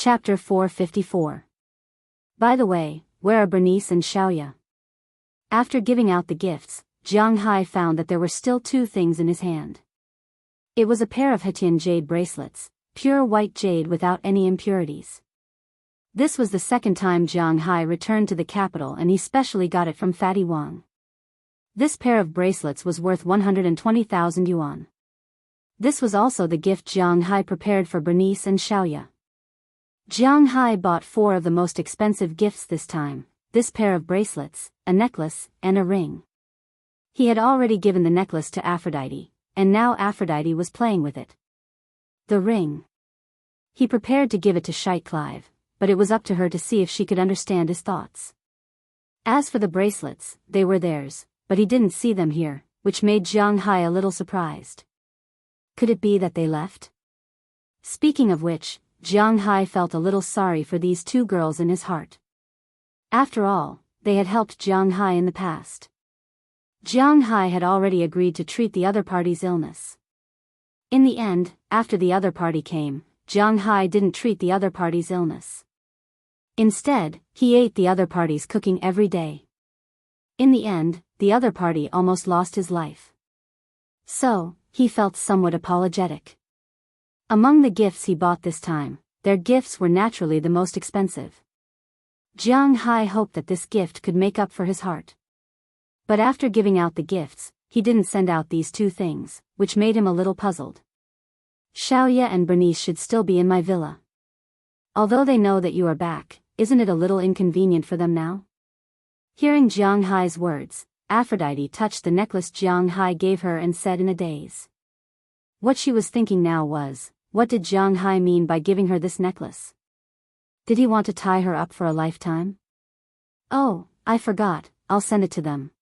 Chapter 454. By the way, where are Bernice and Xiaoya? After giving out the gifts, Jianghu found that there were still two things in his hand. It was a pair of Hetian jade bracelets, pure white jade without any impurities. This was the second time Jianghu returned to the capital, and he specially got it from Fatty Wang. This pair of bracelets was worth 120,000 yuan. This was also the gift Jianghu prepared for Bernice and Xiaoya. Jianghu bought 4 of the most expensive gifts this time: this pair of bracelets, a necklace, and a ring. He had already given the necklace to Aphrodite, and now Aphrodite was playing with it. The ring. He prepared to give it to Shite Clive, but it was up to her to see if she could understand his thoughts. As for the bracelets, they were theirs, but he didn't see them here, which made Jianghu a little surprised. Could it be that they left? Speaking of which, Jianghu felt a little sorry for these two girls in his heart. After all, they had helped Jianghu in the past. Jianghu had already agreed to treat the other party's illness. In the end, after the other party came, Jianghu didn't treat the other party's illness. Instead, he ate the other party's cooking every day. In the end, the other party almost lost his life. So, he felt somewhat apologetic. Among the gifts he bought this time, their gifts were naturally the most expensive. Jianghu hoped that this gift could make up for his heart. But after giving out the gifts, he didn't send out these two things, which made him a little puzzled. Xiaoya and Bernice should still be in my villa. Although they know that you are back, isn't it a little inconvenient for them now? Hearing Jianghu's words, Aphrodite touched the necklace Jianghu gave her and said in a daze. What she was thinking now was, what did Jianghu mean by giving her this necklace? Did he want to tie her up for a lifetime? Oh, I forgot, I'll send it to them.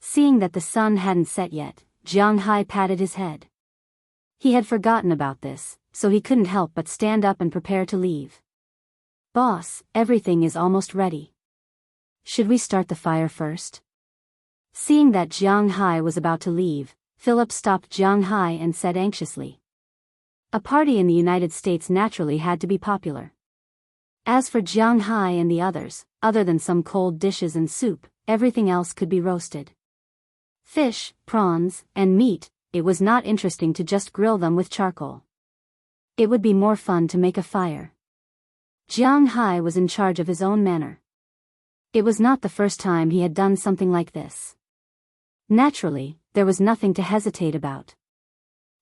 Seeing that the sun hadn't set yet, Jianghu patted his head. He had forgotten about this, so he couldn't help but stand up and prepare to leave. Boss, everything is almost ready. Should we start the fire first? Seeing that Jianghu was about to leave, Philip stopped Jianghu and said anxiously. A party in the United States naturally had to be popular. As for Jianghu and the others, other than some cold dishes and soup, everything else could be roasted. Fish, prawns, and meat, it was not interesting to just grill them with charcoal. It would be more fun to make a fire. Jianghu was in charge of his own manor. It was not the first time he had done something like this. Naturally, there was nothing to hesitate about.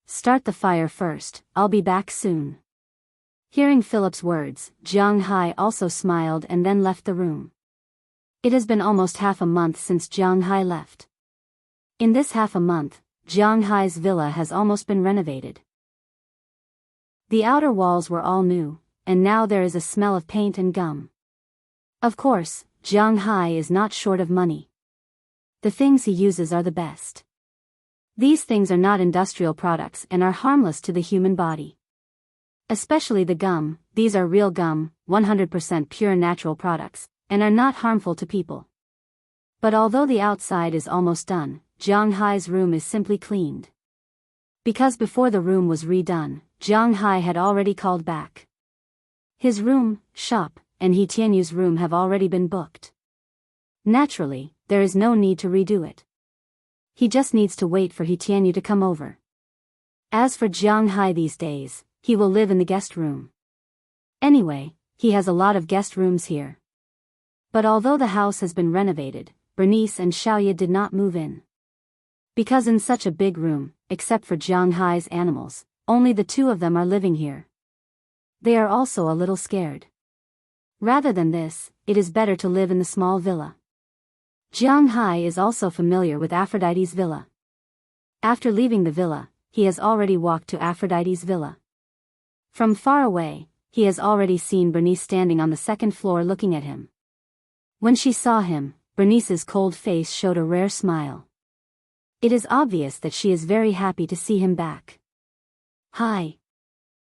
Start the fire first, I'll be back soon. Hearing Philip's words, Jianghu also smiled and then left the room. It has been almost half a month since Jianghu left. In this half a month, Jianghu's villa has almost been renovated. The outer walls were all new, and now there is a smell of paint and gum. Of course, Jianghu is not short of money. The things he uses are the best. These things are not industrial products and are harmless to the human body. Especially the gum, these are real gum, 100% pure natural products, and are not harmful to people. But although the outside is almost done, Jianghu's room is simply cleaned. Because before the room was redone, Jianghu had already called back. His room, shop, and He Tianyu's room have already been booked. Naturally, there is no need to redo it. He just needs to wait for He Tianyu to come over. As for Jianghu these days, he will live in the guest room. Anyway, he has a lot of guest rooms here. But although the house has been renovated, Bernice and Xiaoya did not move in. Because in such a big room, except for Jianghu's animals, only the two of them are living here. They are also a little scared. Rather than this, it is better to live in the small villa. Jianghu is also familiar with Aphrodite's villa. After leaving the villa, he has already walked to Aphrodite's villa. From far away, he has already seen Bernice standing on the second floor looking at him. When she saw him, Bernice's cold face showed a rare smile. It is obvious that she is very happy to see him back. Hi.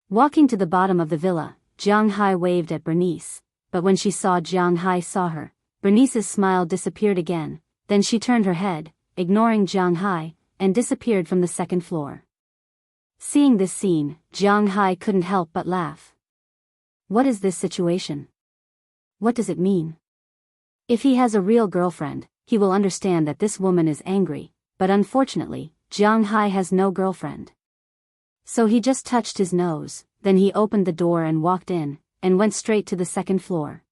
Walking to the bottom of the villa, Jianghu waved at Bernice, but when she saw Jianghu saw her, Bernice's smile disappeared again, then she turned her head, ignoring Jianghu, and disappeared from the second floor. Seeing this scene, Jianghu couldn't help but laugh. What is this situation? What does it mean? If he has a real girlfriend, he will understand that this woman is angry, but unfortunately, Jianghu has no girlfriend. So he just touched his nose, then he opened the door and walked in, and went straight to the second floor.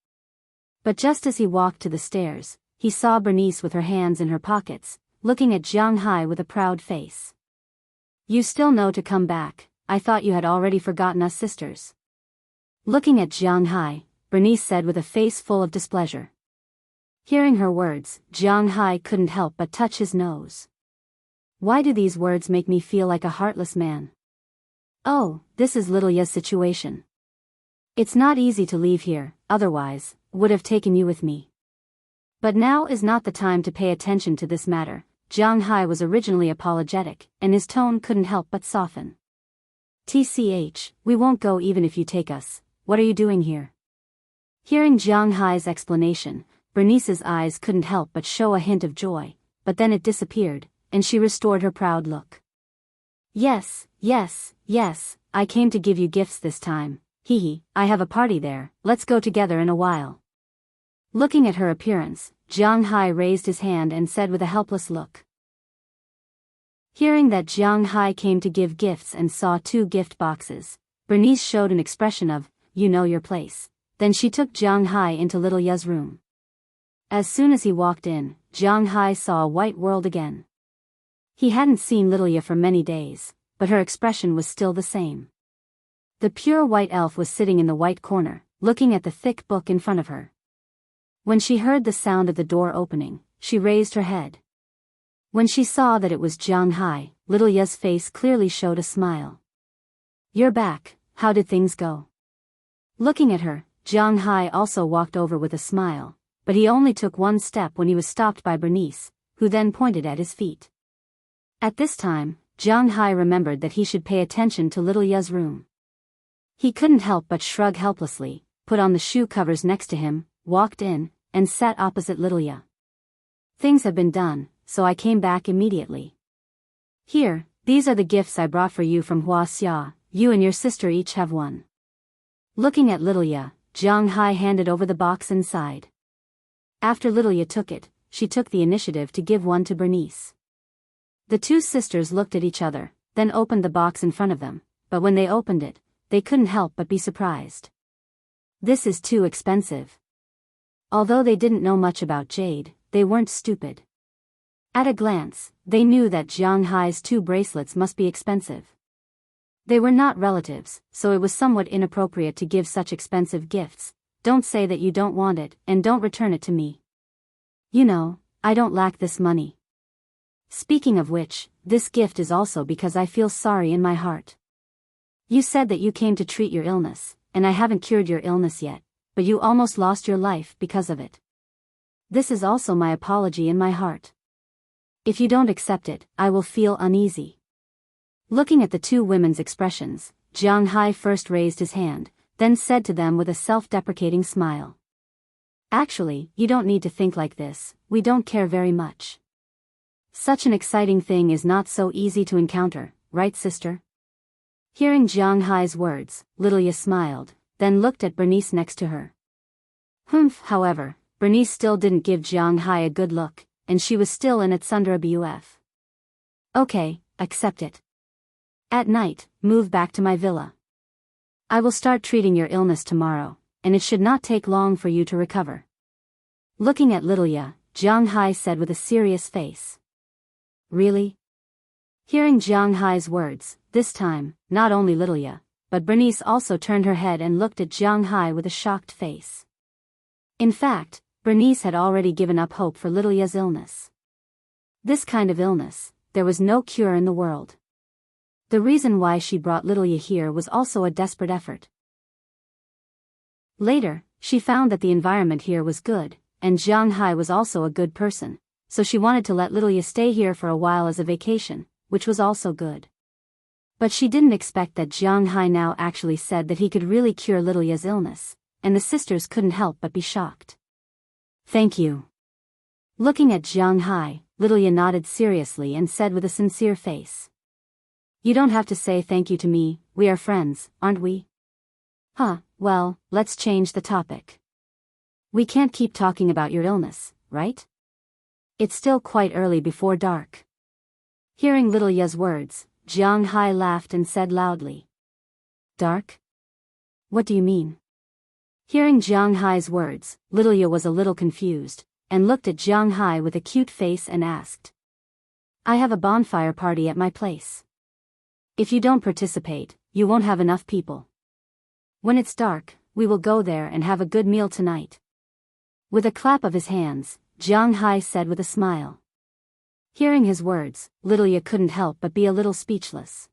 But just as he walked to the stairs, he saw Bernice with her hands in her pockets, looking at Jianghu with a proud face. You still know to come back, I thought you had already forgotten us sisters. Looking at Jianghu, Bernice said with a face full of displeasure. Hearing her words, Jianghu couldn't help but touch his nose. Why do these words make me feel like a heartless man? Oh, this is little Ya's situation. It's not easy to leave here, otherwise, would have taken you with me. But now is not the time to pay attention to this matter. Jianghu was originally apologetic, and his tone couldn't help but soften. TCH, we won't go even if you take us. What are you doing here? Hearing Jianghu's explanation, Bernice's eyes couldn't help but show a hint of joy, but then it disappeared, and she restored her proud look. Yes, I came to give you gifts this time. Hee, I have a party there, let's go together in a while. Looking at her appearance, Jianghu raised his hand and said with a helpless look. Hearing that Jianghu came to give gifts and saw 2 gift boxes, Bernice showed an expression of, you know your place. Then she took Jianghu into little Ya's room. As soon as he walked in, Jianghu saw a white world again. He hadn't seen little Ya for many days, but her expression was still the same. The pure white elf was sitting in the white corner, looking at the thick book in front of her. When she heard the sound of the door opening, she raised her head. When she saw that it was Jianghu, little Ya's face clearly showed a smile. You're back, how did things go? Looking at her, Jianghu also walked over with a smile, but he only took one step when he was stopped by Bernice, who then pointed at his feet. At this time, Jianghu remembered that he should pay attention to little Ya's room. He couldn't help but shrug helplessly, put on the shoe covers next to him, walked in, and sat opposite little Ya. Things have been done, so I came back immediately. Here, these are the gifts I brought for you from Wuxia, you and your sister each have one. Looking at little Ya, Jianghu handed over the box inside. After little Ya took it, she took the initiative to give one to Bernice. The 2 sisters looked at each other, then opened the box in front of them, but when they opened it, they couldn't help but be surprised. This is too expensive. Although they didn't know much about jade, they weren't stupid. At a glance, they knew that Jianghu's 2 bracelets must be expensive. They were not relatives, so it was somewhat inappropriate to give such expensive gifts. Don't say that you don't want it, and don't return it to me. You know, I don't lack this money. Speaking of which, this gift is also because I feel sorry in my heart. You said that you came to treat your illness, and I haven't cured your illness yet, but you almost lost your life because of it. This is also my apology in my heart. If you don't accept it, I will feel uneasy. Looking at the 2 women's expressions, Jianghu first raised his hand, then said to them with a self-deprecating smile. Actually, you don't need to think like this, we don't care very much. Such an exciting thing is not so easy to encounter, right sister? Hearing Jianghu's words, little Ya smiled, then looked at Bernice next to her. However, Bernice still didn't give Jianghu a good look, and she was still in its under a buf. Okay, accept it. At night, move back to my villa. I will start treating your illness tomorrow, and it should not take long for you to recover. Looking at little Ya, Jianghu said with a serious face. Really? Hearing Jianghu's words, this time, not only little Ya, but Bernice also turned her head and looked at Jianghu with a shocked face. In fact, Bernice had already given up hope for little Ya's illness. This kind of illness, there was no cure in the world. The reason why she brought little Ya here was also a desperate effort. Later, she found that the environment here was good, and Jianghu was also a good person, so she wanted to let little Ya stay here for a while as a vacation, which was also good. But she didn't expect that Jianghu now actually said that he could really cure little Ya's illness, and the sisters couldn't help but be shocked. Thank you. Looking at Jianghu, little Ya nodded seriously and said with a sincere face. You don't have to say thank you to me, we are friends, aren't we? Well, let's change the topic. We can't keep talking about your illness, right? It's still quite early before dark. Hearing little Ya's words, Jianghu laughed and said loudly. Dark? What do you mean? Hearing Jianghu's words, little Ya was a little confused, and looked at Jianghu with a cute face and asked. I have a bonfire party at my place. If you don't participate, you won't have enough people. When it's dark, we will go there and have a good meal tonight. With a clap of his hands, Jianghu said with a smile. Hearing his words, little Ya couldn't help but be a little speechless.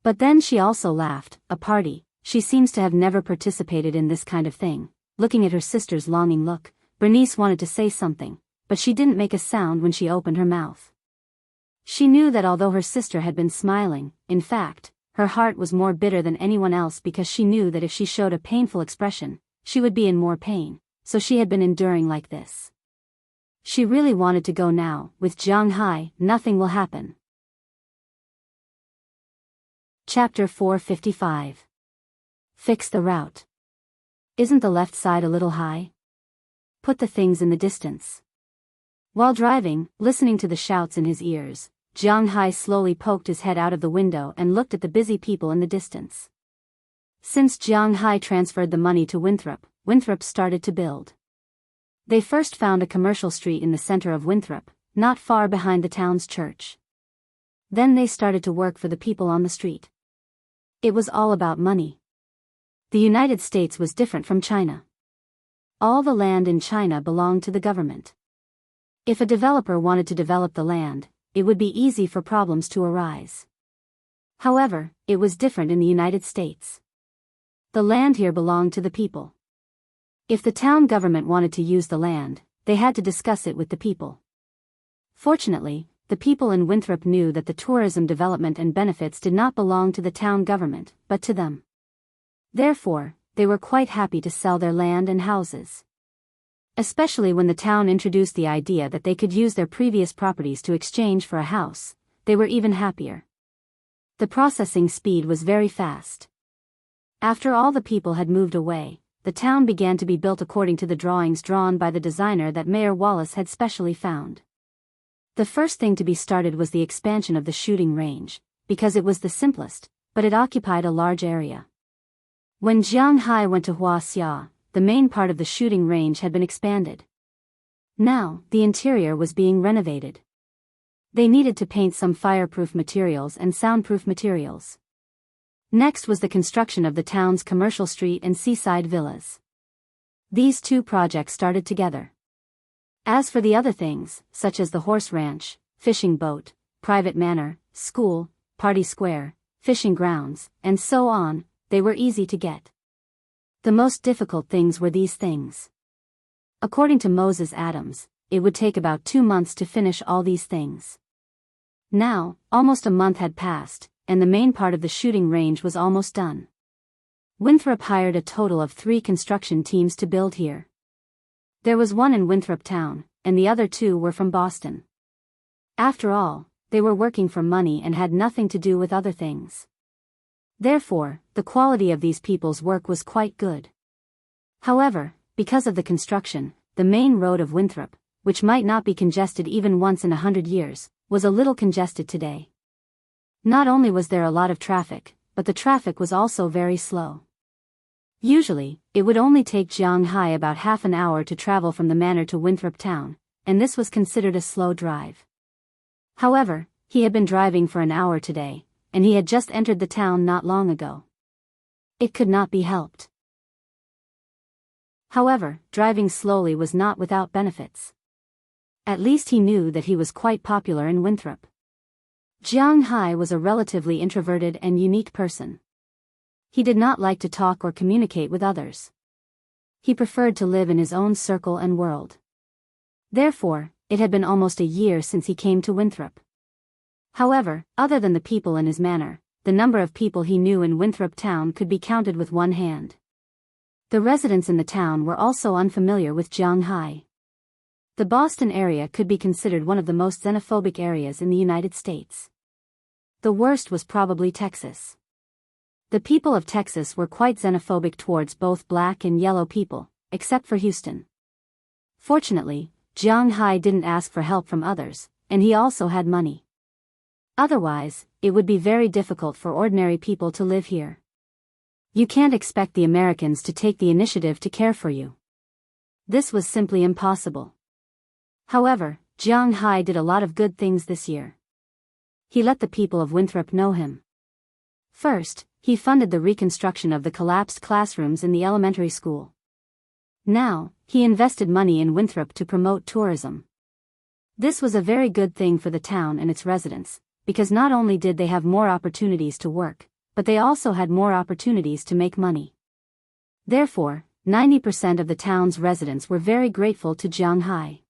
But then she also laughed. A party? She seems to have never participated in this kind of thing. Looking at her sister's longing look, Bernice wanted to say something, but she didn't make a sound when she opened her mouth. She knew that although her sister had been smiling, in fact, her heart was more bitter than anyone else because she knew that if she showed a painful expression, she would be in more pain, so she had been enduring like this. She really wanted to go now. With Jianghu, nothing will happen. Chapter 455. Fix the route. Isn't the left side a little high? Put the things in the distance. While driving, listening to the shouts in his ears, Jianghu slowly poked his head out of the window and looked at the busy people in the distance. Since Jianghu transferred the money to Winthrop started to build. They first found a commercial street in the center of Winthrop, not far behind the town's church. Then they started to work for the people on the street. It was all about money. The United States was different from China. All the land in China belonged to the government. If a developer wanted to develop the land, it would be easy for problems to arise. However, it was different in the United States. The land here belonged to the people. If the town government wanted to use the land, they had to discuss it with the people. Fortunately, the people in Winthrop knew that the tourism development and benefits did not belong to the town government, but to them. Therefore, they were quite happy to sell their land and houses. Especially when the town introduced the idea that they could use their previous properties to exchange for a house, they were even happier. The processing speed was very fast. After all the people had moved away, the town began to be built according to the drawings drawn by the designer that Mayor Wallace had specially found. The first thing to be started was the expansion of the shooting range, because it was the simplest, but it occupied a large area. When Jianghu went to Wuxia, the main part of the shooting range had been expanded. Now, the interior was being renovated. They needed to paint some fireproof materials and soundproof materials. Next was the construction of the town's commercial street and seaside villas. These two projects started together. As for the other things, such as the horse ranch, fishing boat, private manor, school, party square, fishing grounds, and so on, they were easy to get. The most difficult things were these things. According to Moses Adams, it would take about 2 months to finish all these things. Now, almost a month had passed, and the main part of the shooting range was almost done. Winthrop hired a total of 3 construction teams to build here. There was one in Winthrop town, and the other 2 were from Boston. After all, they were working for money and had nothing to do with other things. Therefore, the quality of these people's work was quite good. However, because of the construction, the main road of Winthrop, which might not be congested even once in 100 years, was a little congested today. Not only was there a lot of traffic, but the traffic was also very slow. Usually, it would only take Jianghu about half an hour to travel from the manor to Winthrop town, and this was considered a slow drive. However, he had been driving for an hour today, and he had just entered the town not long ago. It could not be helped. However, driving slowly was not without benefits. At least he knew that he was quite popular in Winthrop. Jianghu was a relatively introverted and unique person. He did not like to talk or communicate with others. He preferred to live in his own circle and world. Therefore, it had been almost a year since he came to Winthrop. However, other than the people in his manor, the number of people he knew in Winthrop town could be counted with one hand. The residents in the town were also unfamiliar with Jianghu. The Boston area could be considered one of the most xenophobic areas in the United States. The worst was probably Texas. The people of Texas were quite xenophobic towards both black and yellow people, except for Houston. Fortunately, Jianghu didn't ask for help from others, and he also had money. Otherwise, it would be very difficult for ordinary people to live here. You can't expect the Americans to take the initiative to care for you. This was simply impossible. However, Jianghu did a lot of good things this year. He let the people of Winthrop know him. First, he funded the reconstruction of the collapsed classrooms in the elementary school. Now, he invested money in Winthrop to promote tourism. This was a very good thing for the town and its residents, because not only did they have more opportunities to work, but they also had more opportunities to make money. Therefore, 90% of the town's residents were very grateful to Jianghu.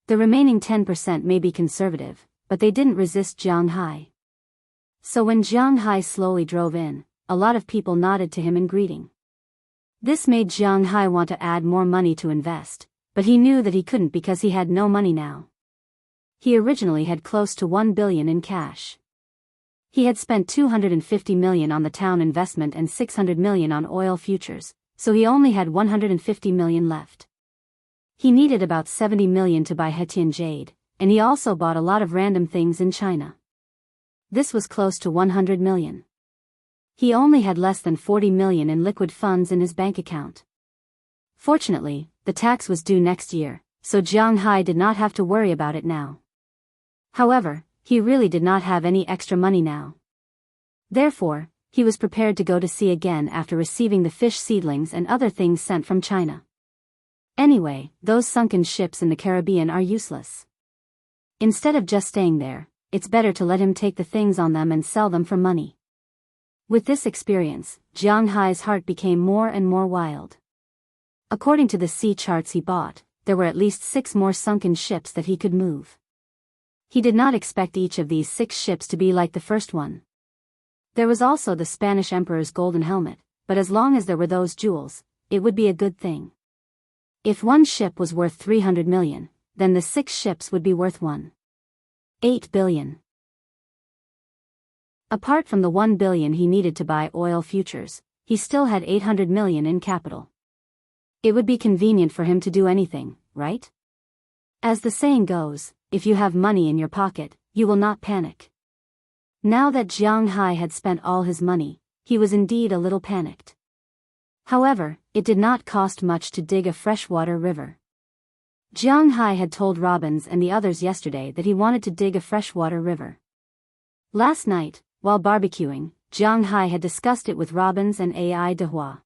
The remaining 10% may be conservative, but they didn't resist Jianghu. So when Jianghu slowly drove in, a lot of people nodded to him in greeting. This made Jianghu want to add more money to invest, but he knew that he couldn't because he had no money now. He originally had close to 1 billion in cash. He had spent 250 million on the town investment and 600 million on oil futures, so he only had 150 million left. He needed about 70 million to buy Hetian jade, and he also bought a lot of random things in China. This was close to 100 million. He only had less than 40 million in liquid funds in his bank account. Fortunately, the tax was due next year, so Jianghu did not have to worry about it now. However, he really did not have any extra money now. Therefore, he was prepared to go to sea again after receiving the fish seedlings and other things sent from China. Anyway, those sunken ships in the Caribbean are useless. Instead of just staying there, it's better to let him take the things on them and sell them for money. With this experience, Jianghu's heart became more and more wild. According to the sea charts he bought, there were at least 6 more sunken ships that he could move. He did not expect each of these 6 ships to be like the first one. There was also the Spanish Emperor's golden helmet, but as long as there were those jewels, it would be a good thing. If one ship was worth 300 million, then the 6 ships would be worth 1.8 billion. Apart from the 1 billion he needed to buy oil futures, he still had 800 million in capital. It would be convenient for him to do anything, right? As the saying goes, if you have money in your pocket, you will not panic. Now that Jianghu had spent all his money, he was indeed a little panicked. However, it did not cost much to dig a freshwater river. Jianghu had told Robbins and the others yesterday that he wanted to dig a freshwater river. Last night, while barbecuing, Jianghu had discussed it with Robbins and Ai Dehua.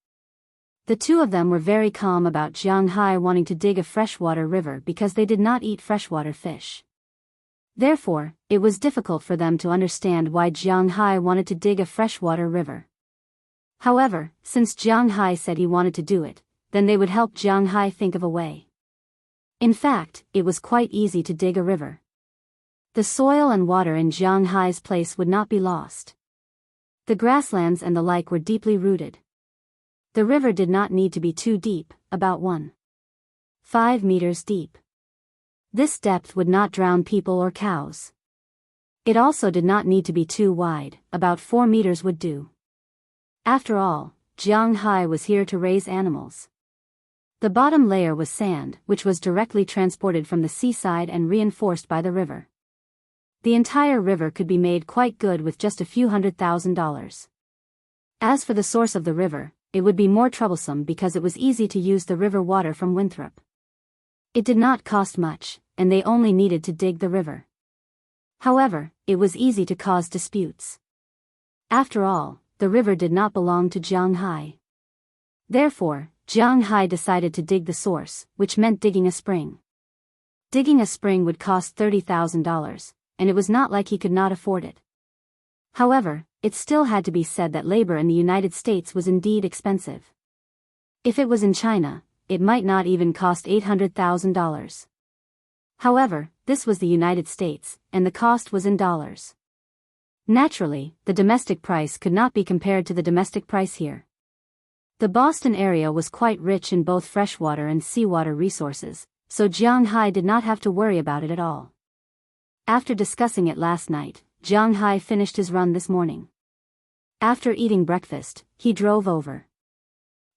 The two of them were very calm about Jianghu wanting to dig a freshwater river because they did not eat freshwater fish. Therefore, it was difficult for them to understand why Jianghu wanted to dig a freshwater river. However, since Jianghu said he wanted to do it, then they would help Jianghu think of a way. In fact, it was quite easy to dig a river. The soil and water in Jianghu's place would not be lost. The grasslands and the like were deeply rooted. The river did not need to be too deep, about 1.5 meters deep. This depth would not drown people or cows. It also did not need to be too wide, about 4 meters would do. After all, Jianghu was here to raise animals. The bottom layer was sand, which was directly transported from the seaside and reinforced by the river. The entire river could be made quite good with just a few $100,000. As for the source of the river, it would be more troublesome because it was easy to use the river water from Winthrop. It did not cost much, and they only needed to dig the river. However, it was easy to cause disputes. After all, the river did not belong to Jianghu. Therefore, Jianghu decided to dig the source, which meant digging a spring. Digging a spring would cost $30,000, and it was not like he could not afford it. However, it still had to be said that labor in the United States was indeed expensive. If it was in China, it might not even cost $800,000. However, this was the United States, and the cost was in dollars. Naturally, the domestic price could not be compared to the domestic price here. The Boston area was quite rich in both freshwater and seawater resources, so Jianghu did not have to worry about it at all. After discussing it last night, Jianghu finished his run this morning. After eating breakfast, he drove over.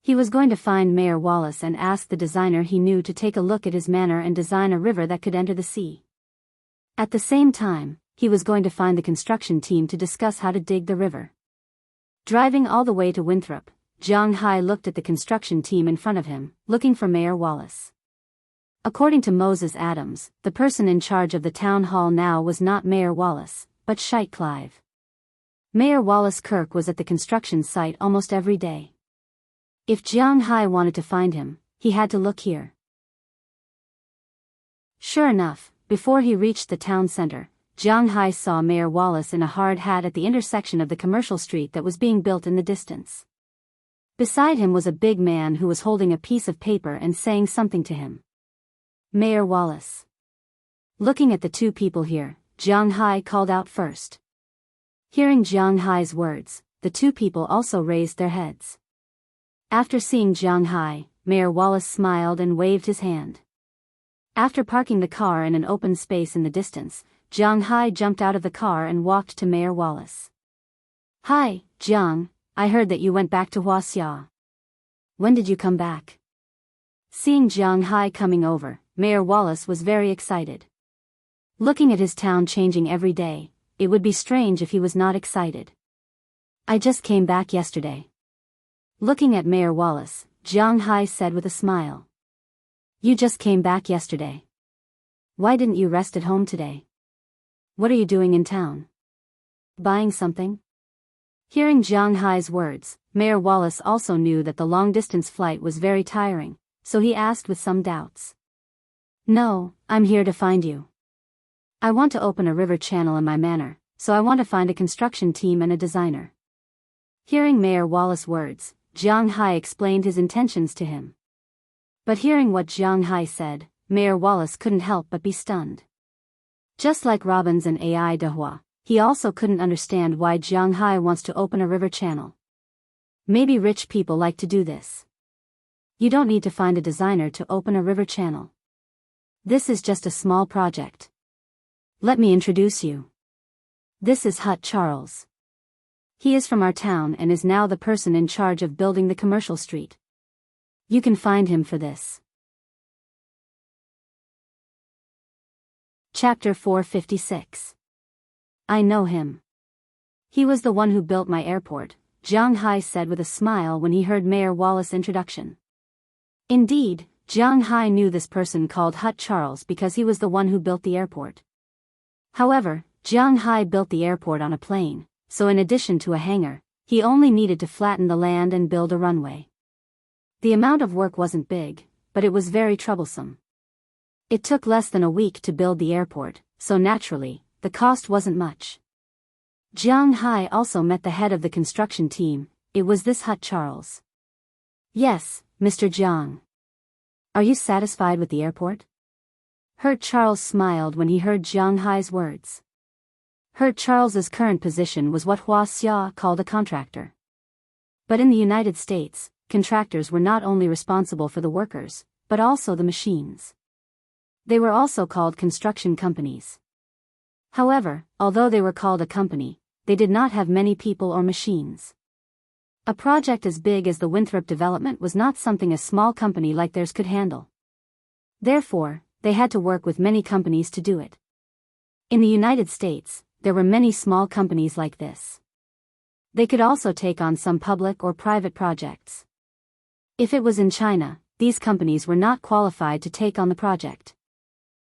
He was going to find Mayor Wallace and ask the designer he knew to take a look at his manor and design a river that could enter the sea. At the same time, he was going to find the construction team to discuss how to dig the river. Driving all the way to Winthrop, Jianghu looked at the construction team in front of him, looking for Mayor Wallace. According to Moses Adams, the person in charge of the town hall now was not Mayor Wallace, but Shite Clive. Mayor Wallace Kirk was at the construction site almost every day. If Jianghu wanted to find him, he had to look here. Sure enough, before he reached the town center, Jianghu saw Mayor Wallace in a hard hat at the intersection of the commercial street that was being built in the distance. Beside him was a big man who was holding a piece of paper and saying something to him. Mayor Wallace. Looking at the two people here, Jianghu called out first. Hearing Jianghu's words, the two people also raised their heads. After seeing Jianghu, Mayor Wallace smiled and waved his hand. After parking the car in an open space in the distance, Jianghu jumped out of the car and walked to Mayor Wallace. Hi, Jiang, I heard that you went back to Wuxia. When did you come back? Seeing Jianghu coming over, Mayor Wallace was very excited. Looking at his town changing every day, it would be strange if he was not excited. I just came back yesterday. Looking at Mayor Wallace, Jianghu said with a smile. You just came back yesterday. Why didn't you rest at home today? What are you doing in town? Buying something? Hearing Jianghu's words, Mayor Wallace also knew that the long-distance flight was very tiring, so he asked with some doubts. No, I'm here to find you. I want to open a river channel in my manor, so I want to find a construction team and a designer. Hearing Mayor Wallace's words, Jianghu explained his intentions to him. But hearing what Jianghu said, Mayor Wallace couldn't help but be stunned. Just like Robbins and Ai Dehua, he also couldn't understand why Jianghu wants to open a river channel. Maybe rich people like to do this. You don't need to find a designer to open a river channel. This is just a small project. Let me introduce you. This is Hut Charles. He is from our town and is now the person in charge of building the commercial street. You can find him for this. Chapter 456. I know him. He was the one who built my airport, Jianghu said with a smile when he heard Mayor Wallace's introduction. Indeed, Jianghu knew this person called Hut Charles because he was the one who built the airport. However, Jianghu built the airport on a plane, so in addition to a hangar, he only needed to flatten the land and build a runway. The amount of work wasn't big, but it was very troublesome. It took less than a week to build the airport, so naturally, the cost wasn't much. Jianghu also met the head of the construction team. It was this Hut Charles. Yes, Mr. Jiang. Are you satisfied with the airport? Hut Charles smiled when he heard Jianghu's words. Hut Charles's current position was what Wuxia called a contractor. But in the United States, contractors were not only responsible for the workers, but also the machines. They were also called construction companies. However, although they were called a company, they did not have many people or machines. A project as big as the Winthrop development was not something a small company like theirs could handle. Therefore, they had to work with many companies to do it. In the United States, there were many small companies like this. They could also take on some public or private projects. If it was in China, these companies were not qualified to take on the project.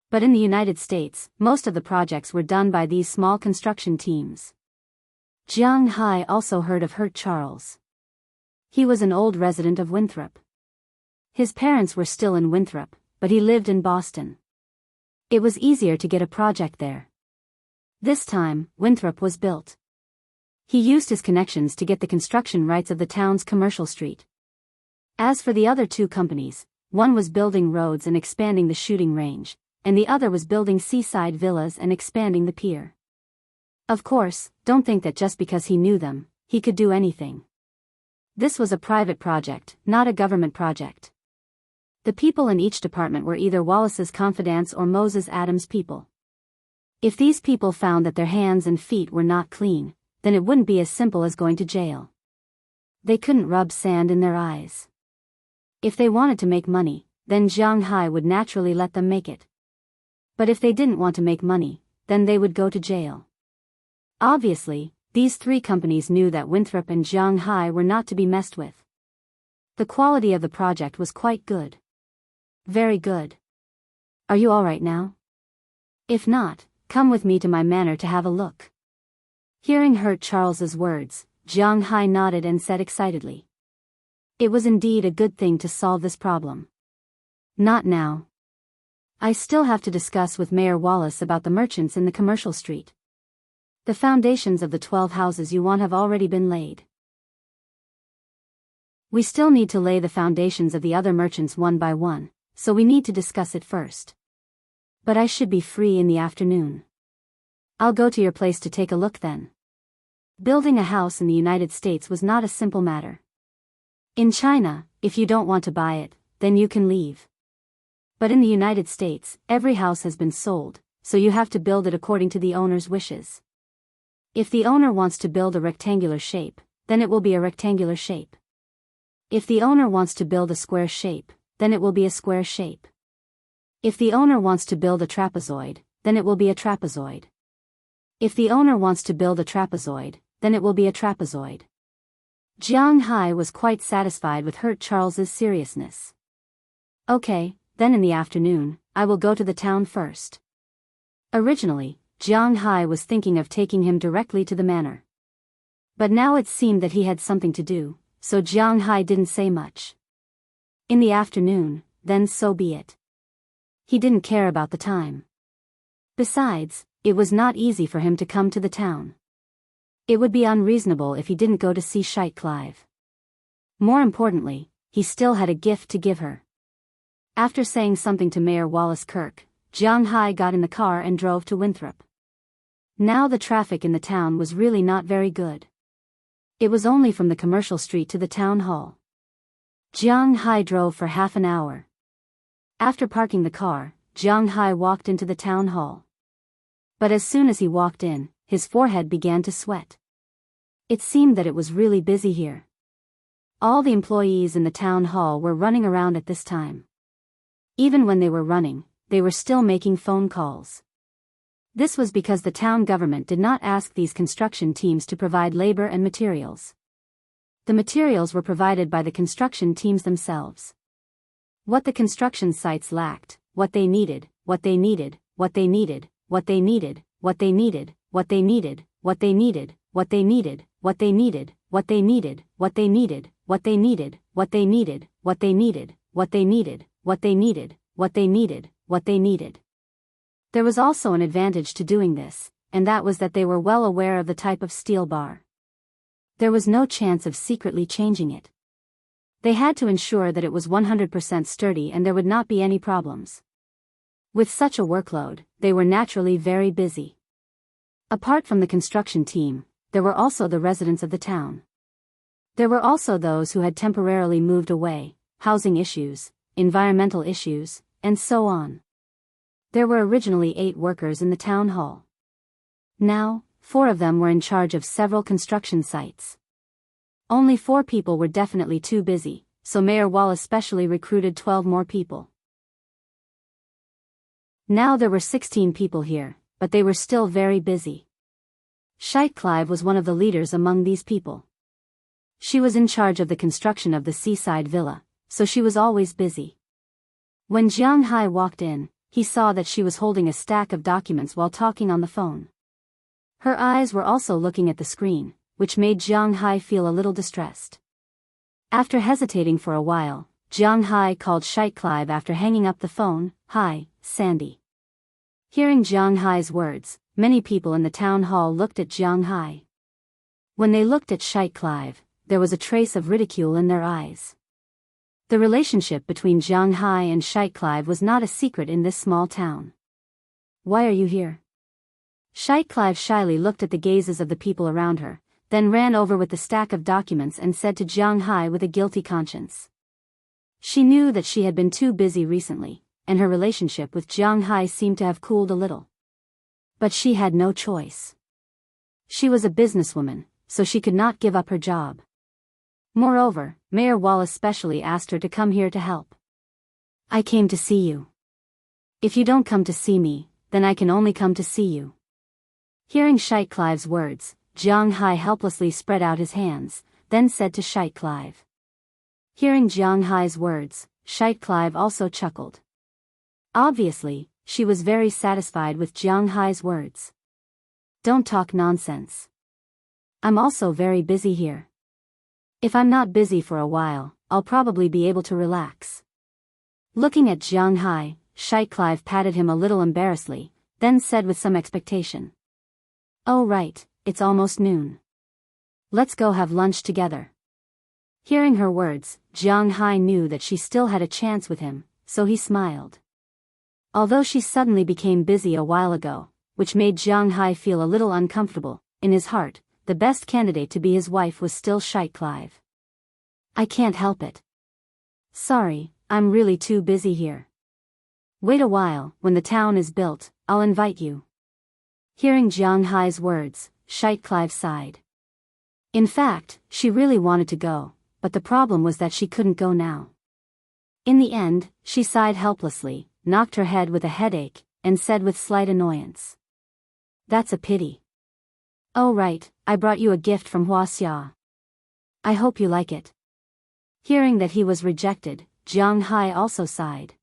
But in the United States, most of the projects were done by these small construction teams. Jianghu also heard of Hut Charles. He was an old resident of Winthrop. His parents were still in Winthrop, but he lived in Boston. It was easier to get a project there. This time, Winthrop was built. He used his connections to get the construction rights of the town's commercial street. As for the other two companies, one was building roads and expanding the shooting range, and the other was building seaside villas and expanding the pier. Of course, don't think that just because he knew them, he could do anything. This was a private project, not a government project. The people in each department were either Wallace's confidants or Moses Adams' people. If these people found that their hands and feet were not clean, then it wouldn't be as simple as going to jail. They couldn't rub sand in their eyes. If they wanted to make money, then Jianghu would naturally let them make it. But if they didn't want to make money, then they would go to jail. Obviously, these three companies knew that Winthrop and Jianghu were not to be messed with. The quality of the project was quite good. Very good. Are you all right now? If not, come with me to my manor to have a look. Hearing Hurt Charles's words, Jianghu nodded and said excitedly. It was indeed a good thing to solve this problem. Not now. I still have to discuss with Mayor Wallace about the merchants in the commercial street. The foundations of the 12 houses you want have already been laid. We still need to lay the foundations of the other merchants one by one, so we need to discuss it first. But I should be free in the afternoon. I'll go to your place to take a look then. Building a house in the United States was not a simple matter. In China, if you don't want to buy it, then you can leave. But in the United States, every house has been sold, so you have to build it according to the owner's wishes. If the owner wants to build a rectangular shape, then it will be a rectangular shape. If the owner wants to build a square shape, then it will be a square shape. If the owner wants to build a trapezoid, then it will be a trapezoid. If the owner wants to build a trapezoid, then it will be a trapezoid. Jianghu was quite satisfied with Hurt Charles's seriousness. Okay, then in the afternoon, I will go to the town first. Originally, Jianghu was thinking of taking him directly to the manor. But now it seemed that he had something to do, so Jianghu didn't say much. In the afternoon, then so be it. He didn't care about the time. Besides, it was not easy for him to come to the town. It would be unreasonable if he didn't go to see Clive. More importantly, he still had a gift to give her. After saying something to Mayor Wallace Kirk, Jianghu got in the car and drove to Winthrop. Now the traffic in the town was really not very good. It was only from the commercial street to the town hall. Jianghu drove for half an hour. After parking the car, Jianghu walked into the town hall. But as soon as he walked in, his forehead began to sweat. It seemed that it was really busy here. All the employees in the town hall were running around at this time. Even when they were running, they were still making phone calls. This was because the town government did not ask these construction teams to provide labor and materials. The materials were provided by the construction teams themselves. What the construction sites lacked, what they needed, what they needed, what they needed, what they needed, what they needed, what they needed, what they needed, what they needed, what they needed, what they needed, what they needed, what they needed, what they needed, what they needed, what they needed, what they needed, what they needed, what they needed. There was also an advantage to doing this, and that was that they were well aware of the type of steel bar. There was no chance of secretly changing it. They had to ensure that it was 100% sturdy and there would not be any problems. With such a workload, they were naturally very busy. Apart from the construction team, there were also the residents of the town. There were also those who had temporarily moved away, housing issues, environmental issues, and so on. There were originally 8 workers in the town hall. Now, 4 of them were in charge of several construction sites. Only 4 people were definitely too busy, so Mayor Wallace specially recruited 12 more people. Now there were 16 people here, but they were still very busy. Clive was one of the leaders among these people. She was in charge of the construction of the seaside villa, so she was always busy. When Jianghu walked in, he saw that she was holding a stack of documents while talking on the phone. Her eyes were also looking at the screen, which made Jianghu feel a little distressed. After hesitating for a while, Jianghu called Clive after hanging up the phone. "Hi, Sandy." Hearing Jianghu's words, many people in the town hall looked at Jianghu. When they looked at Clive, there was a trace of ridicule in their eyes. The relationship between Jianghu and Clive was not a secret in this small town. "Why are you here?" Clive shyly looked at the gazes of the people around her, then ran over with the stack of documents and said to Jianghu with a guilty conscience. She knew that she had been too busy recently, and her relationship with Jianghu seemed to have cooled a little. But she had no choice. She was a businesswoman, so she could not give up her job. Moreover, Mayor Wallace specially asked her to come here to help. I came to see you. If you don't come to see me, then I can only come to see you. Hearing Shite Clive's words, Jiang Hai helplessly spread out his hands, then said to Shite Clive. Hearing Jiang Hai's words, Shite Clive also chuckled. Obviously, she was very satisfied with Jiang Hai's words. Don't talk nonsense. I'm also very busy here. If I'm not busy for a while, I'll probably be able to relax. Looking at Jiang Hai, Shite Clive patted him a little embarrassedly, then said with some expectation. Oh right, it's almost noon. Let's go have lunch together. Hearing her words, Jiang Hai knew that she still had a chance with him, so he smiled. Although she suddenly became busy a while ago, which made Jiang Hai feel a little uncomfortable, in his heart, the best candidate to be his wife was still Shite Clive. I can't help it. Sorry, I'm really too busy here. Wait a while, when the town is built, I'll invite you. Hearing Jiang Hai's words, Shite Clive sighed. In fact, she really wanted to go, but the problem was that she couldn't go now. In the end, she sighed helplessly, knocked her head with a headache, and said with slight annoyance. That's a pity. Oh right, I brought you a gift from Wuxia. I hope you like it. Hearing that he was rejected, Jiang Hai also sighed.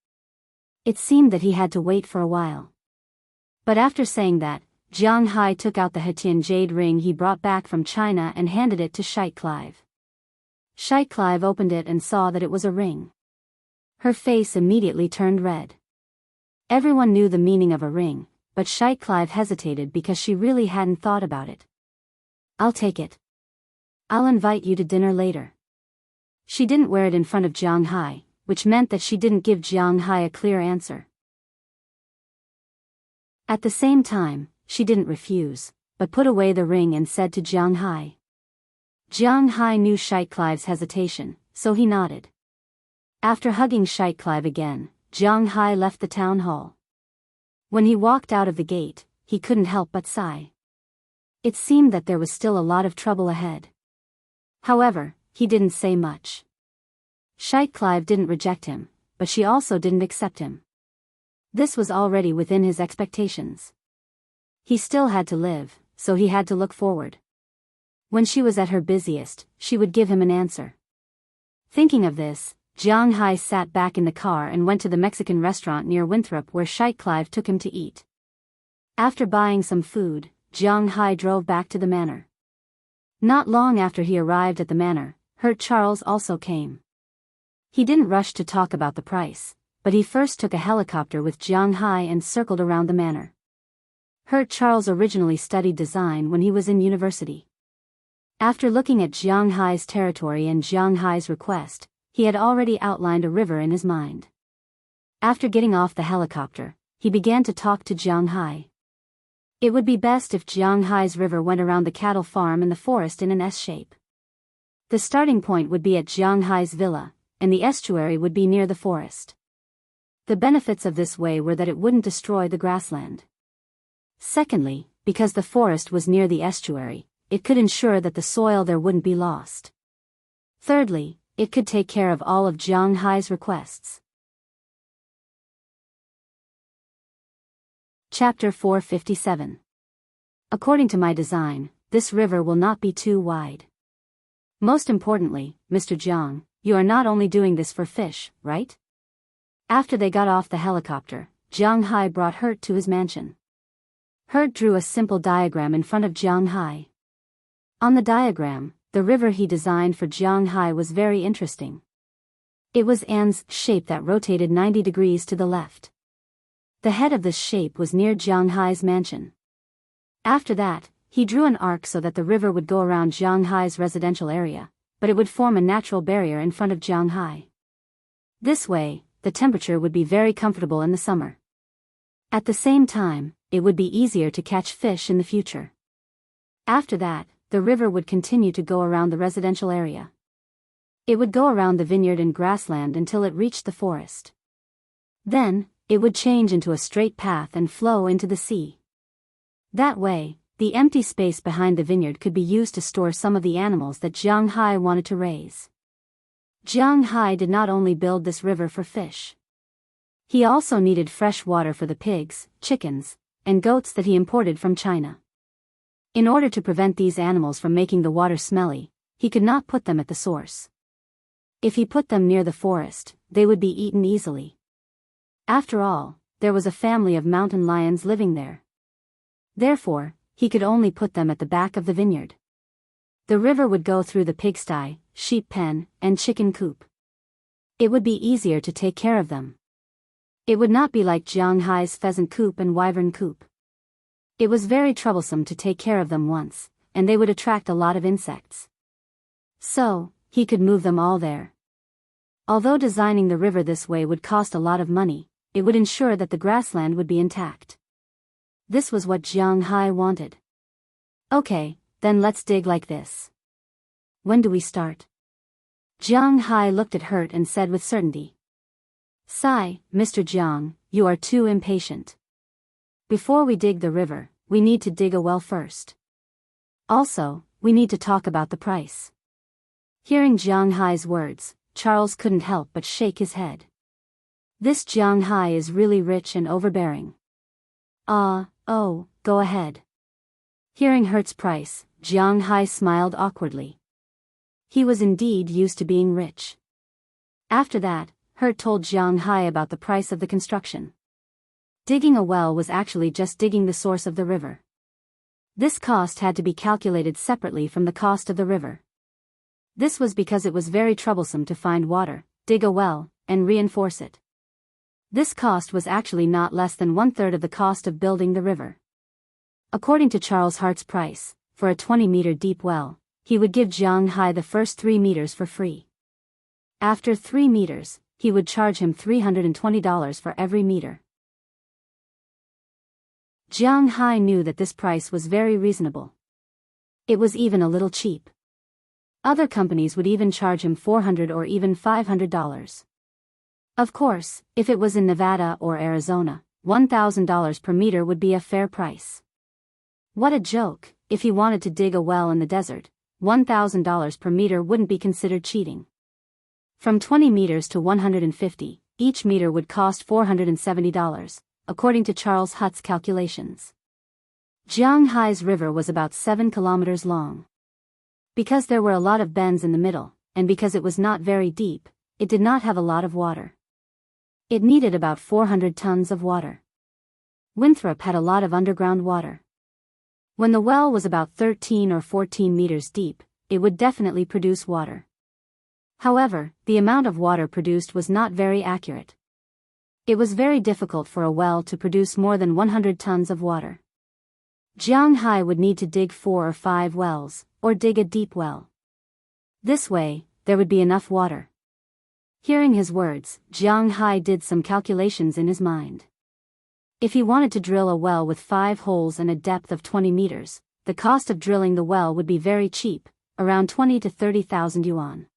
It seemed that he had to wait for a while. But after saying that, Jiang Hai took out the Hetian jade ring he brought back from China and handed it to Shite Clive. Shite Clive opened it and saw that it was a ring. Her face immediately turned red. Everyone knew the meaning of a ring, but Shite Clive hesitated because she really hadn't thought about it. I'll take it. I'll invite you to dinner later. She didn't wear it in front of Jiang Hai, which meant that she didn't give Jiang Hai a clear answer. At the same time, she didn't refuse, but put away the ring and said to Jiang Hai. Jiang Hai knew Shite Clive's hesitation, so he nodded. After hugging Shite Clive again, Jiang Hai left the town hall. When he walked out of the gate, he couldn't help but sigh. It seemed that there was still a lot of trouble ahead. However, he didn't say much. Shite Clive didn't reject him, but she also didn't accept him. This was already within his expectations. He still had to live, so he had to look forward. When she was at her busiest, she would give him an answer. Thinking of this, Jiang Hai sat back in the car and went to the Mexican restaurant near Winthrop where Shite Clive took him to eat. After buying some food, Jiang Hai drove back to the manor. Not long after he arrived at the manor, Hurt Charles also came. He didn't rush to talk about the price, but he first took a helicopter with Jiang Hai and circled around the manor. Hurt Charles originally studied design when he was in university. After looking at Jiang Hai's territory and Jiang Hai's request, he had already outlined a river in his mind. After getting off the helicopter, he began to talk to Jiang Hai. It would be best if Jiang Hai's river went around the cattle farm and the forest in an S shape. The starting point would be at Jiang Hai's villa, and the estuary would be near the forest. The benefits of this way were that it wouldn't destroy the grassland. Secondly, because the forest was near the estuary, it could ensure that the soil there wouldn't be lost. Thirdly, it could take care of all of Jiang Hai's requests. Chapter 457. According to my design, this river will not be too wide. Most importantly, Mr. Jiang, you are not only doing this for fish, right? After they got off the helicopter, Jiang Hai brought Hurt to his mansion. Hurt drew a simple diagram in front of Jiang Hai. On the diagram, the river he designed for Jiang Hai was very interesting. It was An's shape that rotated 90 degrees to the left. The head of this shape was near Jiang Hai's mansion. After that, he drew an arc so that the river would go around Jiang Hai's residential area, but it would form a natural barrier in front of Jiang Hai. This way, the temperature would be very comfortable in the summer. At the same time, it would be easier to catch fish in the future. After that, the river would continue to go around the residential area. It would go around the vineyard and grassland until it reached the forest. Then, it would change into a straight path and flow into the sea. That way, the empty space behind the vineyard could be used to store some of the animals that Jiang Hai wanted to raise. Jiang Hai did not only build this river for fish. He also needed fresh water for the pigs, chickens, and goats that he imported from China. In order to prevent these animals from making the water smelly, he could not put them at the source. If he put them near the forest, they would be eaten easily. After all, there was a family of mountain lions living there. Therefore, he could only put them at the back of the vineyard. The river would go through the pigsty, sheep pen, and chicken coop. It would be easier to take care of them. It would not be like Jiang Hai's pheasant coop and wyvern coop. It was very troublesome to take care of them once, and they would attract a lot of insects. So, he could move them all there. Although designing the river this way would cost a lot of money, it would ensure that the grassland would be intact. This was what Jiang Hai wanted. Okay, then let's dig like this. When do we start? Jiang Hai looked at Hurt and said with certainty. Sigh, Mr. Jiang, you are too impatient. Before we dig the river, we need to dig a well first. Also, we need to talk about the price. Hearing Jiang Hai's words, Charles couldn't help but shake his head. This Jiang Hai is really rich and overbearing. Oh, go ahead. Hearing Hurt's price, Jiang Hai smiled awkwardly. He was indeed used to being rich. After that, Hurt told Jiang Hai about the price of the construction. Digging a well was actually just digging the source of the river. This cost had to be calculated separately from the cost of the river. This was because it was very troublesome to find water, dig a well, and reinforce it. This cost was actually not less than 1/3 of the cost of building the river. According to Charles Hart's price, for a 20-meter deep well, he would give Jiang Hai the first 3 meters for free. After 3 meters, he would charge him $320 for every meter. Jiang Hai knew that this price was very reasonable. It was even a little cheap. Other companies would even charge him $400 or even $500. Of course, if it was in Nevada or Arizona, $1,000 per meter would be a fair price. What a joke, if he wanted to dig a well in the desert, $1,000 per meter wouldn't be considered cheating. From 20 meters to 150, each meter would cost $470, according to Charles Hutt's calculations. Jiang Hai's river was about 7 kilometers long. Because there were a lot of bends in the middle, and because it was not very deep, it did not have a lot of water. It needed about 400 tons of water. Winthrop had a lot of underground water. When the well was about 13 or 14 meters deep, it would definitely produce water. However, the amount of water produced was not very accurate. It was very difficult for a well to produce more than 100 tons of water. Jiang Hai would need to dig 4 or 5 wells, or dig a deep well. This way, there would be enough water. Hearing his words, Jiang Hai did some calculations in his mind. If he wanted to drill a well with 5 holes and a depth of 20 meters, the cost of drilling the well would be very cheap, around 20 to 30,000 yuan.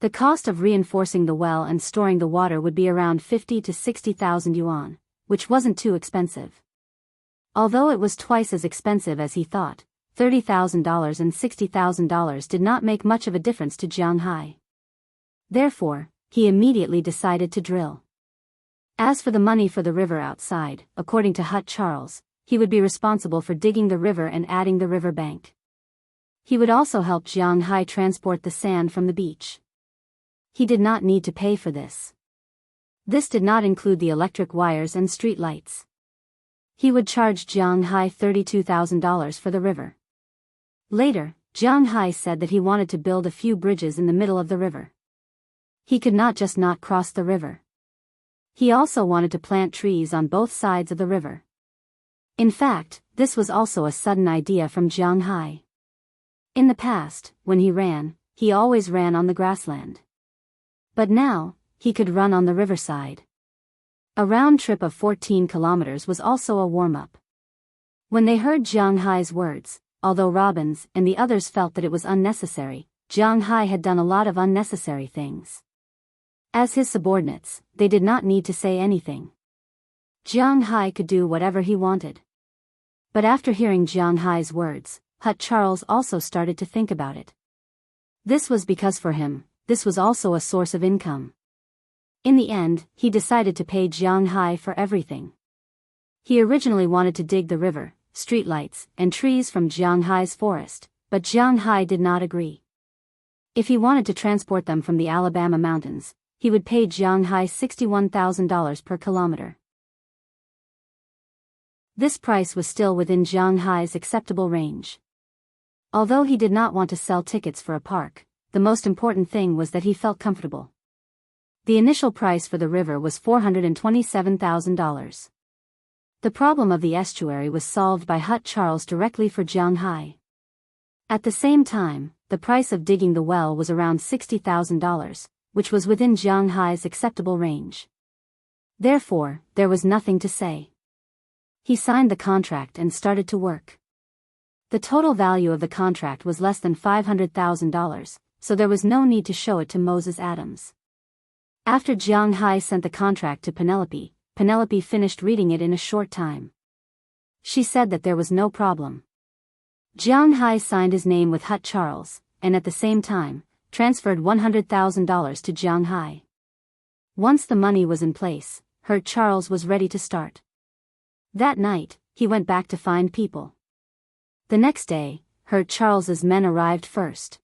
The cost of reinforcing the well and storing the water would be around 50 to 60,000 yuan, which wasn't too expensive. Although it was twice as expensive as he thought, $30,000 and $60,000 did not make much of a difference to Jiang Hai. Therefore, he immediately decided to drill. As for the money for the river outside, according to Hutt Charles, he would be responsible for digging the river and adding the river bank. He would also help Jiang Hai transport the sand from the beach. He did not need to pay for this. This did not include the electric wires and street lights. He would charge Jiang Hai $32,000 for the river. Later, Jiang Hai said that he wanted to build a few bridges in the middle of the river. He could not just not cross the river. He also wanted to plant trees on both sides of the river. In fact, this was also a sudden idea from Jiang Hai. In the past, when he always ran on the grassland. But now, he could run on the riverside. A round trip of 14 kilometers was also a warm-up. When they heard Jiang Hai's words, although Robbins and the others felt that it was unnecessary, Jiang Hai had done a lot of unnecessary things. As his subordinates, they did not need to say anything. Jiang Hai could do whatever he wanted. But after hearing Jiang Hai's words, Hut Charles also started to think about it. This was because for him, this was also a source of income. In the end, he decided to pay Jiang Hai for everything. He originally wanted to dig the river, streetlights, and trees from Jiang Hai's forest, but Jiang Hai did not agree. If he wanted to transport them from the Alabama mountains, he would pay Jiang Hai $61,000 per kilometer. This price was still within Jiang Hai's acceptable range. Although he did not want to sell tickets for a park, the most important thing was that he felt comfortable. The initial price for the river was $427,000. The problem of the estuary was solved by Hut Charles directly for Jiang Hai. At the same time, the price of digging the well was around $60,000, which was within Jiang Hai's acceptable range. Therefore, there was nothing to say. He signed the contract and started to work. The total value of the contract was less than $500,000, so there was no need to show it to Moses Adams. After Jiang Hai sent the contract to Penelope, Penelope finished reading it in a short time. She said that there was no problem. Jiang Hai signed his name with Hut Charles, and at the same time, transferred $100,000 to Jiang Hai. Once the money was in place, Hut Charles was ready to start. That night, he went back to find people. The next day, Hut Charles's men arrived first.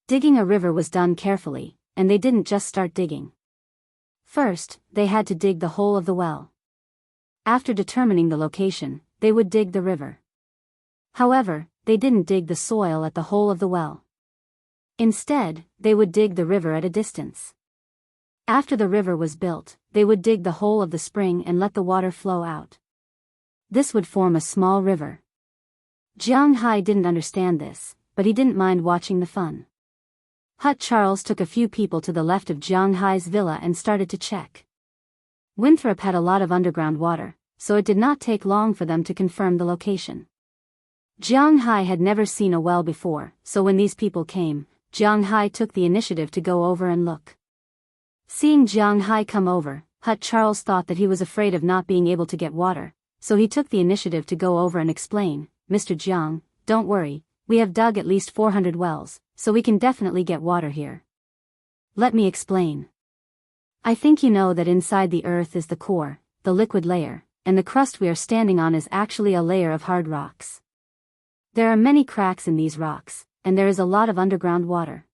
Digging a river was done carefully, and they didn't just start digging. First, they had to dig the hole of the well. After determining the location, they would dig the river. However, they didn't dig the soil at the hole of the well. Instead, they would dig the river at a distance. After the river was built, they would dig the hole of the spring and let the water flow out. This would form a small river. Jiang Hai didn't understand this, but he didn't mind watching the fun. Hut Charles took a few people to the left of Jiang Hai's villa and started to check. Winthrop had a lot of underground water, so it did not take long for them to confirm the location. Jiang Hai had never seen a well before, so when these people came, Jiang Hai took the initiative to go over and look. Seeing Jiang Hai come over, Hut Charles thought that he was afraid of not being able to get water, so he took the initiative to go over and explain, "Mr. Jiang, don't worry, we have dug at least 400 wells, so we can definitely get water here. Let me explain. I think you know that inside the earth is the core, the liquid layer, and the crust we are standing on is actually a layer of hard rocks. There are many cracks in these rocks, and there is a lot of underground water.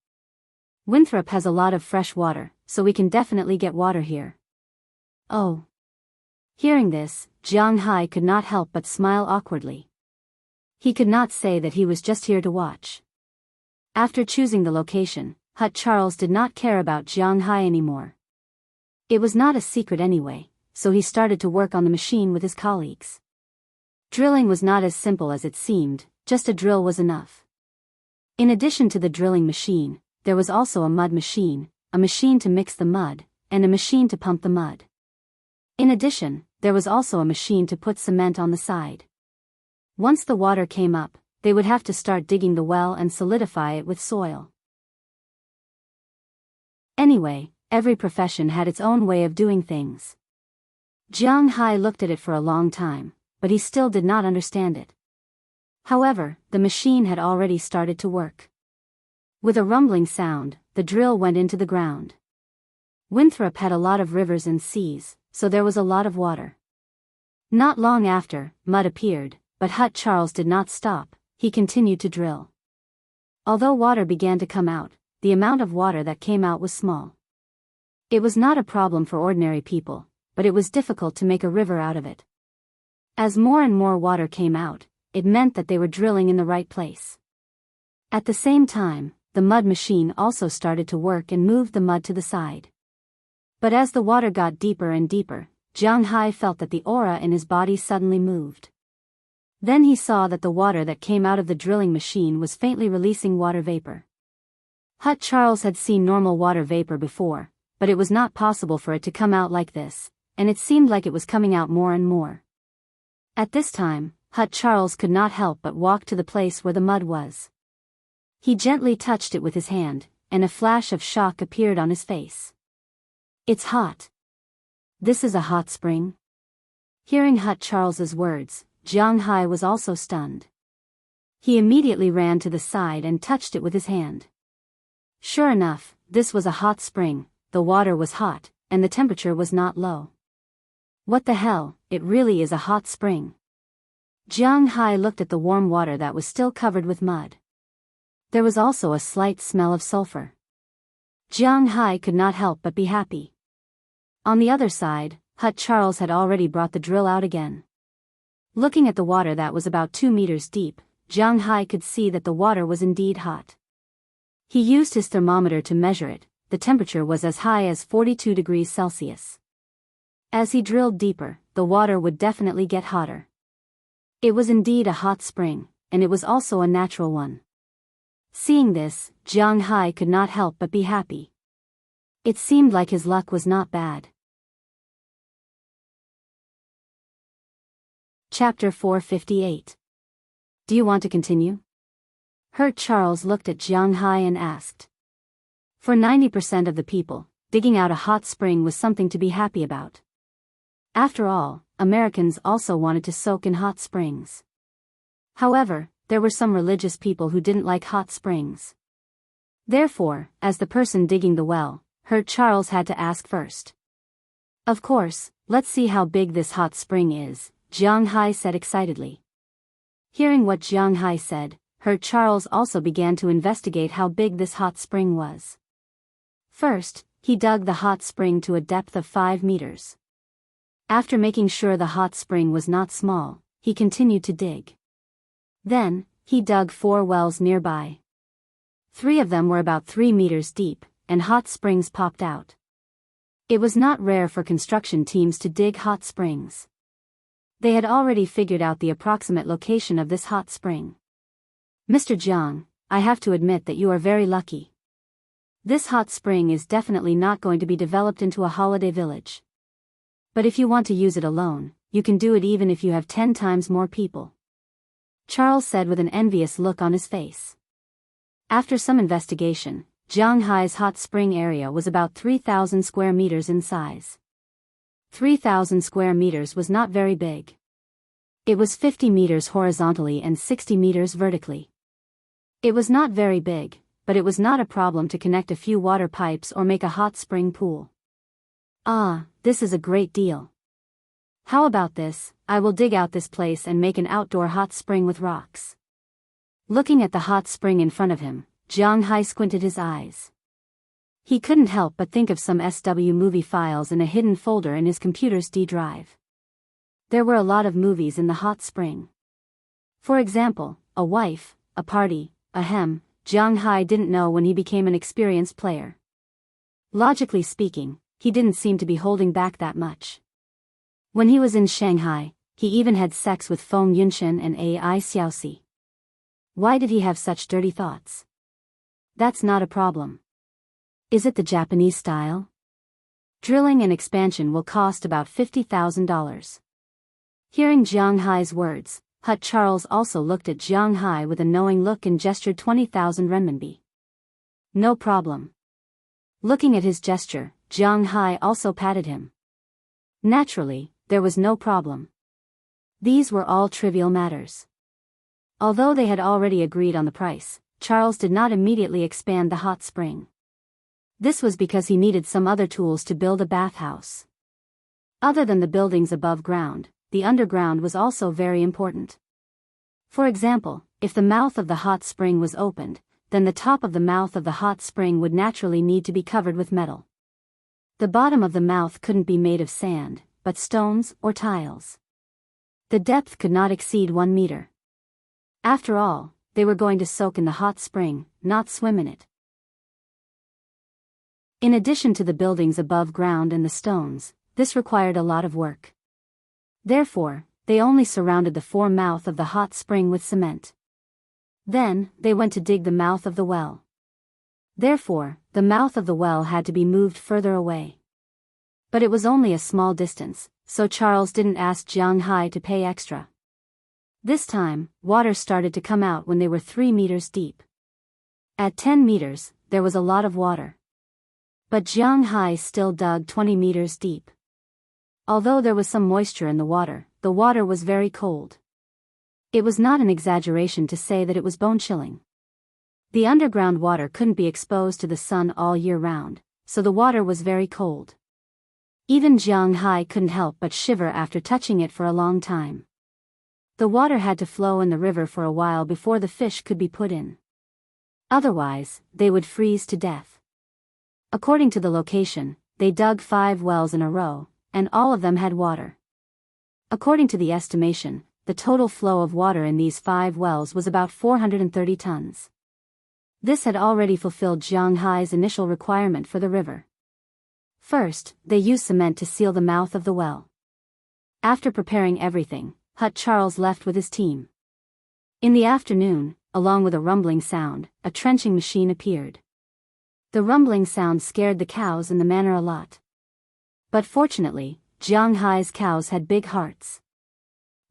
Winthrop has a lot of fresh water, so we can definitely get water here." Oh. Hearing this, Jiang Hai could not help but smile awkwardly. He could not say that he was just here to watch. After choosing the location, Hut Charles did not care about Jiang Hai anymore. It was not a secret anyway, so he started to work on the machine with his colleagues. Drilling was not as simple as it seemed, just a drill was enough. In addition to the drilling machine, there was also a mud machine, a machine to mix the mud, and a machine to pump the mud. In addition, there was also a machine to put cement on the side. Once the water came up, they would have to start digging the well and solidify it with soil. Anyway, every profession had its own way of doing things. Jiang Hai looked at it for a long time, but he still did not understand it. However, the machine had already started to work. With a rumbling sound, the drill went into the ground. Winthrop had a lot of rivers and seas, so there was a lot of water. Not long after, mud appeared, but Hut Charles did not stop, he continued to drill. Although water began to come out, the amount of water that came out was small. It was not a problem for ordinary people, but it was difficult to make a river out of it. As more and more water came out, it meant that they were drilling in the right place. At the same time, the mud machine also started to work and moved the mud to the side. But as the water got deeper and deeper, Jiang Hai felt that the aura in his body suddenly moved. Then he saw that the water that came out of the drilling machine was faintly releasing water vapor. Hut Charles had seen normal water vapor before, but it was not possible for it to come out like this, and it seemed like it was coming out more and more. At this time, Hut Charles could not help but walk to the place where the mud was. He gently touched it with his hand, and a flash of shock appeared on his face. "It's hot. This is a hot spring?" Hearing Hut Charles's words, Jiang Hai was also stunned. He immediately ran to the side and touched it with his hand. Sure enough, this was a hot spring, the water was hot, and the temperature was not low. What the hell, it really is a hot spring. Jiang Hai looked at the warm water that was still covered with mud. There was also a slight smell of sulfur. Jiang Hai could not help but be happy. On the other side, Hut Charles had already brought the drill out again. Looking at the water that was about 2 meters deep, Jiang Hai could see that the water was indeed hot. He used his thermometer to measure it. The temperature was as high as 42 degrees Celsius. As he drilled deeper, the water would definitely get hotter. It was indeed a hot spring, and it was also a natural one. Seeing this, Jiang Hai could not help but be happy. It seemed like his luck was not bad. Chapter 458. Do you want to continue? Hurt Charles looked at Jiang Hai and asked. For 90% of the people, digging out a hot spring was something to be happy about. After all, Americans also wanted to soak in hot springs. However, there were some religious people who didn't like hot springs. Therefore, as the person digging the well, Hurt Charles had to ask first. Of course, let's see how big this hot spring is, Jiang Hai said excitedly. Hearing what Jiang Hai said, Hurt Charles also began to investigate how big this hot spring was. First, he dug the hot spring to a depth of 5 meters. After making sure the hot spring was not small, he continued to dig. Then, he dug 4 wells nearby. 3 of them were about 3 meters deep, and hot springs popped out. It was not rare for construction teams to dig hot springs. They had already figured out the approximate location of this hot spring. Mr. Jiang, I have to admit that you are very lucky. This hot spring is definitely not going to be developed into a holiday village. But if you want to use it alone, you can do it even if you have 10 times more people. Charles said with an envious look on his face. After some investigation, Jiang Hai's hot spring area was about 3,000 square meters in size. 3,000 square meters was not very big. It was 50 meters horizontally and 60 meters vertically. It was not very big, but it was not a problem to connect a few water pipes or make a hot spring pool. Ah, this is a great deal. How about this? I will dig out this place and make an outdoor hot spring with rocks. Looking at the hot spring in front of him, Jiang Hai squinted his eyes. He couldn't help but think of some SW movie files in a hidden folder in his computer's D drive. There were a lot of movies in the hot spring. For example, A Wife, A Party, Ahem. Jiang Hai didn't know when he became an experienced player. Logically speaking, he didn't seem to be holding back that much. When he was in Shanghai, he even had sex with Feng Yunshan and Ai Xiaoxi. Why did he have such dirty thoughts? That's not a problem. Is it the Japanese style? Drilling and expansion will cost about $50,000. Hearing Jiang Hai's words, Hut Charles also looked at Jiang Hai with a knowing look and gestured 20,000 renminbi. No problem. Looking at his gesture, Jiang Hai also patted him. Naturally, there was no problem. These were all trivial matters. Although they had already agreed on the price, Charles did not immediately expand the hot spring. This was because he needed some other tools to build a bathhouse. Other than the buildings above ground, the underground was also very important. For example, if the mouth of the hot spring was opened, then the top of the mouth of the hot spring would naturally need to be covered with metal. The bottom of the mouth couldn't be made of sand, but stones or tiles. The depth could not exceed 1 meter. After all, they were going to soak in the hot spring, not swim in it. In addition to the buildings above ground and the stones, this required a lot of work. Therefore, they only surrounded the foremouth of the hot spring with cement. Then, they went to dig the mouth of the well. Therefore, the mouth of the well had to be moved further away. But it was only a small distance, so Charles didn't ask Jiang Hai to pay extra. This time, water started to come out when they were 3 meters deep. At 10 meters, there was a lot of water. But Jiang Hai still dug 20 meters deep. Although there was some moisture in the water was very cold. It was not an exaggeration to say that it was bone-chilling. The underground water couldn't be exposed to the sun all year round, so the water was very cold. Even Jianghu couldn't help but shiver after touching it for a long time. The water had to flow in the river for a while before the fish could be put in. Otherwise, they would freeze to death. According to the location, they dug 5 wells in a row, and all of them had water. According to the estimation, the total flow of water in these 5 wells was about 430 tons. This had already fulfilled Jianghu's initial requirement for the river. First, they used cement to seal the mouth of the well. After preparing everything, Charles left with his team. In the afternoon, along with a rumbling sound, a trenching machine appeared. The rumbling sound scared the cows in the manor a lot. But fortunately, Jianghu's cows had big hearts.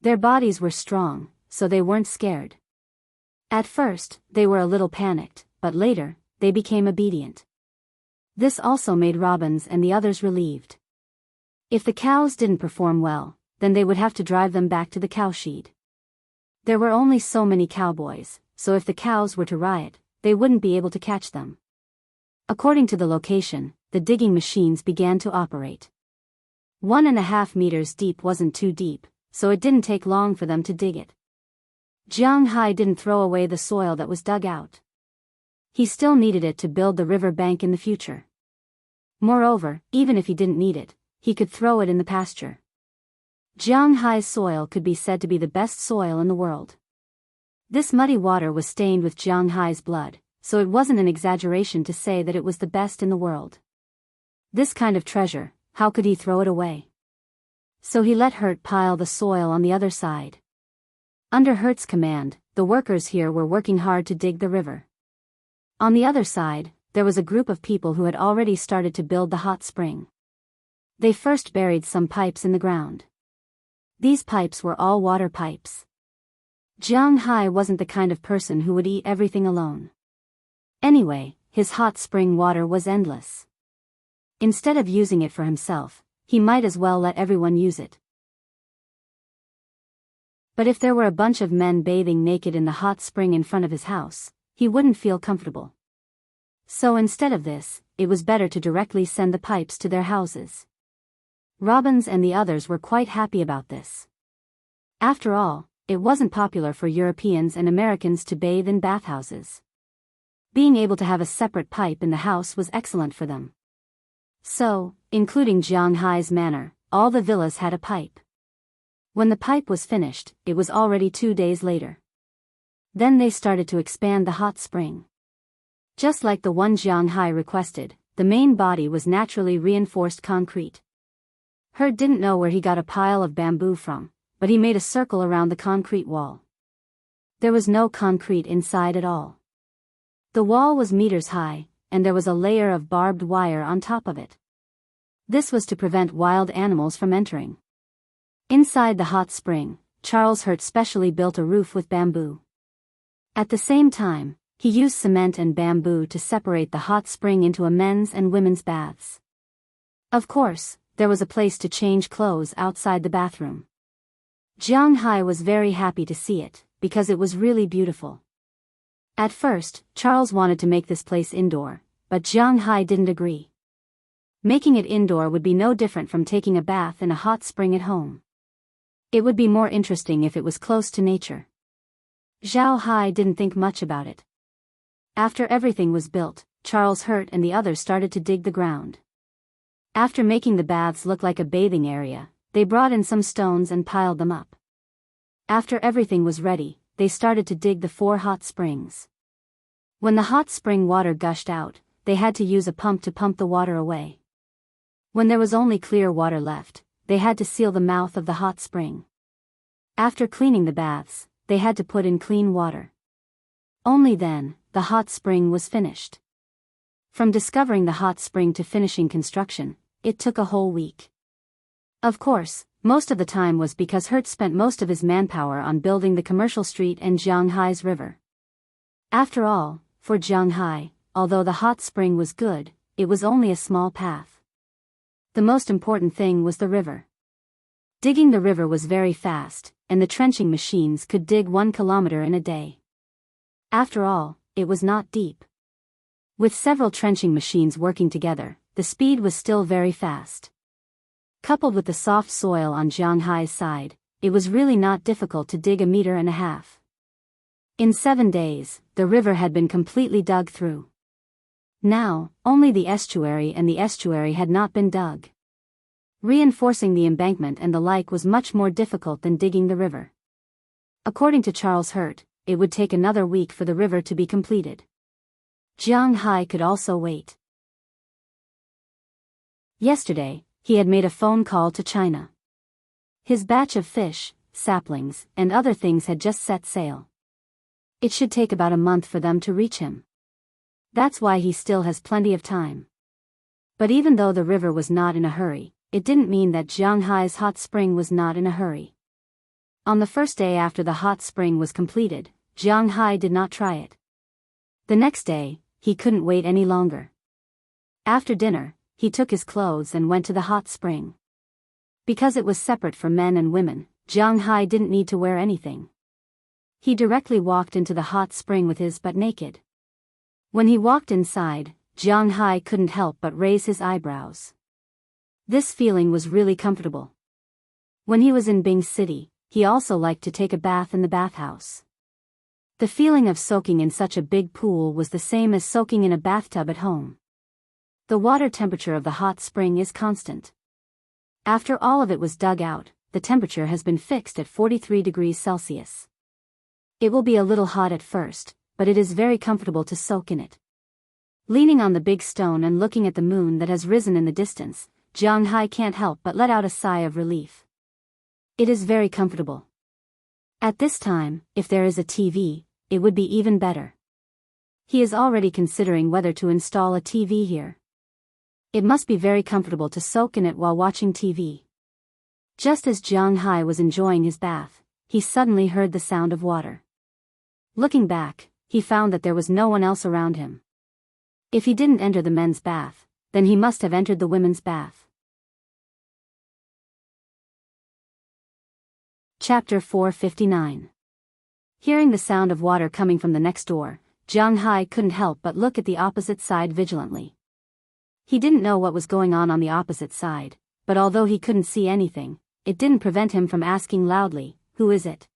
Their bodies were strong, so they weren't scared. At first, they were a little panicked, but later, they became obedient. This also made Robbins and the others relieved. If the cows didn't perform well, then they would have to drive them back to the cowshed. There were only so many cowboys, so if the cows were to riot, they wouldn't be able to catch them. According to the location, the digging machines began to operate. 1.5 meters deep wasn't too deep, so it didn't take long for them to dig it. Jianghu didn't throw away the soil that was dug out. He still needed it to build the river bank in the future. Moreover, even if he didn't need it, he could throw it in the pasture. Jianghu's soil could be said to be the best soil in the world. This muddy water was stained with Jianghu's blood, so it wasn't an exaggeration to say that it was the best in the world. This kind of treasure, how could he throw it away? So he let Hurt pile the soil on the other side. Under Hurt's command, the workers here were working hard to dig the river. On the other side, there was a group of people who had already started to build the hot spring. They first buried some pipes in the ground. These pipes were all water pipes. Jianghu wasn't the kind of person who would eat everything alone. Anyway, his hot spring water was endless. Instead of using it for himself, he might as well let everyone use it. But if there were a bunch of men bathing naked in the hot spring in front of his house, he wouldn't feel comfortable. So instead of this, it was better to directly send the pipes to their houses. Robbins and the others were quite happy about this. After all, it wasn't popular for Europeans and Americans to bathe in bathhouses. Being able to have a separate pipe in the house was excellent for them. So, including Jianghu's manor, all the villas had a pipe. When the pipe was finished, it was already 2 days later. Then they started to expand the hot spring. Just like the one Jianghu requested, the main body was naturally reinforced concrete. Herd didn't know where he got a pile of bamboo from, but he made a circle around the concrete wall. There was no concrete inside at all. The wall was meters high, and there was a layer of barbed wire on top of it. This was to prevent wild animals from entering. Inside the hot spring, Charles Hurt specially built a roof with bamboo. At the same time, he used cement and bamboo to separate the hot spring into a men's and women's baths. Of course, there was a place to change clothes outside the bathroom. Jianghu was very happy to see it, because it was really beautiful. At first, Charles wanted to make this place indoor, but Jianghu didn't agree. Making it indoor would be no different from taking a bath in a hot spring at home. It would be more interesting if it was close to nature. Zhao Hai didn't think much about it. After everything was built, Charles Hurt and the others started to dig the ground. After making the baths look like a bathing area, they brought in some stones and piled them up. After everything was ready, they started to dig the 4 hot springs. When the hot spring water gushed out, they had to use a pump to pump the water away. When there was only clear water left, they had to seal the mouth of the hot spring. After cleaning the baths, they had to put in clean water. Only then, the hot spring was finished. From discovering the hot spring to finishing construction, it took a whole week. Of course, most of the time was because Hurt spent most of his manpower on building the commercial street and Jianghu's river. After all, for Jianghu, although the hot spring was good, it was only a small path. The most important thing was the river. Digging the river was very fast, and the trenching machines could dig 1 kilometer in a day. After all, it was not deep. With several trenching machines working together, the speed was still very fast. Coupled with the soft soil on Jianghai's side, it was really not difficult to dig 1.5 meters. In 7 days, the river had been completely dug through. Now, only the estuary and the estuary had not been dug. Reinforcing the embankment and the like was much more difficult than digging the river. According to Charles Hurt, it would take another week for the river to be completed. Jianghai could also wait. Yesterday, he had made a phone call to China. His batch of fish, saplings, and other things had just set sail. It should take about a month for them to reach him. That's why he still has plenty of time. But even though the river was not in a hurry, it didn't mean that Jianghai's hot spring was not in a hurry. On the first day after the hot spring was completed, Jianghai did not try it. The next day, he couldn't wait any longer. After dinner, he took his clothes and went to the hot spring. Because it was separate for men and women, Jianghai didn't need to wear anything. He directly walked into the hot spring with his butt naked. When he walked inside, Jianghai couldn't help but raise his eyebrows. This feeling was really comfortable. When he was in Bing City, he also liked to take a bath in the bathhouse. The feeling of soaking in such a big pool was the same as soaking in a bathtub at home. The water temperature of the hot spring is constant. After all of it was dug out, the temperature has been fixed at 43 degrees Celsius. It will be a little hot at first, but it is very comfortable to soak in it. Leaning on the big stone and looking at the moon that has risen in the distance, Jianghai can't help but let out a sigh of relief. It is very comfortable. At this time, if there is a TV, it would be even better. He is already considering whether to install a TV here. It must be very comfortable to soak in it while watching TV. Just as Jianghai was enjoying his bath, he suddenly heard the sound of water. Looking back, he found that there was no one else around him. If he didn't enter the men's bath, then he must have entered the women's bath. Chapter 459. Hearing the sound of water coming from the next door, Jianghai couldn't help but look at the opposite side vigilantly. He didn't know what was going on the opposite side, but although he couldn't see anything, it didn't prevent him from asking loudly, "Who is it?"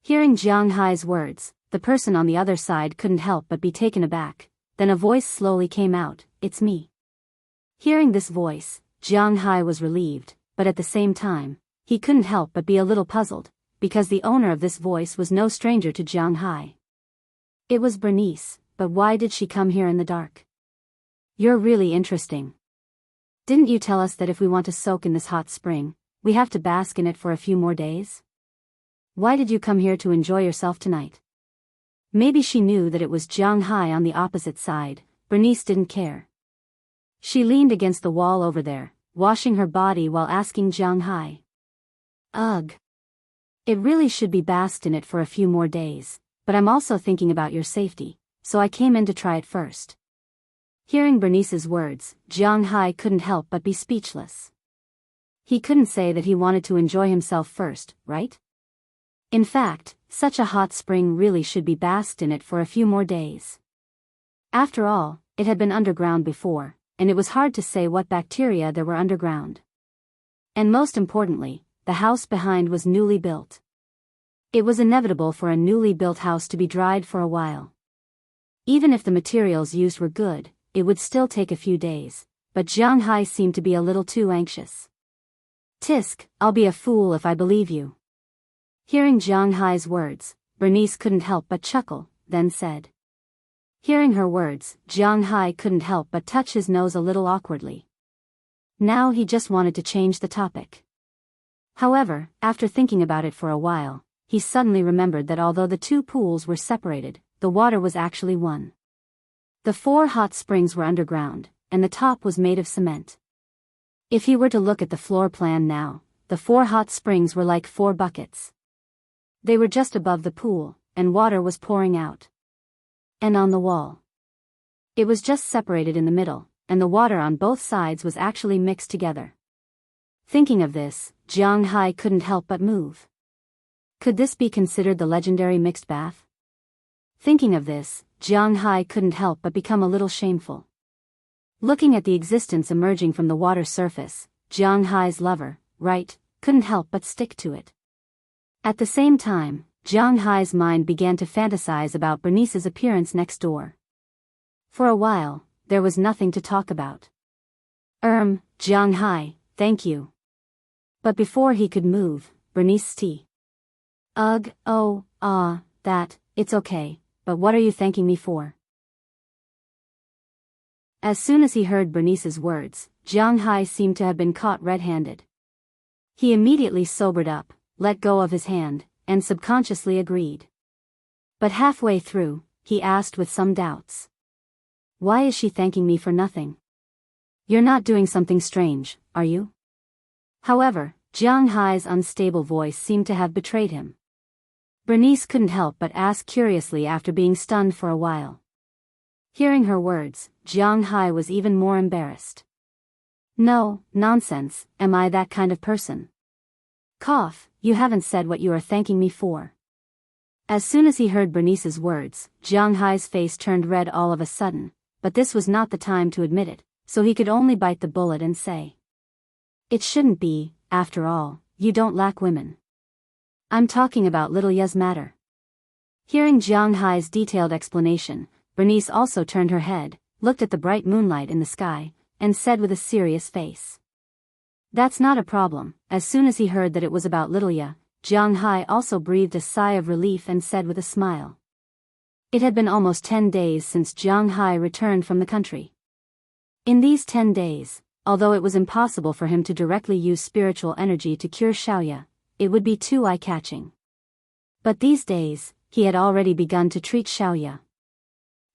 Hearing Jianghai's words, the person on the other side couldn't help but be taken aback. Then a voice slowly came out, "It's me." Hearing this voice, Jianghai was relieved, but at the same time, he couldn't help but be a little puzzled, because the owner of this voice was no stranger to Jianghai. It was Bernice, but why did she come here in the dark? "You're really interesting. Didn't you tell us that if we want to soak in this hot spring, we have to bask in it for a few more days? Why did you come here to enjoy yourself tonight?" Maybe she knew that it was Jianghai on the opposite side. Bernice didn't care. She leaned against the wall over there, washing her body while asking Jianghai, "Ugh. It really should be basked in it for a few more days, but I'm also thinking about your safety, so I came in to try it first." Hearing Bernice's words, Jianghai couldn't help but be speechless. He couldn't say that he wanted to enjoy himself first, right? In fact, such a hot spring really should be basked in it for a few more days. After all, it had been underground before, and it was hard to say what bacteria there were underground. And most importantly, the house behind was newly built. It was inevitable for a newly built house to be dried for a while. Even if the materials used were good, it would still take a few days, but Jianghai seemed to be a little too anxious. "Tisk, I'll be a fool if I believe you." Hearing Jianghai's words, Bernice couldn't help but chuckle, then said. Hearing her words, Jianghai couldn't help but touch his nose a little awkwardly. Now he just wanted to change the topic. However, after thinking about it for a while, he suddenly remembered that although the two pools were separated, the water was actually one. The 4 hot springs were underground, and the top was made of cement. If he were to look at the floor plan now, the 4 hot springs were like 4 buckets. They were just above the pool, and water was pouring out. And on the wall. It was just separated in the middle, and the water on both sides was actually mixed together. Thinking of this, Jianghai couldn't help but move. Could this be considered the legendary mixed bath? Thinking of this, Jianghu couldn't help but become a little shameful. Looking at the existence emerging from the water surface, Jianghu's lover, right, couldn't help but stick to it. At the same time, Jianghu's mind began to fantasize about Bernice's appearance next door. For a while, there was nothing to talk about. Jianghu, thank you. But before he could move, Bernice tea. Ugh, oh, it's okay, but what are you thanking me for? As soon as he heard Bernice's words, Jianghu seemed to have been caught red-handed. He immediately sobered up, let go of his hand, and subconsciously agreed. But halfway through, he asked with some doubts. Why is she thanking me for nothing? You're not doing something strange, are you? However, Jianghu's unstable voice seemed to have betrayed him. Bernice couldn't help but ask curiously after being stunned for a while. Hearing her words, Jianghu was even more embarrassed. No, nonsense, am I that kind of person? Cough, you haven't said what you are thanking me for. As soon as he heard Bernice's words, Jianghu's face turned red all of a sudden, but this was not the time to admit it, so he could only bite the bullet and say. It shouldn't be, after all, you don't lack women. I'm talking about little Ya's matter. Hearing Jianghu's detailed explanation, Bernice also turned her head, looked at the bright moonlight in the sky, and said with a serious face. That's not a problem. As soon as he heard that it was about little Ya, Jianghu also breathed a sigh of relief and said with a smile. It had been almost 10 days since Jianghu returned from the country. In these 10 days, although it was impossible for him to directly use spiritual energy to cure Xiaoya, it would be too eye-catching. But these days, he had already begun to treat Xiaoya.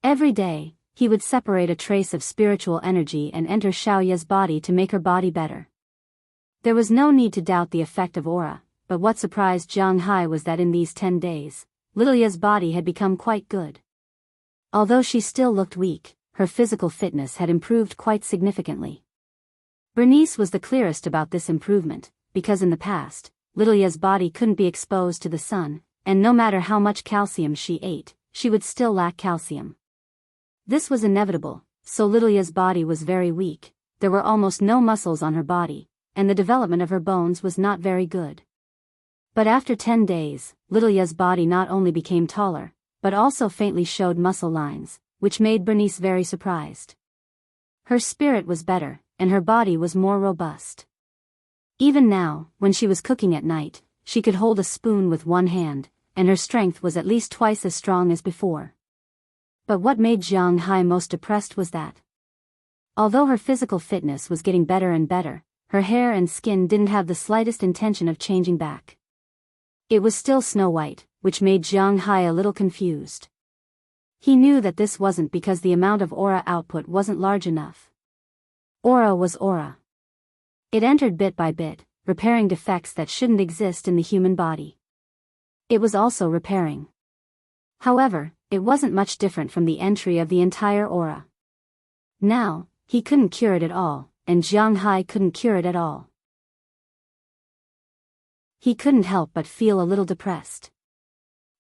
Every day, he would separate a trace of spiritual energy and enter Xiaoya's body to make her body better. There was no need to doubt the effect of aura, but what surprised Jianghu was that in these 10 days, little Ya's body had become quite good. Although she still looked weak, her physical fitness had improved quite significantly. Bernice was the clearest about this improvement, because in the past, little Ya's body couldn't be exposed to the sun, and no matter how much calcium she ate, she would still lack calcium. This was inevitable, so little Ya's body was very weak, there were almost no muscles on her body, and the development of her bones was not very good. But after 10 days, little Ya's body not only became taller, but also faintly showed muscle lines, which made Bernice very surprised. Her spirit was better, and her body was more robust. Even now, when she was cooking at night, she could hold a spoon with one hand, and her strength was at least twice as strong as before. But what made Jianghu most depressed was that, although her physical fitness was getting better and better, her hair and skin didn't have the slightest intention of changing back. It was still snow-white, which made Jianghu a little confused. He knew that this wasn't because the amount of aura output wasn't large enough. Aura was aura. It entered bit by bit, repairing defects that shouldn't exist in the human body. It was also repairing. However, it wasn't much different from the entry of the entire aura. Now, he couldn't cure it at all, and Jianghu couldn't cure it at all. He couldn't help but feel a little depressed.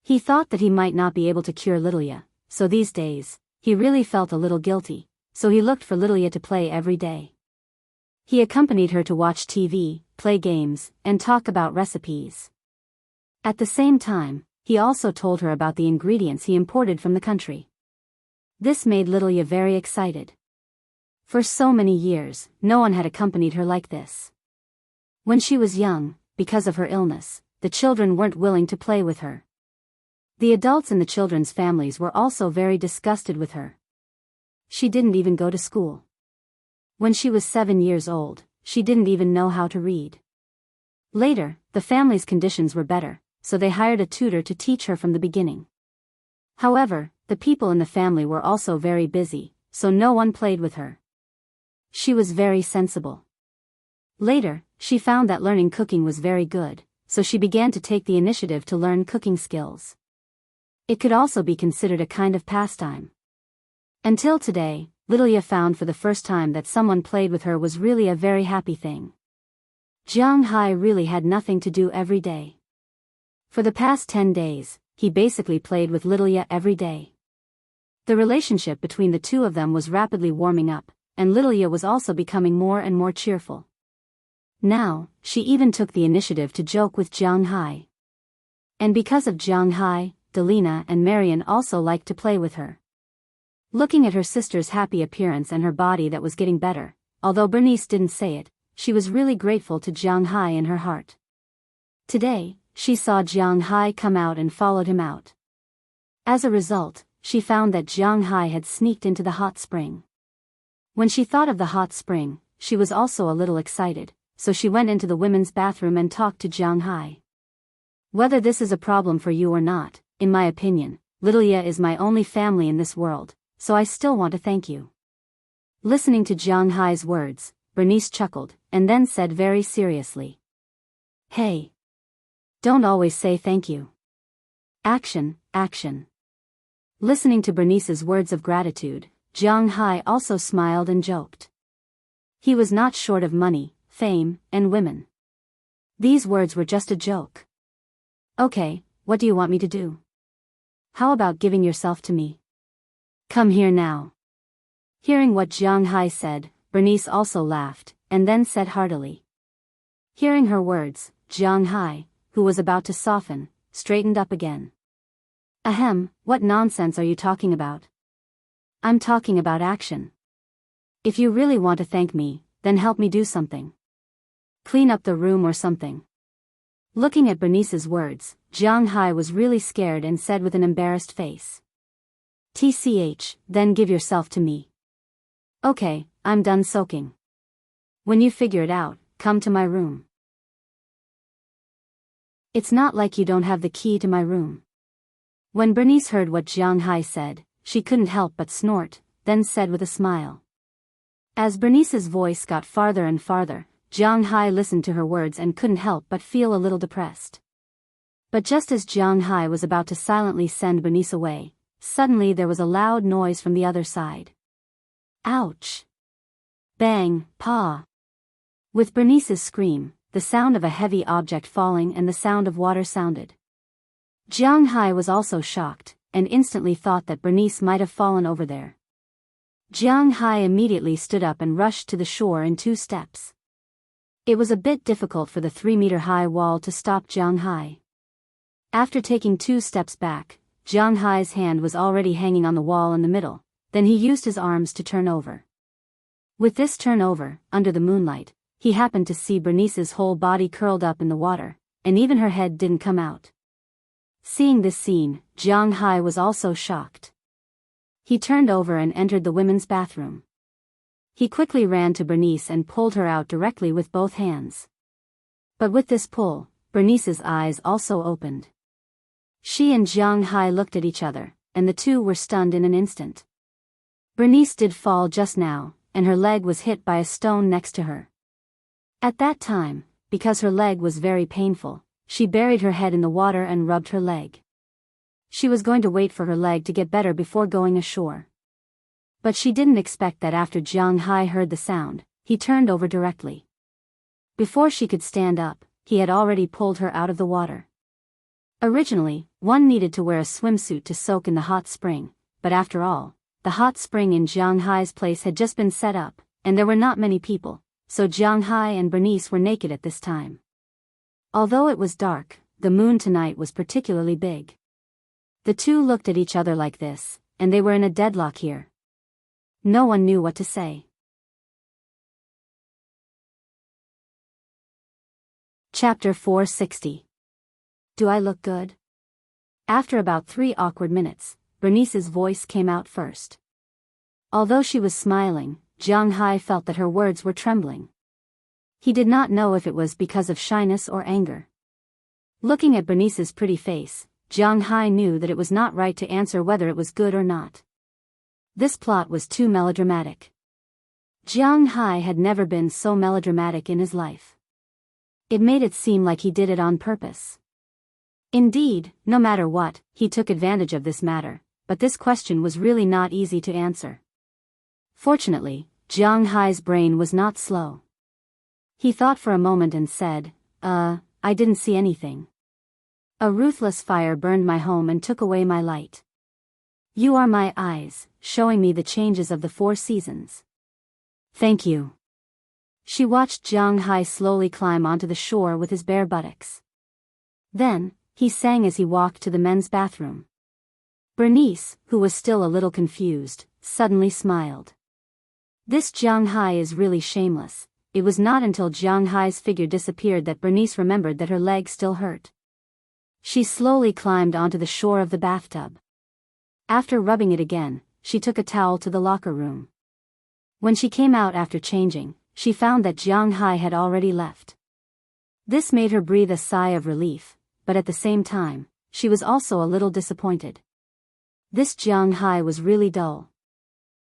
He thought that he might not be able to cure little Ya, so these days, he really felt a little guilty, so he looked for little Ya to play every day. He accompanied her to watch TV, play games, and talk about recipes. At the same time, he also told her about the ingredients he imported from the country. This made little Ya very excited. For so many years, no one had accompanied her like this. When she was young, because of her illness, the children weren't willing to play with her. The adults in the children's families were also very disgusted with her. She didn't even go to school. When she was 7 years old, she didn't even know how to read. Later, the family's conditions were better, so they hired a tutor to teach her from the beginning. However, the people in the family were also very busy, so no one played with her. She was very sensible. Later, she found that learning cooking was very good, so she began to take the initiative to learn cooking skills. It could also be considered a kind of pastime. Until today, little Ya found for the first time that someone played with her was really a very happy thing. Jianghu really had nothing to do every day. For the past 10 days, he basically played with Lilia every day. The relationship between the two of them was rapidly warming up, and Lilia was also becoming more and more cheerful. Now, she even took the initiative to joke with Jianghu. And because of Jianghu, Delina and Marian also liked to play with her. Looking at her sister's happy appearance and her body that was getting better, although Bernice didn't say it, she was really grateful to Jianghu in her heart. Today, she saw Jianghu come out and followed him out. As a result, she found that Jianghu had sneaked into the hot spring. When she thought of the hot spring, she was also a little excited, so she went into the women's bathroom and talked to Jianghu. Whether this is a problem for you or not, in my opinion, Lilia is my only family in this world, so I still want to thank you. Listening to Jianghu's words, Bernice chuckled, and then said very seriously. Hey! Don't always say thank you. Action, action. Listening to Bernice's words of gratitude, Jianghu also smiled and joked. He was not short of money, fame, and women. These words were just a joke. Okay, what do you want me to do? How about giving yourself to me? Come here now. Hearing what Jianghu said, Bernice also laughed, and then said heartily. Hearing her words, Jianghu, who was about to soften, straightened up again. Ahem, what nonsense are you talking about? I'm talking about action. If you really want to thank me, then help me do something. Clean up the room or something. Looking at Bernice's words, Jianghu was really scared and said with an embarrassed face. TCH, then give yourself to me. Okay, I'm done soaking. When you figure it out, come to my room. It's not like you don't have the key to my room. When Bernice heard what Jianghu said, she couldn't help but snort, then said with a smile. As Bernice's voice got farther and farther, Jianghu listened to her words and couldn't help but feel a little depressed. But just as Jianghu was about to silently send Bernice away, suddenly there was a loud noise from the other side. Ouch! Bang, paw! With Bernice's scream, the sound of a heavy object falling and the sound of water sounded. Jianghu was also shocked, and instantly thought that Bernice might have fallen over there. Jianghu immediately stood up and rushed to the shore in 2 steps. It was a bit difficult for the 3-meter-high wall to stop Jianghu. After taking 2 steps back, Jianghu's hand was already hanging on the wall in the middle, then he used his arms to turn over. With this turnover, under the moonlight, he happened to see Bernice's whole body curled up in the water, and even her head didn't come out. Seeing this scene, Jianghu was also shocked. He turned over and entered the women's bathroom. He quickly ran to Bernice and pulled her out directly with both hands. But with this pull, Bernice's eyes also opened. She and Jianghu looked at each other, and the two were stunned in an instant. Bernice did fall just now, and her leg was hit by a stone next to her. At that time, because her leg was very painful, she buried her head in the water and rubbed her leg. She was going to wait for her leg to get better before going ashore. But she didn't expect that after Jianghu heard the sound, he turned over directly. Before she could stand up, he had already pulled her out of the water. Originally, one needed to wear a swimsuit to soak in the hot spring, but after all, the hot spring in Jianghu's place had just been set up, and there were not many people, so Jianghu and Bernice were naked at this time. Although it was dark, the moon tonight was particularly big. The two looked at each other like this, and they were in a deadlock here. No one knew what to say. Chapter 460. Do I look good? After about 3 awkward minutes, Bernice's voice came out first. Although she was smiling, Jianghu felt that her words were trembling. He did not know if it was because of shyness or anger. Looking at Bernice's pretty face, Jianghu knew that it was not right to answer whether it was good or not. This plot was too melodramatic. Jianghu had never been so melodramatic in his life. It made it seem like he did it on purpose. Indeed, no matter what, he took advantage of this matter, but this question was really not easy to answer. Fortunately, Jianghu's brain was not slow. He thought for a moment and said, I didn't see anything. A ruthless fire burned my home and took away my light. You are my eyes, showing me the changes of the 4 seasons. Thank you. She watched Jianghu slowly climb onto the shore with his bare buttocks. Then, he sang as he walked to the men's bathroom. Bernice, who was still a little confused, suddenly smiled. This Jianghu is really shameless. It was not until Jianghu's figure disappeared that Bernice remembered that her leg still hurt. She slowly climbed onto the shore of the bathtub. After rubbing it again, she took a towel to the locker room. When she came out after changing, she found that Jianghu had already left. This made her breathe a sigh of relief, but at the same time, she was also a little disappointed. This Jianghu was really dull.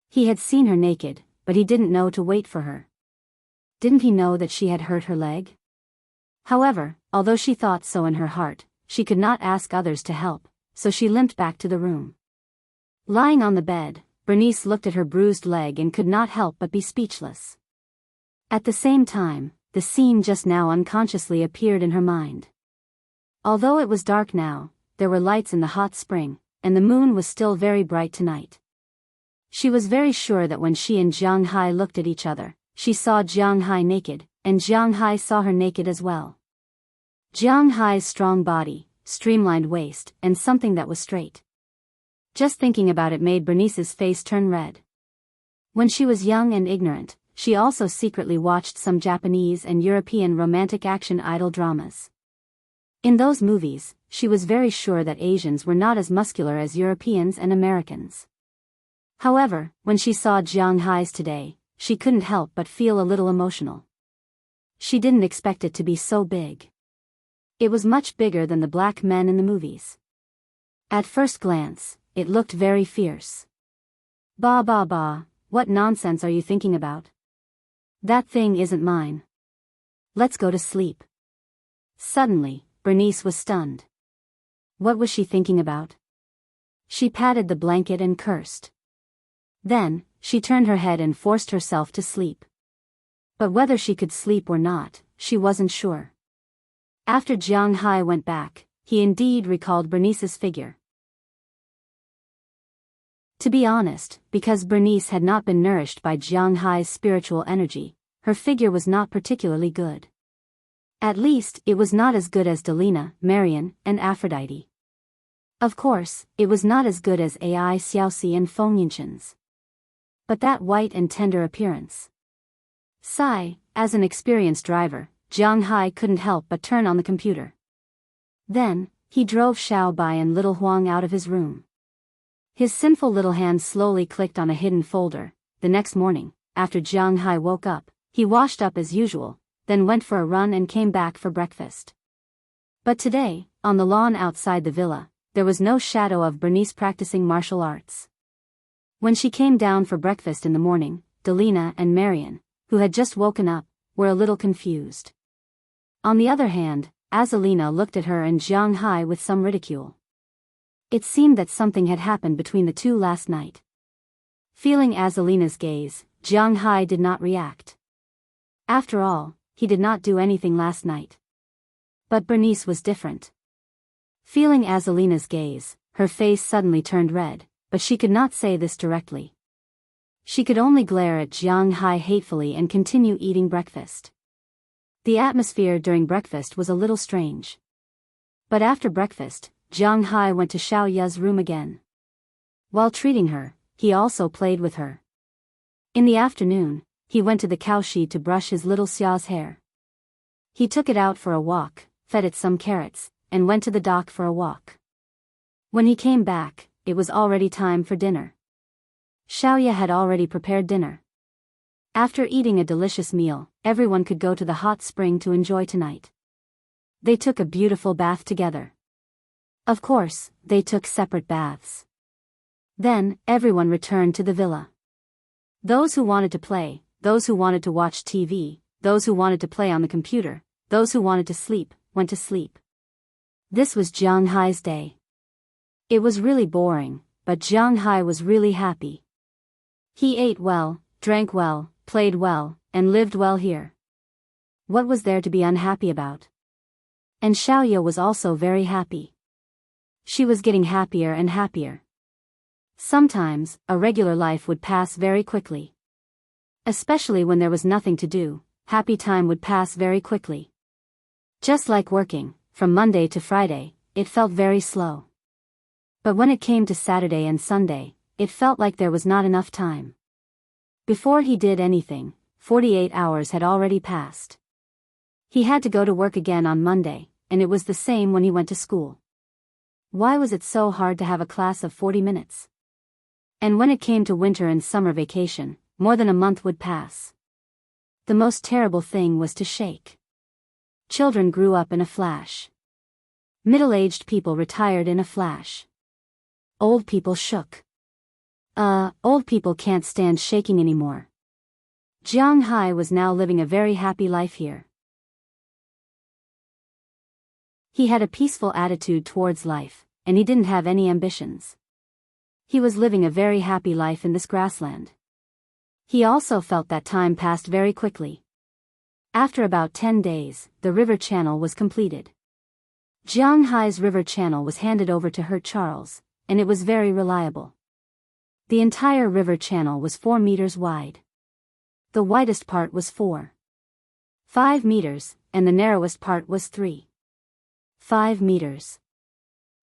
He had seen her naked, but he didn't know to wait for her. Didn't he know that she had hurt her leg? However, although she thought so in her heart, she could not ask others to help, so she limped back to the room. Lying on the bed, Bernice looked at her bruised leg and could not help but be speechless. At the same time, the scene just now unconsciously appeared in her mind. Although it was dark now, there were lights in the hot spring, and the moon was still very bright tonight. She was very sure that when she and Jianghu looked at each other, she saw Jianghu naked, and Jianghu saw her naked as well. Jianghu's strong body, streamlined waist, and something that was straight. Just thinking about it made Bernice's face turn red. When she was young and ignorant, she also secretly watched some Japanese and European romantic action idol dramas. In those movies, she was very sure that Asians were not as muscular as Europeans and Americans. However, when she saw Jianghu's today, she couldn't help but feel a little emotional. She didn't expect it to be so big. It was much bigger than the black men in the movies. At first glance, it looked very fierce. Bah bah bah, what nonsense are you thinking about? That thing isn't mine. Let's go to sleep. Suddenly, Bernice was stunned. What was she thinking about? She patted the blanket and cursed. Then, she turned her head and forced herself to sleep. But whether she could sleep or not, she wasn't sure. After Jianghu went back, he indeed recalled Bernice's figure. To be honest, because Bernice had not been nourished by Jianghu's spiritual energy, her figure was not particularly good. At least, it was not as good as Delina, Marian, and Aphrodite. Of course, it was not as good as Ai Xiaoxi and Feng Yinchen's. But that white and tender appearance. Sigh, as an experienced driver, Jianghu couldn't help but turn on the computer. Then, he drove Xiao Bai and little Huang out of his room. His sinful little hand slowly clicked on a hidden folder. The next morning, after Jianghu woke up, he washed up as usual, then went for a run and came back for breakfast. But today, on the lawn outside the villa, there was no shadow of Bernice practicing martial arts. When she came down for breakfast in the morning, Delina and Marian, who had just woken up, were a little confused. On the other hand, Azalina looked at her and Jianghu with some ridicule. It seemed that something had happened between the two last night. Feeling Azalina's gaze, Jianghu did not react. After all, he did not do anything last night. But Bernice was different. Feeling Azalina's gaze, her face suddenly turned red, but she could not say this directly. She could only glare at Jianghu hatefully and continue eating breakfast. The atmosphere during breakfast was a little strange. But after breakfast, Jianghu went to Xiaoya's room again. While treating her, he also played with her. In the afternoon, he went to the cowshed to brush his little Xia's hair. He took it out for a walk, fed it some carrots, and went to the dock for a walk. When he came back, it was already time for dinner. Xiaoya had already prepared dinner. After eating a delicious meal, everyone could go to the hot spring to enjoy tonight. They took a beautiful bath together. Of course, they took separate baths. Then, everyone returned to the villa. Those who wanted to play, those who wanted to watch TV, those who wanted to play on the computer, those who wanted to sleep, went to sleep. This was Jianghu's day. It was really boring, but Jianghu was really happy. He ate well, drank well, played well, and lived well here. What was there to be unhappy about? And Xiaoya was also very happy. She was getting happier and happier. Sometimes, a regular life would pass very quickly. Especially when there was nothing to do, happy time would pass very quickly. Just like working, from Monday to Friday, it felt very slow. But when it came to Saturday and Sunday, it felt like there was not enough time. Before he did anything, 48 hours had already passed. He had to go to work again on Monday, and it was the same when he went to school. Why was it so hard to have a class of 40 minutes? And when it came to winter and summer vacation, more than a month would pass. The most terrible thing was to shake. Children grew up in a flash. Middle-aged people retired in a flash. Old people shook. Old people can't stand shaking anymore. Jianghu was now living a very happy life here. He had a peaceful attitude towards life, and he didn't have any ambitions. He was living a very happy life in this grassland. He also felt that time passed very quickly. After about 10 days, the river channel was completed. Jianghu's river channel was handed over to Her Charles, and it was very reliable. The entire river channel was 4 meters wide. The widest part was 4.5 meters, and the narrowest part was 3.5 meters.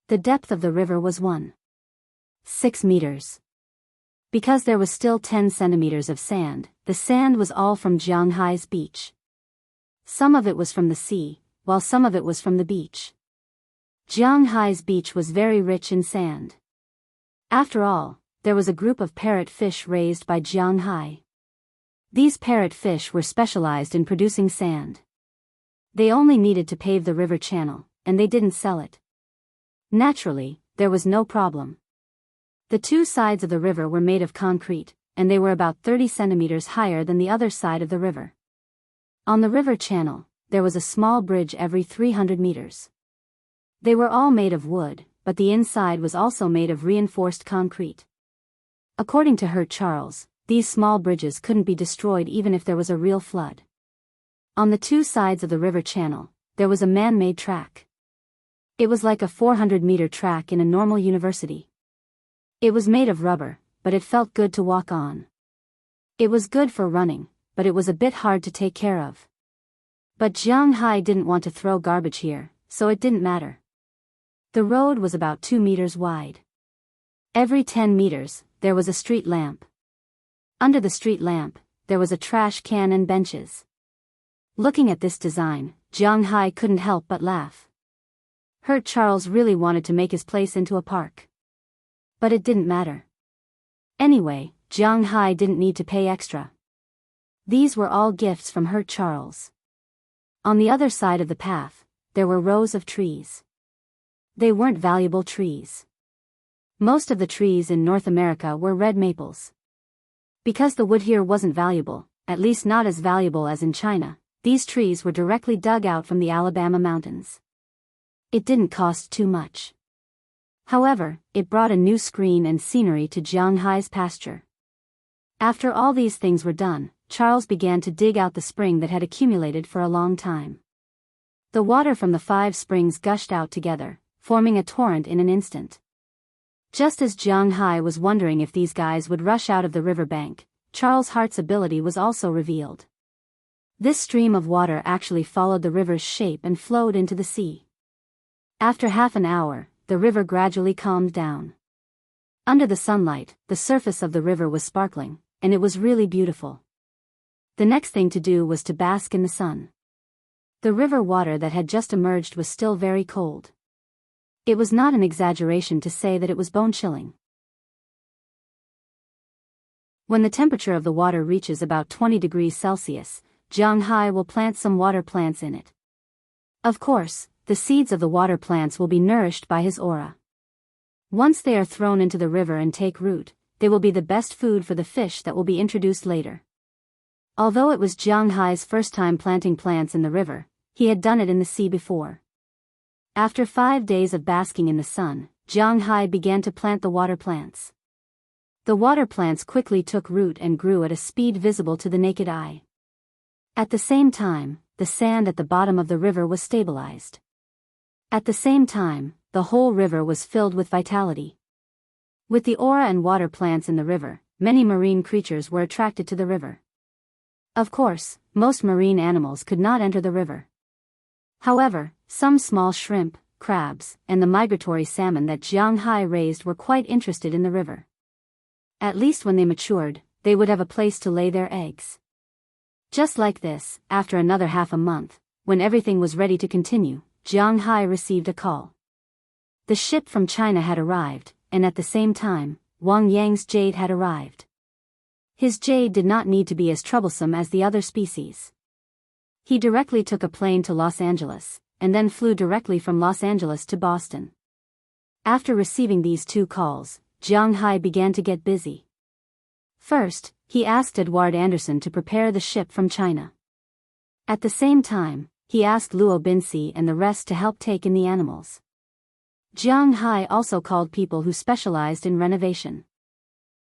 The depth of the river was 1.6 meters. Because there was still 10 centimeters of sand, the sand was all from Jianghu's beach. Some of it was from the sea, while some of it was from the beach. Jianghu's beach was very rich in sand. After all, there was a group of parrot fish raised by Jianghu. These parrot fish were specialized in producing sand. They only needed to pave the river channel, and they didn't sell it. Naturally, there was no problem. The two sides of the river were made of concrete, and they were about 30 centimeters higher than the other side of the river. On the river channel, there was a small bridge every 300 meters. They were all made of wood, but the inside was also made of reinforced concrete. According to Her Charles, these small bridges couldn't be destroyed even if there was a real flood. On the two sides of the river channel, there was a man-made track. It was like a 400-meter track in a normal university. It was made of rubber, but it felt good to walk on. It was good for running, but it was a bit hard to take care of. But Jianghu didn't want to throw garbage here, so it didn't matter. The road was about 2 meters wide. Every 10 meters, there was a street lamp. Under the street lamp, there was a trash can and benches. Looking at this design, Jianghu couldn't help but laugh. Her Charles really wanted to make his place into a park. But it didn't matter. Anyway, Jianghu didn't need to pay extra. These were all gifts from Her Charles. On the other side of the path, there were rows of trees. They weren't valuable trees. Most of the trees in North America were red maples. Because the wood here wasn't valuable, at least not as valuable as in China, these trees were directly dug out from the Alabama mountains. It didn't cost too much. However, it brought a new screen and scenery to Jianghu's pasture. After all these things were done, Charles began to dig out the spring that had accumulated for a long time. The water from the 5 springs gushed out together, forming a torrent in an instant. Just as Jianghu was wondering if these guys would rush out of the riverbank, Charles Hart's ability was also revealed. This stream of water actually followed the river's shape and flowed into the sea. After half an hour, the river gradually calmed down. Under the sunlight, the surface of the river was sparkling, and it was really beautiful. The next thing to do was to bask in the sun. The river water that had just emerged was still very cold. It was not an exaggeration to say that it was bone-chilling. When the temperature of the water reaches about 20 degrees Celsius, Jianghu will plant some water plants in it. Of course, the seeds of the water plants will be nourished by his aura. Once they are thrown into the river and take root, they will be the best food for the fish that will be introduced later. Although it was Jianghu's first time planting plants in the river, he had done it in the sea before. After 5 days of basking in the sun, Jianghu began to plant the water plants. The water plants quickly took root and grew at a speed visible to the naked eye. At the same time, the sand at the bottom of the river was stabilized. At the same time, the whole river was filled with vitality. With the aura and water plants in the river, many marine creatures were attracted to the river. Of course, most marine animals could not enter the river. However, some small shrimp, crabs, and the migratory salmon that Jianghu raised were quite interested in the river. At least when they matured, they would have a place to lay their eggs. Just like this, after another half a month, when everything was ready to continue, Jianghu received a call. The ship from China had arrived, and at the same time, Wang Yang's jade had arrived. His jade did not need to be as troublesome as the other species. He directly took a plane to Los Angeles, and then flew directly from Los Angeles to Boston. After receiving these two calls, Jianghu began to get busy. First, he asked Edward Anderson to prepare the ship from China. At the same time, he asked Luo Binci and the rest to help take in the animals. Jianghu also called people who specialized in renovation.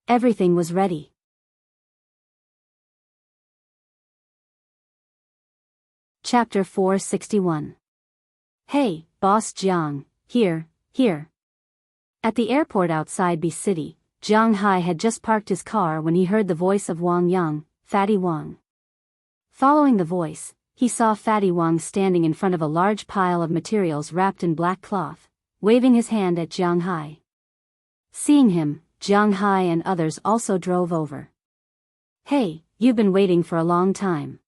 Everything was ready. Chapter 461. Hey, Boss Jiang, here. At the airport outside B City, Jianghu had just parked his car when he heard the voice of Wang Yang, Fatty Wang. Following the voice, he saw Fatty Wang standing in front of a large pile of materials wrapped in black cloth, waving his hand at Jianghu. Seeing him, Jianghu and others also drove over. Hey, you've been waiting for a long time.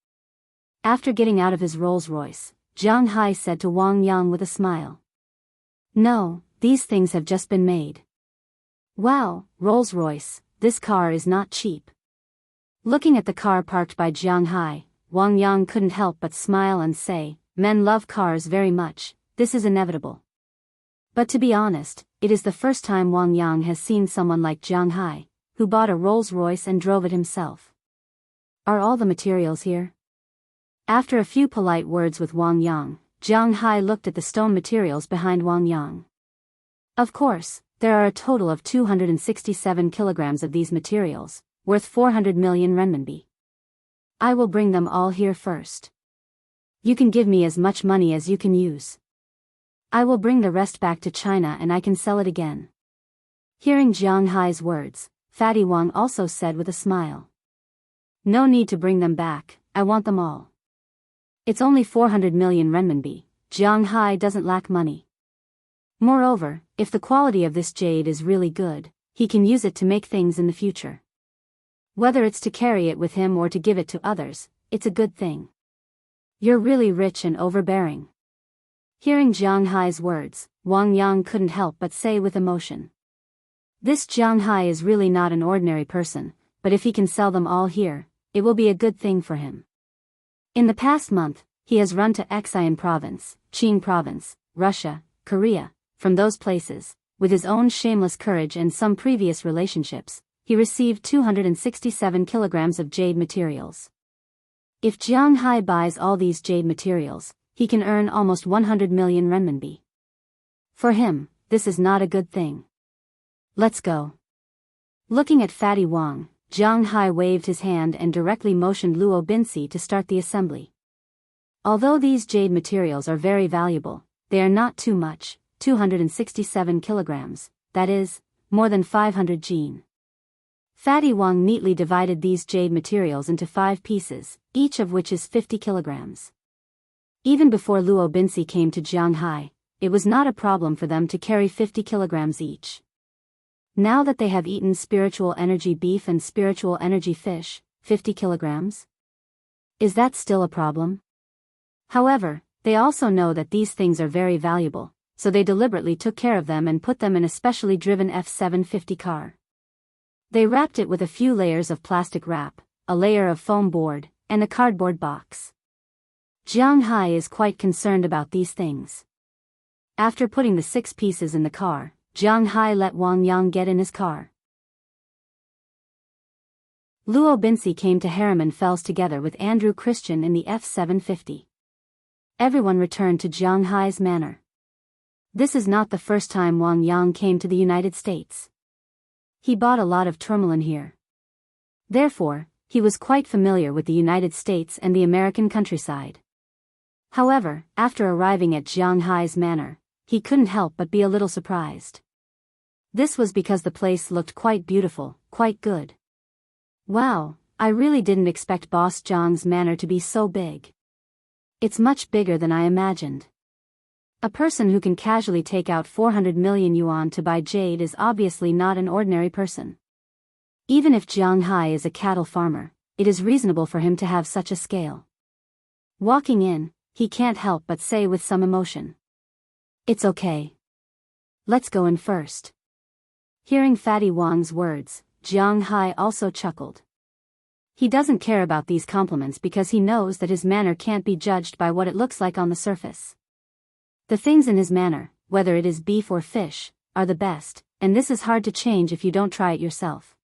After getting out of his Rolls-Royce, Jianghu said to Wang Yang with a smile. No, these things have just been made. Wow, Rolls-Royce, this car is not cheap. Looking at the car parked by Jianghu, Wang Yang couldn't help but smile and say, men love cars very much, this is inevitable. But to be honest, it is the first time Wang Yang has seen someone like Jianghu, who bought a Rolls-Royce and drove it himself. Are all the materials here? After a few polite words with Wang Yang, Jianghu looked at the stone materials behind Wang Yang. Of course, there are a total of 267 kilograms of these materials, worth 400 million renminbi. I will bring them all here first. You can give me as much money as you can use. I will bring the rest back to China and I can sell it again. Hearing Jianghu's words, Fatty Wang also said with a smile. No need to bring them back, I want them all. It's only 400 million renminbi, Jianghu doesn't lack money. Moreover, if the quality of this jade is really good, he can use it to make things in the future. Whether it's to carry it with him or to give it to others, it's a good thing. You're really rich and overbearing. Hearing Jianghu's words, Wang Yang couldn't help but say with emotion. This Jianghu is really not an ordinary person, but if he can sell them all here, it will be a good thing for him. In the past month, he has run to Xian Province, Qing Province, Russia, Korea. From those places, with his own shameless courage and some previous relationships, he received 267 kilograms of jade materials. If Jianghu buys all these jade materials, he can earn almost 100 million renminbi. For him, this is not a good thing. Let's go. Looking at Fatty Wang, Jianghu waved his hand and directly motioned Luo Binci to start the assembly. Although these jade materials are very valuable, they are not too much. 267 kilograms, that is, more than 500 jin. Fatty Wang neatly divided these jade materials into 5 pieces, each of which is 50 kilograms. Even before Luo Binci came to Jianghu, it was not a problem for them to carry 50 kilograms each. Now that they have eaten spiritual energy beef and spiritual energy fish, 50 kilograms? Is that still a problem? However, they also know that these things are very valuable, so they deliberately took care of them and put them in a specially driven F750 car. They wrapped it with a few layers of plastic wrap, a layer of foam board, and a cardboard box. Jianghu is quite concerned about these things. After putting the 6 pieces in the car, Jianghu let Wang Yang get in his car. Luo Binci came to Harriman-Fels together with Andrew Christian in the F750. Everyone returned to Jianghu's manor. This is not the first time Wang Yang came to the United States. He bought a lot of tourmaline here. Therefore, he was quite familiar with the United States and the American countryside. However, after arriving at Jianghu's manor, he couldn't help but be a little surprised. This was because the place looked quite beautiful, quite good. Wow, I really didn't expect Boss Jiang's manor to be so big. It's much bigger than I imagined. A person who can casually take out 400 million yuan to buy jade is obviously not an ordinary person. Even if Jianghu is a cattle farmer, it is reasonable for him to have such a scale. Walking in, he can't help but say with some emotion, "It's okay. Let's go in first." Hearing Fatty Wang's words, Jianghu also chuckled. He doesn't care about these compliments because he knows that his manner can't be judged by what it looks like on the surface. The things in his manner, whether it is beef or fish, are the best, and this is hard to change if you don't try it yourself.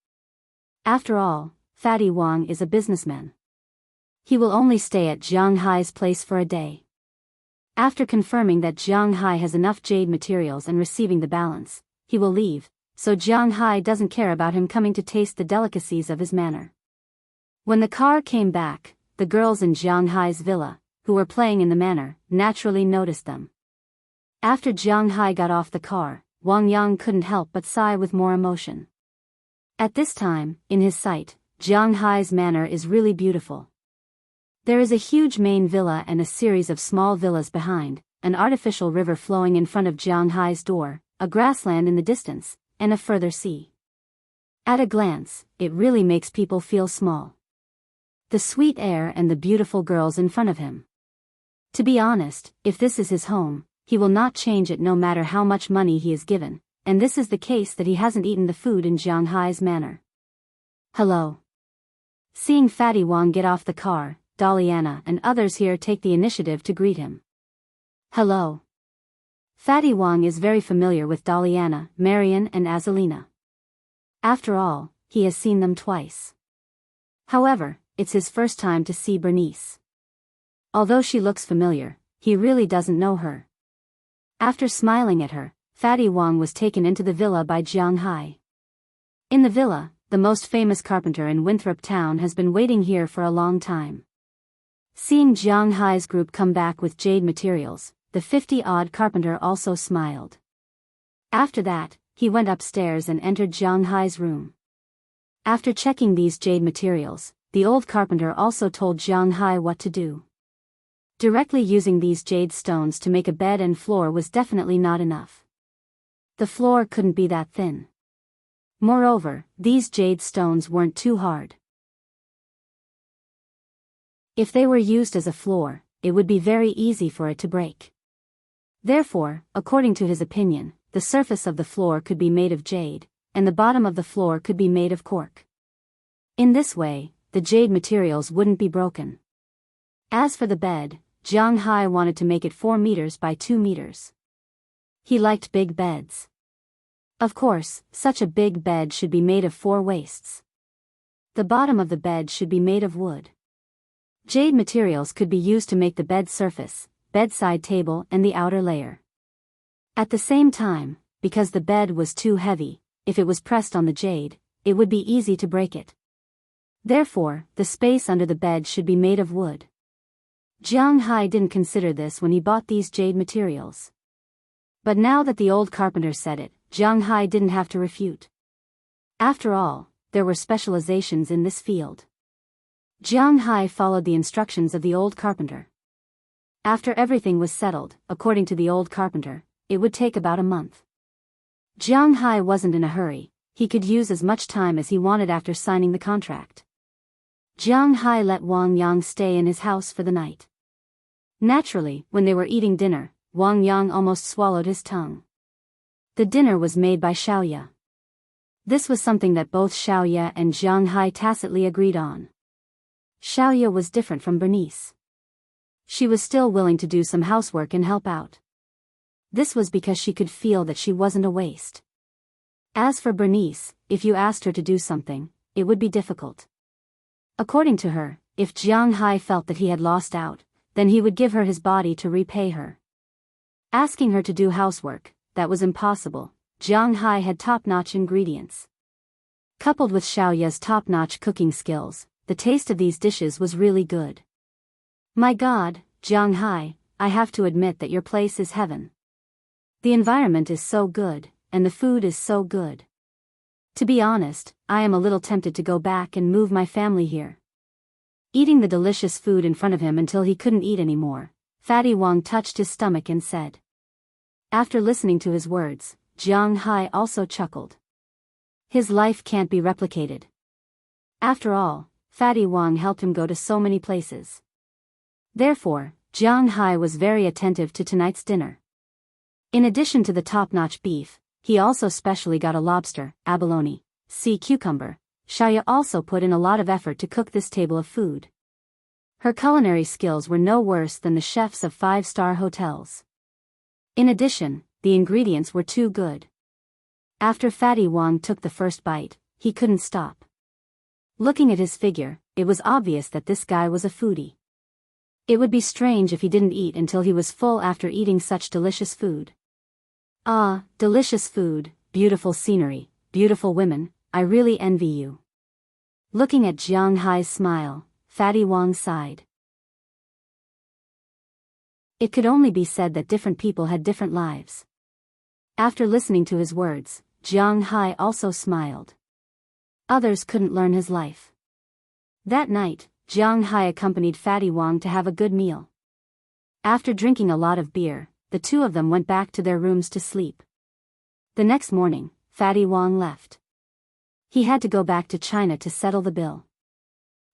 After all, Fatty Wang is a businessman. He will only stay at Jianghu's place for a day. After confirming that Jianghu has enough jade materials and receiving the balance, he will leave, so Jianghu doesn't care about him coming to taste the delicacies of his manor. When the car came back, the girls in Jianghu's villa, who were playing in the manor, naturally noticed them. After Jianghu got off the car, Wang Yang couldn't help but sigh with more emotion. At this time, in his sight, Jianghu's manor is really beautiful. There is a huge main villa and a series of small villas behind, an artificial river flowing in front of Jianghu's door, a grassland in the distance, and a further sea. At a glance, it really makes people feel small. The sweet air and the beautiful girls in front of him. To be honest, if this is his home, he will not change it no matter how much money he is given, and this is the case that he hasn't eaten the food in Jianghu's manor. Hello. Seeing Fatty Wang get off the car, Daliana and others here take the initiative to greet him. Hello. Fatty Wang is very familiar with Daliana, Marian and Azalina. After all, he has seen them twice. However, it's his first time to see Bernice. Although she looks familiar, he really doesn't know her. After smiling at her, Fatty Wang was taken into the villa by Jianghu. In the villa, the most famous carpenter in Winthrop town has been waiting here for a long time. Seeing Jianghu's group come back with jade materials, the 50-odd carpenter also smiled. After that, he went upstairs and entered Jianghu's room. After checking these jade materials, the old carpenter also told Jianghu what to do. Directly using these jade stones to make a bed and floor was definitely not enough. The floor couldn't be that thin. Moreover, these jade stones weren't too hard. If they were used as a floor, it would be very easy for it to break. Therefore, according to his opinion, the surface of the floor could be made of jade, and the bottom of the floor could be made of cork. In this way, the jade materials wouldn't be broken. As for the bed, Jianghu wanted to make it 4 meters by 2 meters. He liked big beds. Of course, such a big bed should be made of 4 waists. The bottom of the bed should be made of wood. Jade materials could be used to make the bed surface, bedside table and the outer layer. At the same time, because the bed was too heavy, if it was pressed on the jade, it would be easy to break it. Therefore, the space under the bed should be made of wood. Jianghu didn't consider this when he bought these jade materials. But now that the old carpenter said it, Jianghu didn't have to refute. After all, there were specializations in this field. Jianghu followed the instructions of the old carpenter. After everything was settled, according to the old carpenter, it would take about a month. Jianghu wasn't in a hurry, he could use as much time as he wanted after signing the contract. Jianghu let Wang Yang stay in his house for the night. Naturally, when they were eating dinner, Wang Yang almost swallowed his tongue. The dinner was made by Xiaoya. This was something that both Xiaoya and Jianghu tacitly agreed on. Xiaoya was different from Bernice. She was still willing to do some housework and help out. This was because she could feel that she wasn't a waste. As for Bernice, if you asked her to do something, it would be difficult. According to her, if Jianghu felt that he had lost out, then he would give her his body to repay her. Asking her to do housework, that was impossible. Jianghu had top-notch ingredients. Coupled with Xiaoya's top-notch cooking skills, the taste of these dishes was really good. My God, Jianghu, I have to admit that your place is heaven. The environment is so good, and the food is so good. To be honest, I am a little tempted to go back and move my family here. Eating the delicious food in front of him until he couldn't eat anymore, Fatty Wang touched his stomach and said. After listening to his words, Jiang Hai also chuckled. His life can't be replicated. After all, Fatty Wang helped him go to so many places. Therefore, Jiang Hai was very attentive to tonight's dinner. In addition to the top-notch beef, he also specially got a lobster, abalone, sea cucumber. Xiaoya also put in a lot of effort to cook this table of food. Her culinary skills were no worse than the chefs of 5-star hotels. In addition, the ingredients were too good. After Fatty Wang took the first bite, he couldn't stop. Looking at his figure, it was obvious that this guy was a foodie. It would be strange if he didn't eat until he was full after eating such delicious food. Ah, delicious food, beautiful scenery, beautiful women, I really envy you. Looking at Jiang Hai's smile, Fatty Wang sighed. It could only be said that different people had different lives. After listening to his words, Jiang Hai also smiled. Others couldn't learn his life. That night, Jiang Hai accompanied Fatty Wang to have a good meal. After drinking a lot of beer, the two of them went back to their rooms to sleep. The next morning, Fatty Wang left. He had to go back to China to settle the bill.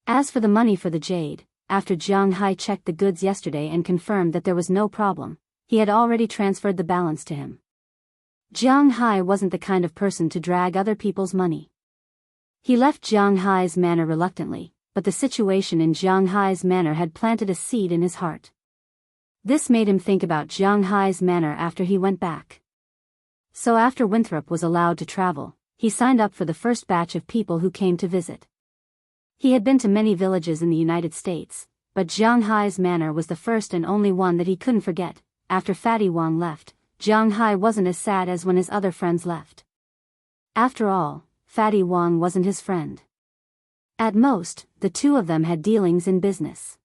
As for the money for the jade, after Jiang Hai checked the goods yesterday and confirmed that there was no problem, he had already transferred the balance to him. Jiang Hai wasn't the kind of person to drag other people's money. He left Jiang Hai's manor reluctantly, but the situation in Jiang Hai's manor had planted a seed in his heart. This made him think about Jiang Hai's manor after he went back. So after Winthrop was allowed to travel, he signed up for the first batch of people who came to visit. He had been to many villages in the United States, but Jiang Hai's manor was the first and only one that he couldn't forget. After Fatty Wang left, Jiang Hai wasn't as sad as when his other friends left. After all, Fatty Wang wasn't his friend. At most, the two of them had dealings in business.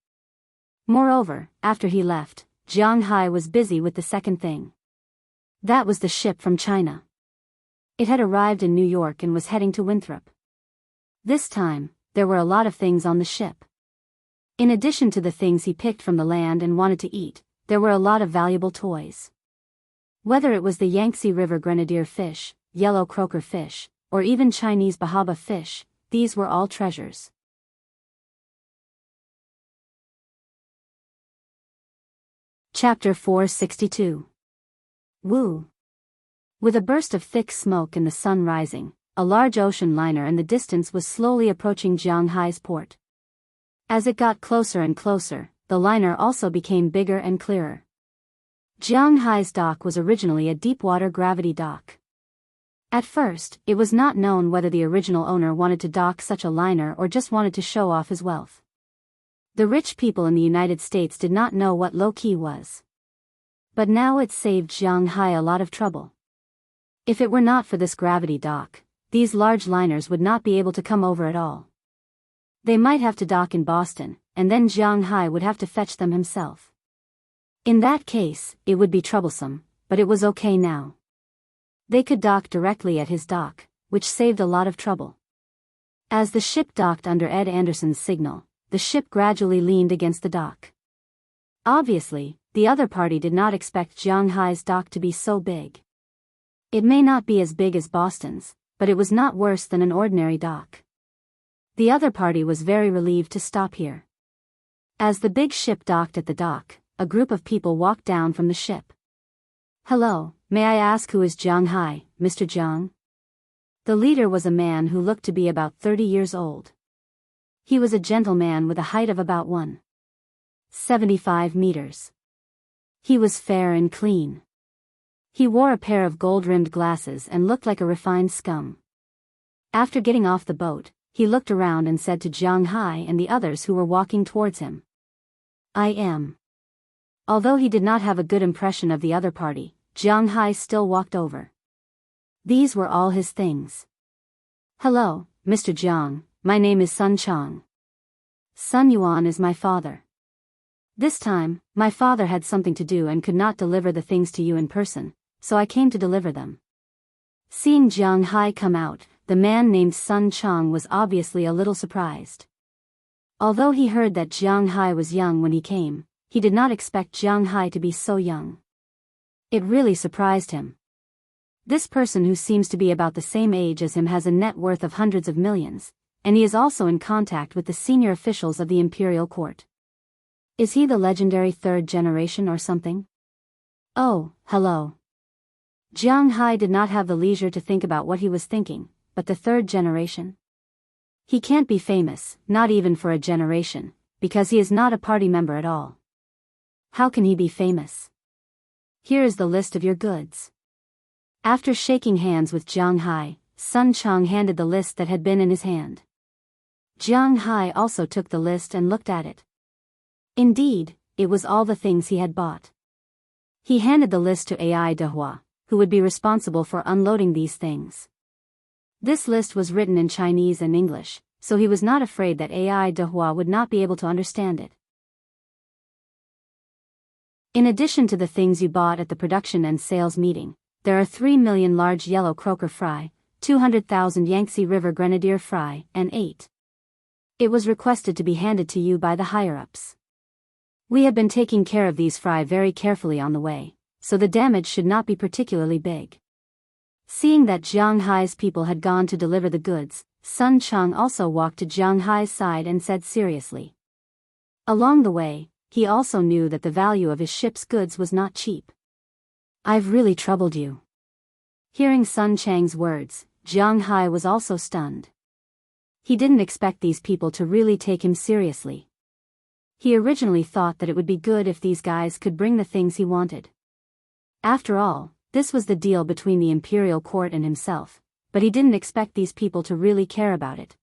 Moreover, after he left, Jiang Hai was busy with the second thing. That was the ship from China. It had arrived in New York and was heading to Winthrop. This time, there were a lot of things on the ship. In addition to the things he picked from the land and wanted to eat, there were a lot of valuable toys. Whether it was the Yangtze River grenadier fish, yellow croaker fish, or even Chinese bahaba fish, these were all treasures. Chapter 462. Wu. With a burst of thick smoke and the sun rising, a large ocean liner in the distance was slowly approaching Jiang Hai's port. As it got closer and closer, the liner also became bigger and clearer. Jiang Hai's dock was originally a deep-water gravity dock. At first, it was not known whether the original owner wanted to dock such a liner or just wanted to show off his wealth. The rich people in the United States did not know what low-key was. But now it saved Jiang Hai a lot of trouble. If it were not for this gravity dock, these large liners would not be able to come over at all. They might have to dock in Boston, and then Jiang Hai would have to fetch them himself. In that case, it would be troublesome, but it was okay now. They could dock directly at his dock, which saved a lot of trouble. As the ship docked under Ed Anderson's signal, the ship gradually leaned against the dock. Obviously, the other party did not expect Jiang Hai's dock to be so big. It may not be as big as Boston's, but it was not worse than an ordinary dock. The other party was very relieved to stop here. As the big ship docked at the dock, a group of people walked down from the ship. "Hello, may I ask who is Jiang Hai, Mr. Jiang?" The leader was a man who looked to be about 30 years old. He was a gentleman with a height of about 1.75 meters. He was fair and clean. He wore a pair of gold-rimmed glasses and looked like a refined scum. After getting off the boat, he looked around and said to Jiang Hai and the others who were walking towards him, "I am." Although he did not have a good impression of the other party, Jiang Hai still walked over. These were all his things. "Hello, Mr. Jiang, my name is Sun Chang. Sun Yuan is my father. This time, my father had something to do and could not deliver the things to you in person, so I came to deliver them." Seeing Jiang Hai come out, the man named Sun Chang was obviously a little surprised. Although he heard that Jiang Hai was young when he came, he did not expect Jiang Hai to be so young. It really surprised him. This person who seems to be about the same age as him has a net worth of hundreds of millions, and he is also in contact with the senior officials of the imperial court. Is he the legendary third generation or something? Oh, hello. Jiang Hai did not have the leisure to think about what he was thinking, but the third generation? He can't be famous, not even for a generation, because he is not a party member at all. How can he be famous? Here is the list of your goods. After shaking hands with Jiang Hai, Sun Chang handed the list that had been in his hand. Jiang Hai also took the list and looked at it. Indeed, it was all the things he had bought. He handed the list to Ai Dehua, who would be responsible for unloading these things. This list was written in Chinese and English, so he was not afraid that Ai Dehua would not be able to understand it. In addition to the things you bought at the production and sales meeting, there are 3 million large yellow croaker fry, 200,000 Yangtze River grenadier fry, and 8. It was requested to be handed to you by the higher-ups. We have been taking care of these fry very carefully on the way, so the damage should not be particularly big. Seeing that Jiang Hai's people had gone to deliver the goods, Sun Chang also walked to Jiang Hai's side and said seriously. Along the way, he also knew that the value of his ship's goods was not cheap. "I've really troubled you." Hearing Sun Chang's words, Jiang Hai was also stunned. He didn't expect these people to really take him seriously. He originally thought that it would be good if these guys could bring the things he wanted. After all, this was the deal between the imperial court and himself, but he didn't expect these people to really care about it.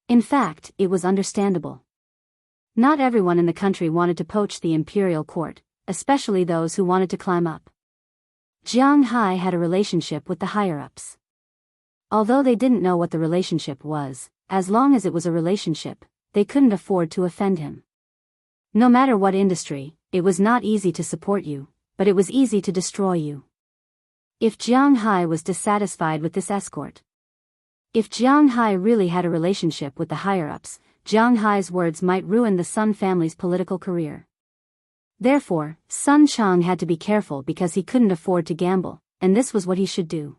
In fact, it was understandable. Not everyone in the country wanted to poach the imperial court, especially those who wanted to climb up. Jiang Hai had a relationship with the higher-ups. Although they didn't know what the relationship was, as long as it was a relationship, they couldn't afford to offend him. No matter what industry, it was not easy to support you, but it was easy to destroy you. If Jiang Hai was dissatisfied with this escort. If Jiang Hai really had a relationship with the higher-ups, Jiang Hai's words might ruin the Sun family's political career. Therefore, Sun Chang had to be careful because he couldn't afford to gamble, and this was what he should do.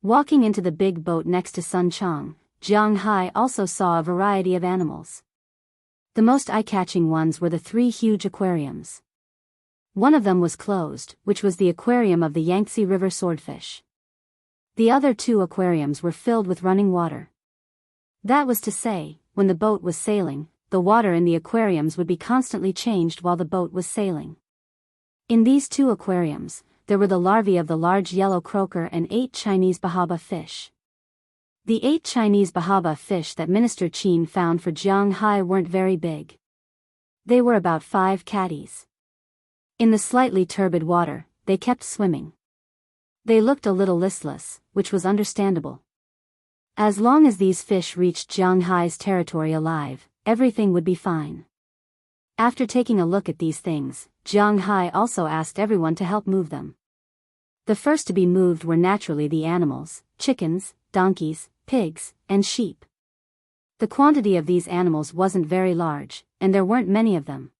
Walking into the big boat next to Sun Chang, Jiang Hai also saw a variety of animals. The most eye-catching ones were the 3 huge aquariums. One of them was closed, which was the aquarium of the Yangtze River swordfish. The other 2 aquariums were filled with running water. That was to say, when the boat was sailing, the water in the aquariums would be constantly changed while the boat was sailing. In these 2 aquariums, there were the larvae of the large yellow croaker and 8 Chinese bahaba fish. The 8 Chinese bahaba fish that Minister Qin found for Jiang Hai weren't very big. They were about 5 catties. In the slightly turbid water, they kept swimming. They looked a little listless, which was understandable. As long as these fish reached Jiang Hai's territory alive, everything would be fine. After taking a look at these things, Jiang Hai also asked everyone to help move them. The first to be moved were naturally the animals, chickens, donkeys, pigs, and sheep. The quantity of these animals wasn't very large, and there weren't many of them.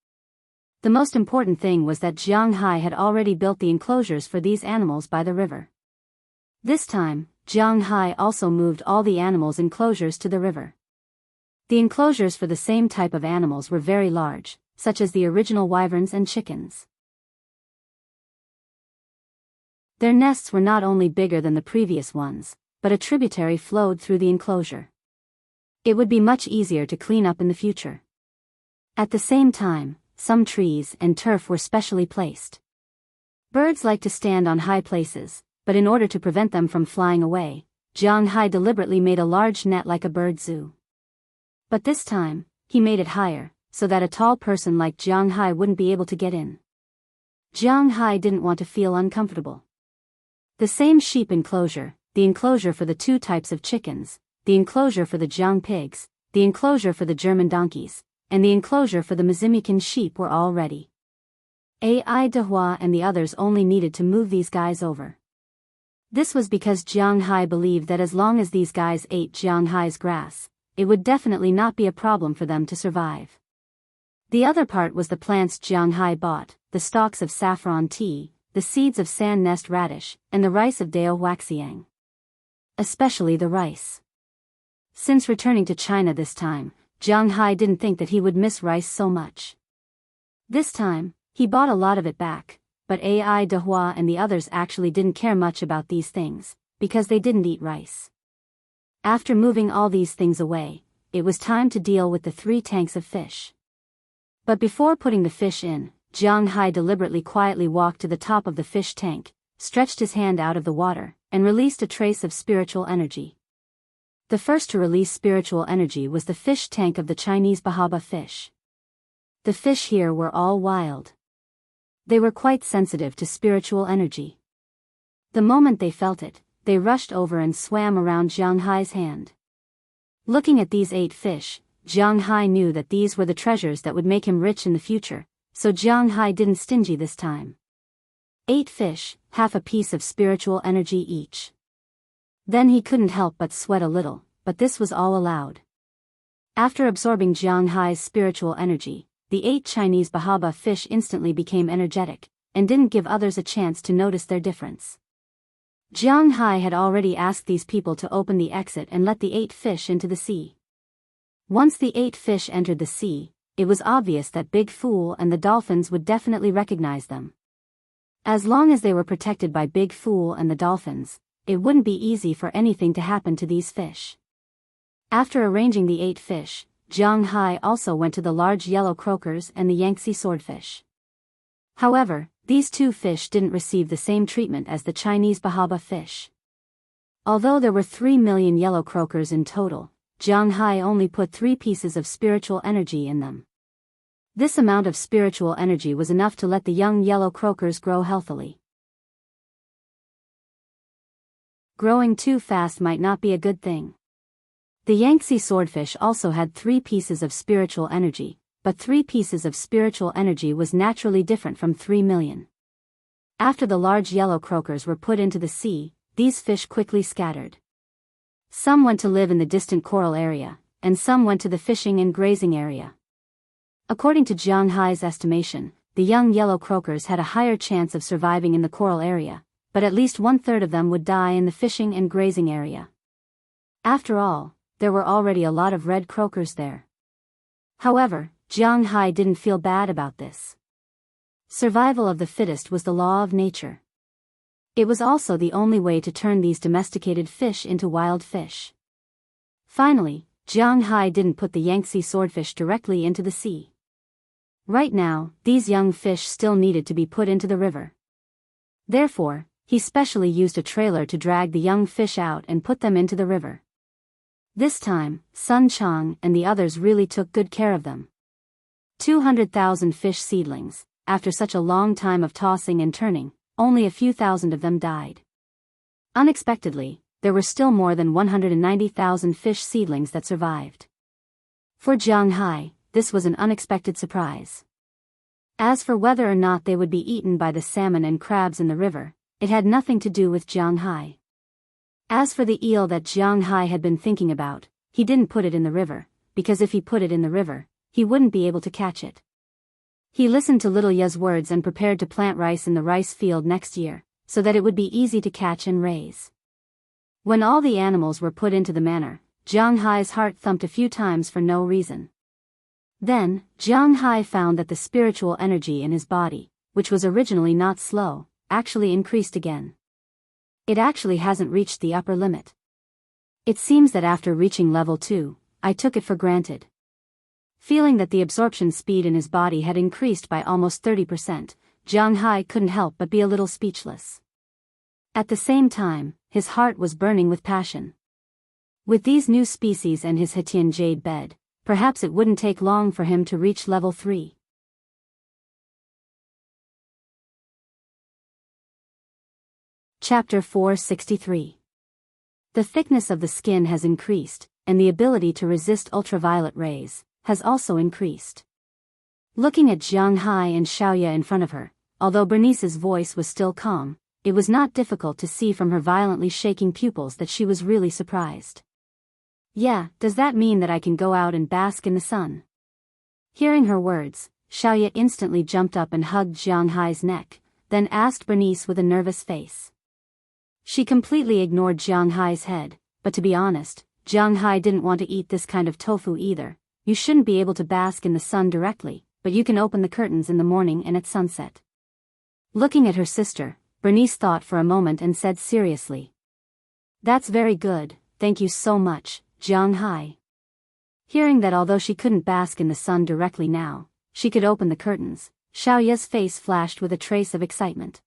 The most important thing was that Jiang Hai had already built the enclosures for these animals by the river. This time, Jiang Hai also moved all the animals' enclosures to the river. The enclosures for the same type of animals were very large, such as the original wyverns and chickens. Their nests were not only bigger than the previous ones, but a tributary flowed through the enclosure. It would be much easier to clean up in the future. At the same time, some trees and turf were specially placed. Birds like to stand on high places, but in order to prevent them from flying away, Jiang Hai deliberately made a large net like a bird zoo. But this time, he made it higher, so that a tall person like Jiang Hai wouldn't be able to get in. Jiang Hai didn't want to feel uncomfortable. The same sheep enclosure, the enclosure for the 2 types of chickens, the enclosure for the Jiang pigs, the enclosure for the German donkeys, and the enclosure for the Mazimican sheep were all ready. Ai Dehua and the others only needed to move these guys over. This was because Jianghu believed that as long as these guys ate Jianghu's grass, it would definitely not be a problem for them to survive. The other part was the plants Jianghu bought, the stalks of saffron tea, the seeds of sand nest radish, and the rice of Dao Huaxiang. Especially the rice. Since returning to China this time, Jianghu didn't think that he would miss rice so much. This time, he bought a lot of it back, but Ai Dehua and the others actually didn't care much about these things, because they didn't eat rice. After moving all these things away, it was time to deal with the 3 tanks of fish. But before putting the fish in, Jianghu deliberately quietly walked to the top of the fish tank, stretched his hand out of the water, and released a trace of spiritual energy. The first to release spiritual energy was the fish tank of the Chinese bahaba fish. The fish here were all wild. They were quite sensitive to spiritual energy. The moment they felt it, they rushed over and swam around Jianghu's hand. Looking at these 8 fish, Jianghu knew that these were the treasures that would make him rich in the future, so Jianghu didn't stingy this time. 8 fish, half a piece of spiritual energy each. Then he couldn't help but sweat a little, but this was all allowed. After absorbing Jianghu's spiritual energy, the 8 Chinese bahaba fish instantly became energetic, and didn't give others a chance to notice their difference. Jianghu had already asked these people to open the exit and let the 8 fish into the sea. Once the 8 fish entered the sea, it was obvious that Big Fool and the dolphins would definitely recognize them. As long as they were protected by Big Fool and the dolphins, it wouldn't be easy for anything to happen to these fish. After arranging the 8 fish, Jianghu also went to the large yellow croakers and the Yangtze swordfish. However, these 2 fish didn't receive the same treatment as the Chinese bahaba fish. Although there were 3 million yellow croakers in total, Jianghu only put 3 pieces of spiritual energy in them. This amount of spiritual energy was enough to let the young yellow croakers grow healthily. Growing too fast might not be a good thing. The Yangtze swordfish also had 3 pieces of spiritual energy, but 3 pieces of spiritual energy was naturally different from 3 million. After the large yellow croakers were put into the sea, these fish quickly scattered. Some went to live in the distant coral area, and some went to the fishing and grazing area. According to Jianghu's estimation, the young yellow croakers had a higher chance of surviving in the coral area, but at least 1/3 of them would die in the fishing and grazing area. After all, there were already a lot of red croakers there. However, Jianghu didn't feel bad about this. Survival of the fittest was the law of nature. It was also the only way to turn these domesticated fish into wild fish. Finally, Jianghu didn't put the Yangtze swordfish directly into the sea. Right now, these young fish still needed to be put into the river. Therefore, he specially used a trailer to drag the young fish out and put them into the river. This time, Sun Chang and the others really took good care of them. 200,000 fish seedlings, after such a long time of tossing and turning, only a few thousand of them died. Unexpectedly, there were still more than 190,000 fish seedlings that survived. For Jianghu, this was an unexpected surprise. As for whether or not they would be eaten by the salmon and crabs in the river, it had nothing to do with Jianghu. As for the eel that Jianghu had been thinking about, he didn't put it in the river, because if he put it in the river, he wouldn't be able to catch it. He listened to Little Ye's words and prepared to plant rice in the rice field next year, so that it would be easy to catch and raise. When all the animals were put into the manor, Jianghu's heart thumped a few times for no reason. Then, Jianghu found that the spiritual energy in his body, which was originally not slow, actually increased again. It actually hasn't reached the upper limit. It seems that after reaching level 2, I took it for granted. Feeling that the absorption speed in his body had increased by almost 30%, Jianghu couldn't help but be a little speechless. At the same time, his heart was burning with passion. With these new species and his Hetian jade bed, perhaps it wouldn't take long for him to reach level 3. Chapter 463. The thickness of the skin has increased, and the ability to resist ultraviolet rays has also increased. Looking at Jiang Hai and Xiaoya in front of her, although Bernice's voice was still calm, it was not difficult to see from her violently shaking pupils that she was really surprised. Yeah, does that mean that I can go out and bask in the sun? Hearing her words, Xiaoya instantly jumped up and hugged Jiang Hai's neck, then asked Bernice with a nervous face. She completely ignored Jiang Hai's head, but to be honest, Jiang Hai didn't want to eat this kind of tofu either. You shouldn't be able to bask in the sun directly, but you can open the curtains in the morning and at sunset. Looking at her sister, Bernice thought for a moment and said seriously. That's very good, thank you so much, Jiang Hai. Hearing that although she couldn't bask in the sun directly now, she could open the curtains, Xiaoya's face flashed with a trace of excitement.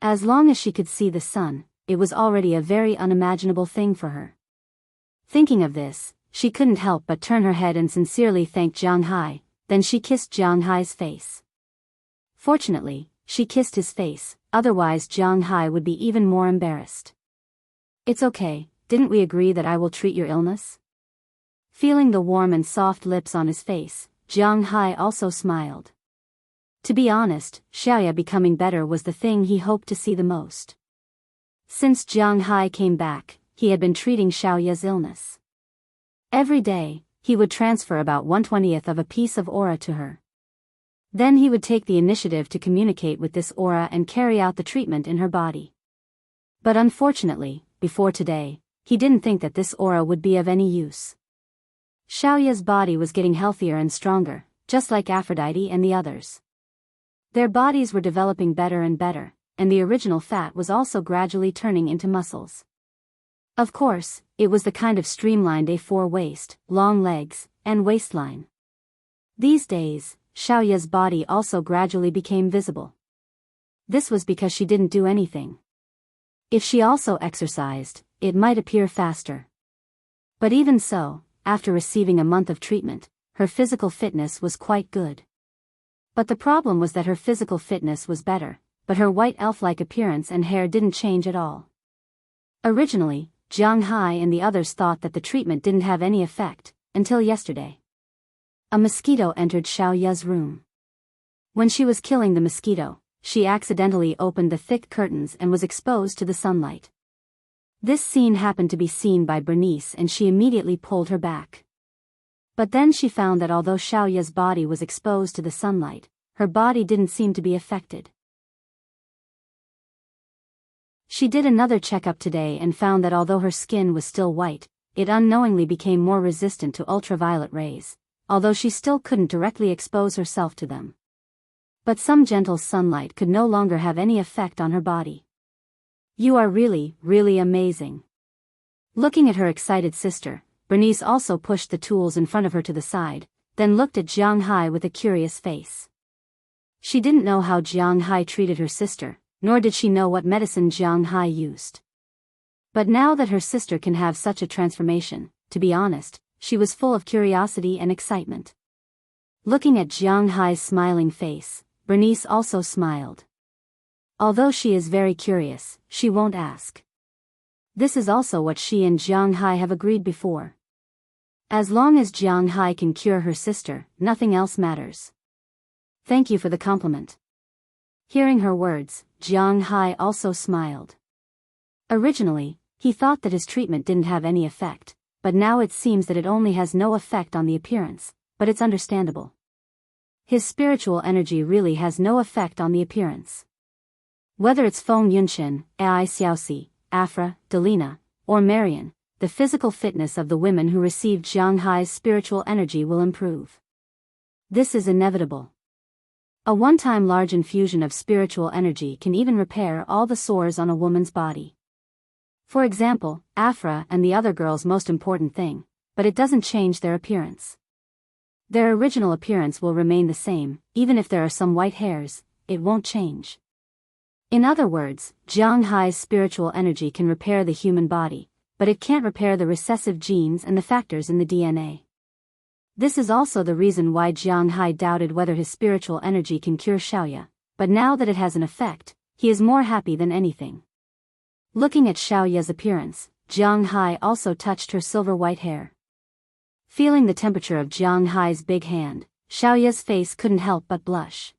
As long as she could see the sun, it was already a very unimaginable thing for her. Thinking of this, she couldn't help but turn her head and sincerely thank Jiang Hai, then she kissed Jiang Hai's face. Fortunately, she kissed his face, otherwise Jiang Hai would be even more embarrassed. It's okay, didn't we agree that I will treat your illness? Feeling the warm and soft lips on his face, Jiang Hai also smiled. To be honest, Xiaoya becoming better was the thing he hoped to see the most. Since Jiang Hai came back, he had been treating Xiaoya's illness. Every day, he would transfer about 1/20th of a piece of aura to her. Then he would take the initiative to communicate with this aura and carry out the treatment in her body. But unfortunately, before today, he didn't think that this aura would be of any use. Xiaoya's body was getting healthier and stronger, just like Aphrodite and the others. Their bodies were developing better and better, and the original fat was also gradually turning into muscles. Of course, it was the kind of streamlined A4 waist, long legs, and waistline. These days, Xiaoya's body also gradually became visible. This was because she didn't do anything. If she also exercised, it might appear faster. But even so, after receiving a month of treatment, her physical fitness was quite good. But the problem was that her physical fitness was better, but her white elf-like appearance and hair didn't change at all. Originally, Jiang Hai and the others thought that the treatment didn't have any effect, until yesterday. A mosquito entered Xiaoya's room. When she was killing the mosquito, she accidentally opened the thick curtains and was exposed to the sunlight. This scene happened to be seen by Bernice and she immediately pulled her back. But then she found that although Xiaoya's body was exposed to the sunlight, her body didn't seem to be affected. She did another checkup today and found that although her skin was still white, it unknowingly became more resistant to ultraviolet rays, although she still couldn't directly expose herself to them. But some gentle sunlight could no longer have any effect on her body. You are really, really amazing. Looking at her excited sister, Bernice also pushed the tools in front of her to the side, then looked at Jiang Hai with a curious face. She didn't know how Jiang Hai treated her sister, nor did she know what medicine Jiang Hai used. But now that her sister can have such a transformation, to be honest, she was full of curiosity and excitement. Looking at Jiang Hai's smiling face, Bernice also smiled. Although she is very curious, she won't ask. This is also what she and Jiang Hai have agreed before. As long as Jiang Hai can cure her sister, nothing else matters. Thank you for the compliment. Hearing her words, Jiang Hai also smiled. Originally, he thought that his treatment didn't have any effect, but now it seems that it only has no effect on the appearance, but it's understandable. His spiritual energy really has no effect on the appearance. Whether it's Feng Yunchen, Ai Xiaoxi, Afra, Delina, or Marian, the physical fitness of the women who received Jiang Hai's spiritual energy will improve. This is inevitable. A one-time large infusion of spiritual energy can even repair all the sores on a woman's body. For example, Afra and the other girls' most important thing, but it doesn't change their appearance. Their original appearance will remain the same, even if there are some white hairs, it won't change. In other words, Jiang Hai's spiritual energy can repair the human body, but it can't repair the recessive genes and the factors in the DNA. This is also the reason why Jiang Hai doubted whether his spiritual energy can cure Xiaoya, but now that it has an effect, he is more happy than anything. Looking at Xiaoya's appearance, Jiang Hai also touched her silver white hair. Feeling the temperature of Jiang Hai's big hand, Xiaoya's face couldn't help but blush.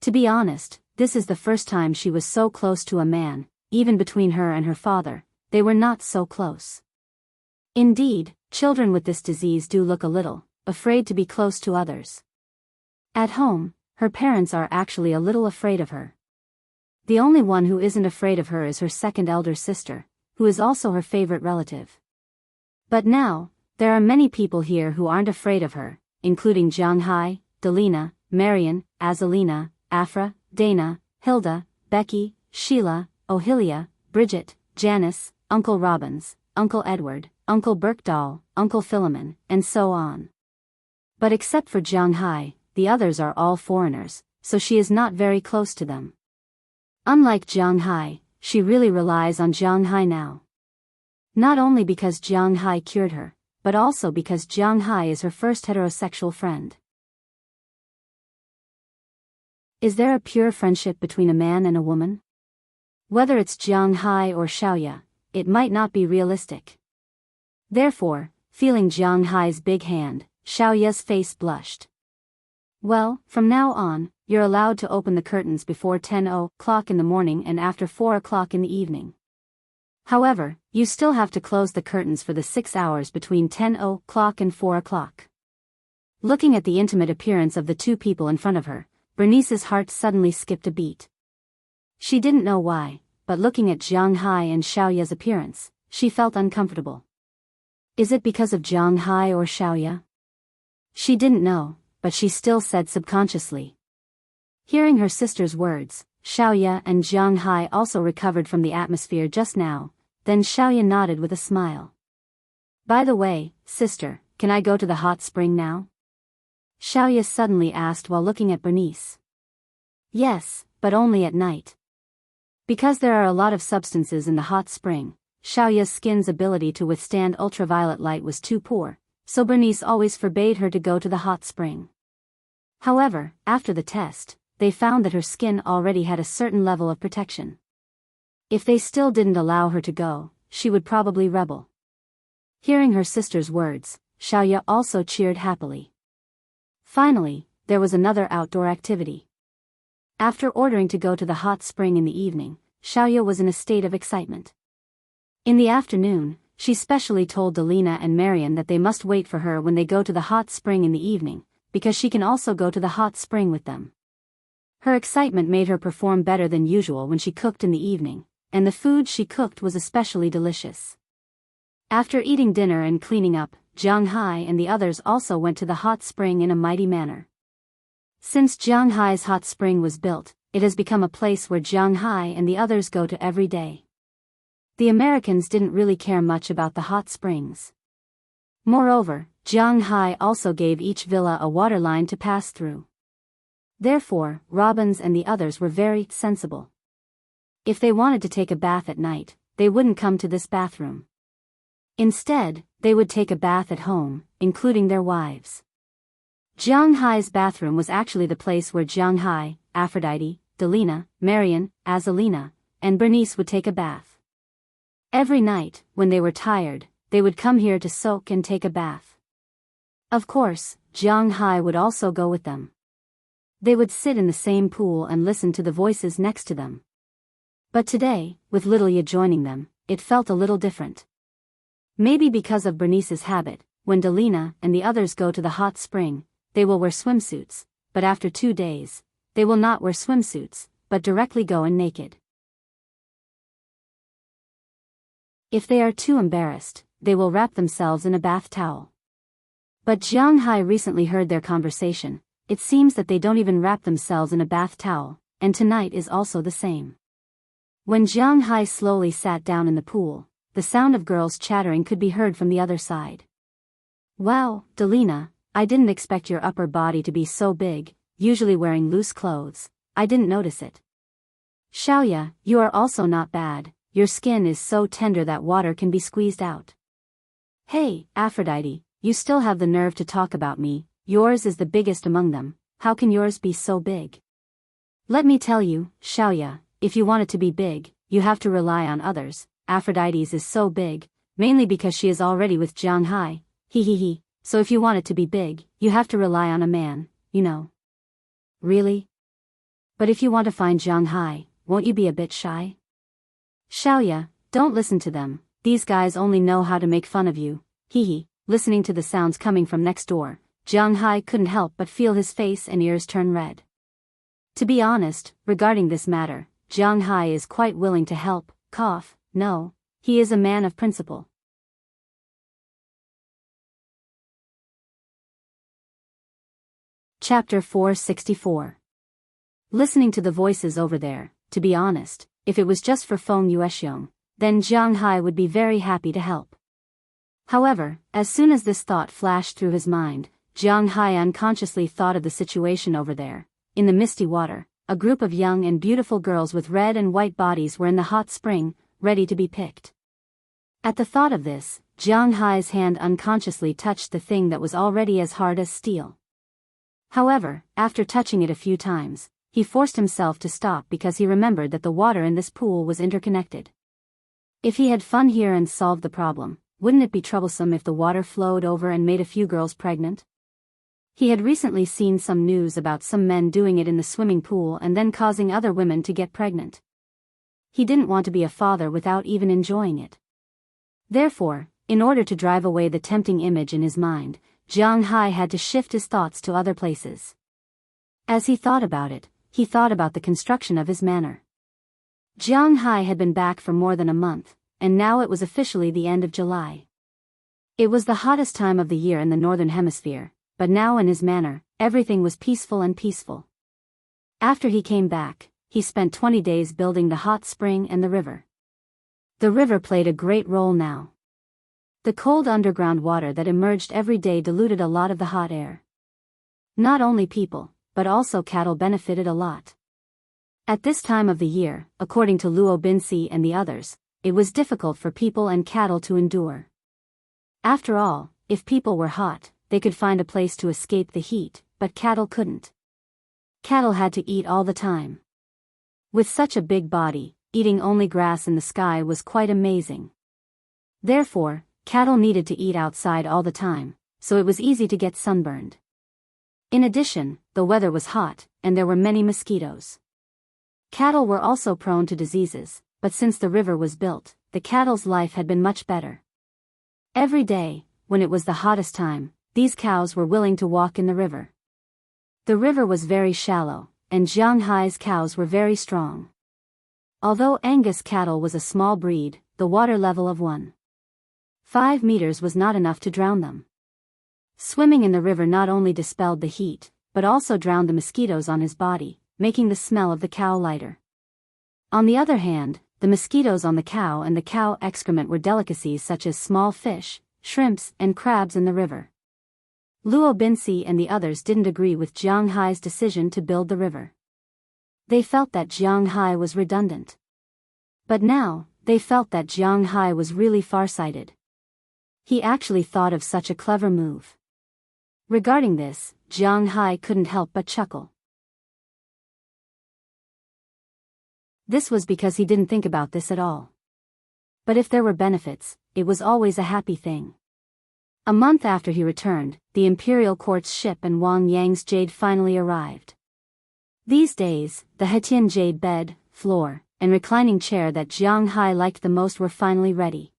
To be honest, this is the first time she was so close to a man. Even between her and her father, they were not so close. Indeed, children with this disease do look a little afraid to be close to others. At home, her parents are actually a little afraid of her. The only one who isn't afraid of her is her second elder sister, who is also her favorite relative. But now, there are many people here who aren't afraid of her, including Jianghu, Delina, Marian, Azalina, Afra, Dana, Hilda, Becky, Sheila, Ohilia, Bridget, Janice, Uncle Robbins, Uncle Edward, Uncle Birkdahl, Uncle Philemon, and so on. But except for Jianghu, the others are all foreigners, so she is not very close to them. Unlike Jianghu, she really relies on Jianghu now. Not only because Jianghu cured her, but also because Jianghu is her first heterosexual friend. Is there a pure friendship between a man and a woman? Whether it's Jianghu or Xiaoya, it might not be realistic. Therefore, feeling Jianghu's big hand, Xiaoya's face blushed. Well, from now on, you're allowed to open the curtains before 10 o'clock in the morning and after 4 o'clock in the evening. However, you still have to close the curtains for the 6 hours between 10 o'clock and 4 o'clock. Looking at the intimate appearance of the two people in front of her, Bernice's heart suddenly skipped a beat. She didn't know why, but looking at Jianghu and Xiaoya's appearance, she felt uncomfortable. Is it because of Jianghu or Xiaoya? She didn't know, but she still said subconsciously. Hearing her sister's words, Xiaoya and Jianghu also recovered from the atmosphere just now, then Xiaoya nodded with a smile. By the way, sister, can I go to the hot spring now? Xiaoya suddenly asked while looking at Bernice. Yes, but only at night. Because there are a lot of substances in the hot spring, Xiaoya's skin's ability to withstand ultraviolet light was too poor, so Bernice always forbade her to go to the hot spring. However, after the test, they found that her skin already had a certain level of protection. If they still didn't allow her to go, she would probably rebel. Hearing her sister's words, Xiaoya also cheered happily. Finally, there was another outdoor activity. After ordering to go to the hot spring in the evening, Xiaoya was in a state of excitement. In the afternoon, she specially told Delina and Marian that they must wait for her when they go to the hot spring in the evening, because she can also go to the hot spring with them. Her excitement made her perform better than usual when she cooked in the evening, and the food she cooked was especially delicious. After eating dinner and cleaning up, Jianghu and the others also went to the hot spring in a mighty manner. Since Jianghu's hot spring was built, it has become a place where Jianghu and the others go to every day. The Americans didn't really care much about the hot springs. Moreover, Jianghu also gave each villa a water line to pass through. Therefore, Robbins and the others were very sensible. If they wanted to take a bath at night, they wouldn't come to this bathroom. Instead, they would take a bath at home, including their wives. Jianghu's bathroom was actually the place where Jianghu, Aphrodite, Delina, Marian, Azalina, and Bernice would take a bath. Every night, when they were tired, they would come here to soak and take a bath. Of course, Jianghu would also go with them. They would sit in the same pool and listen to the voices next to them. But today, with Littleya joining them, it felt a little different. Maybe because of Bernice's habit, when Delina and the others go to the hot spring, they will wear swimsuits, but after 2 days, they will not wear swimsuits, but directly go in naked. If they are too embarrassed, they will wrap themselves in a bath towel. But Jianghu recently heard their conversation. It seems that they don't even wrap themselves in a bath towel, and tonight is also the same. When Jianghu slowly sat down in the pool, the sound of girls chattering could be heard from the other side. Wow, Delina, I didn't expect your upper body to be so big, usually wearing loose clothes, I didn't notice it. Xiaoya, you are also not bad, your skin is so tender that water can be squeezed out. Hey, Aphrodite, you still have the nerve to talk about me, yours is the biggest among them, how can yours be so big? Let me tell you, Xiaoya, if you want it to be big, you have to rely on others. Aphrodite's is so big, mainly because she is already with Jianghu, so if you want it to be big, you have to rely on a man, you know. Really? But if you want to find Jianghu, won't you be a bit shy? Xiaoya, don't listen to them, these guys only know how to make fun of you, hee. Listening to the sounds coming from next door, Jianghu couldn't help but feel his face and ears turn red. To be honest, regarding this matter, Jianghu is quite willing to help, cough, no, he is a man of principle. Chapter 464. Listening to the voices over there, to be honest, if it was just for Feng Yuexiong, then Jianghu would be very happy to help. However, as soon as this thought flashed through his mind, Jianghu unconsciously thought of the situation over there. In the misty water, a group of young and beautiful girls with red and white bodies were in the hot spring, ready to be picked. At the thought of this, Jianghu's hand unconsciously touched the thing that was already as hard as steel. However, after touching it a few times, he forced himself to stop because he remembered that the water in this pool was interconnected. If he had fun here and solved the problem, wouldn't it be troublesome if the water flowed over and made a few girls pregnant? He had recently seen some news about some men doing it in the swimming pool and then causing other women to get pregnant. He didn't want to be a father without even enjoying it. Therefore, in order to drive away the tempting image in his mind, Jianghu had to shift his thoughts to other places. As he thought about it, he thought about the construction of his manor. Jianghu had been back for more than a month, and now it was officially the end of July. It was the hottest time of the year in the northern hemisphere, but now in his manor, everything was peaceful and peaceful. After he came back, he spent 20 days building the hot spring and the river. The river played a great role now. The cold underground water that emerged every day diluted a lot of the hot air. Not only people, but also cattle benefited a lot. At this time of the year, according to Luo Binci and the others, it was difficult for people and cattle to endure. After all, if people were hot, they could find a place to escape the heat, but cattle couldn't. Cattle had to eat all the time. With such a big body, eating only grass in the sky was quite amazing. Therefore, cattle needed to eat outside all the time, so it was easy to get sunburned. In addition, the weather was hot, and there were many mosquitoes. Cattle were also prone to diseases, but since the river was built, the cattle's life had been much better. Every day, when it was the hottest time, these cows were willing to walk in the river. The river was very shallow, and Jianghu's cows were very strong. Although Angus cattle was a small breed, the water level of 1.5 meters was not enough to drown them. Swimming in the river not only dispelled the heat, but also drowned the mosquitoes on his body, making the smell of the cow lighter. On the other hand, the mosquitoes on the cow and the cow excrement were delicacies such as small fish, shrimps, and crabs in the river. Luo Binci and the others didn't agree with Jianghu's decision to build the river. They felt that Jianghu was redundant. But now, they felt that Jianghu was really farsighted. He actually thought of such a clever move. Regarding this, Jianghu couldn't help but chuckle. This was because he didn't think about this at all. But if there were benefits, it was always a happy thing. A month after he returned, the imperial court's ship and Wang Yang's jade finally arrived. These days, the Hetian jade bed, floor, and reclining chair that Jianghu liked the most were finally ready.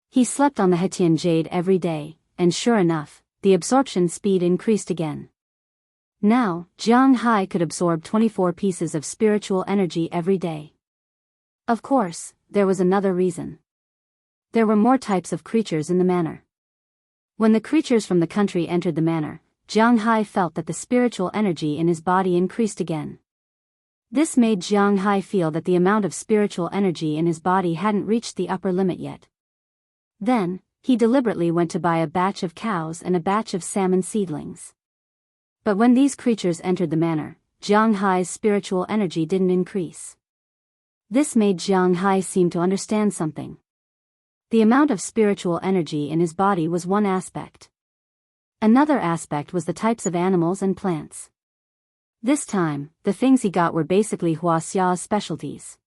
He slept on the Hetian jade every day, and sure enough, the absorption speed increased again. Now, Jianghu could absorb 24 pieces of spiritual energy every day. Of course, there was another reason. There were more types of creatures in the manor. When the creatures from the country entered the manor, Jianghu felt that the spiritual energy in his body increased again. This made Jianghu feel that the amount of spiritual energy in his body hadn't reached the upper limit yet. Then, he deliberately went to buy a batch of cows and a batch of salmon seedlings. But when these creatures entered the manor, Jianghu's spiritual energy didn't increase. This made Jianghu seem to understand something. The amount of spiritual energy in his body was one aspect. Another aspect was the types of animals and plants. This time, the things he got were basically Wuxia's specialties.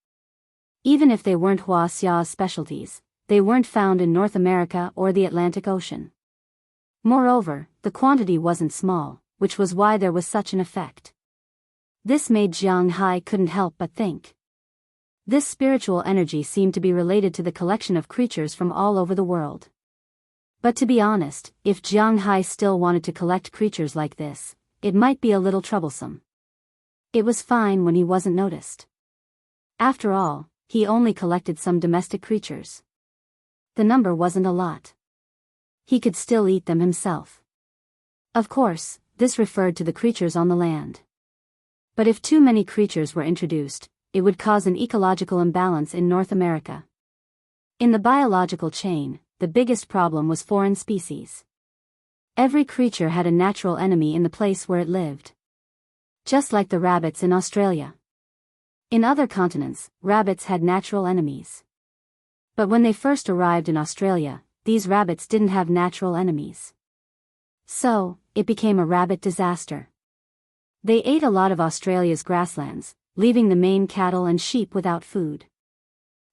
Even if they weren't Wuxia's specialties, they weren't found in North America or the Atlantic Ocean. Moreover, the quantity wasn't small, which was why there was such an effect. This made Jianghu couldn't help but think. This spiritual energy seemed to be related to the collection of creatures from all over the world. But to be honest, if Jianghu still wanted to collect creatures like this, it might be a little troublesome. It was fine when he wasn't noticed. After all, he only collected some domestic creatures. The number wasn't a lot. He could still eat them himself. Of course, this referred to the creatures on the land. But if too many creatures were introduced, it would cause an ecological imbalance in North America. In the biological chain, the biggest problem was foreign species. Every creature had a natural enemy in the place where it lived. Just like the rabbits in Australia. In other continents, rabbits had natural enemies. But when they first arrived in Australia, these rabbits didn't have natural enemies. So, it became a rabbit disaster. They ate a lot of Australia's grasslands, leaving the main cattle and sheep without food.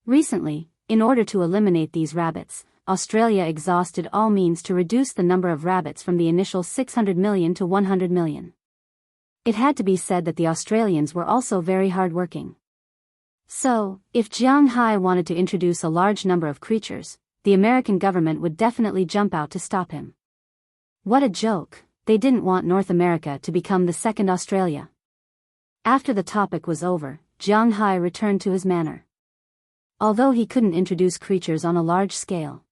Recently, in order to eliminate these rabbits, Australia exhausted all means to reduce the number of rabbits from the initial 600 million to 100 million. It had to be said that the Australians were also very hard-working. So, if Jianghu wanted to introduce a large number of creatures, the American government would definitely jump out to stop him. What a joke! They didn't want North America to become the second Australia. After the topic was over, Jianghu returned to his manor. Although he couldn't introduce creatures on a large scale.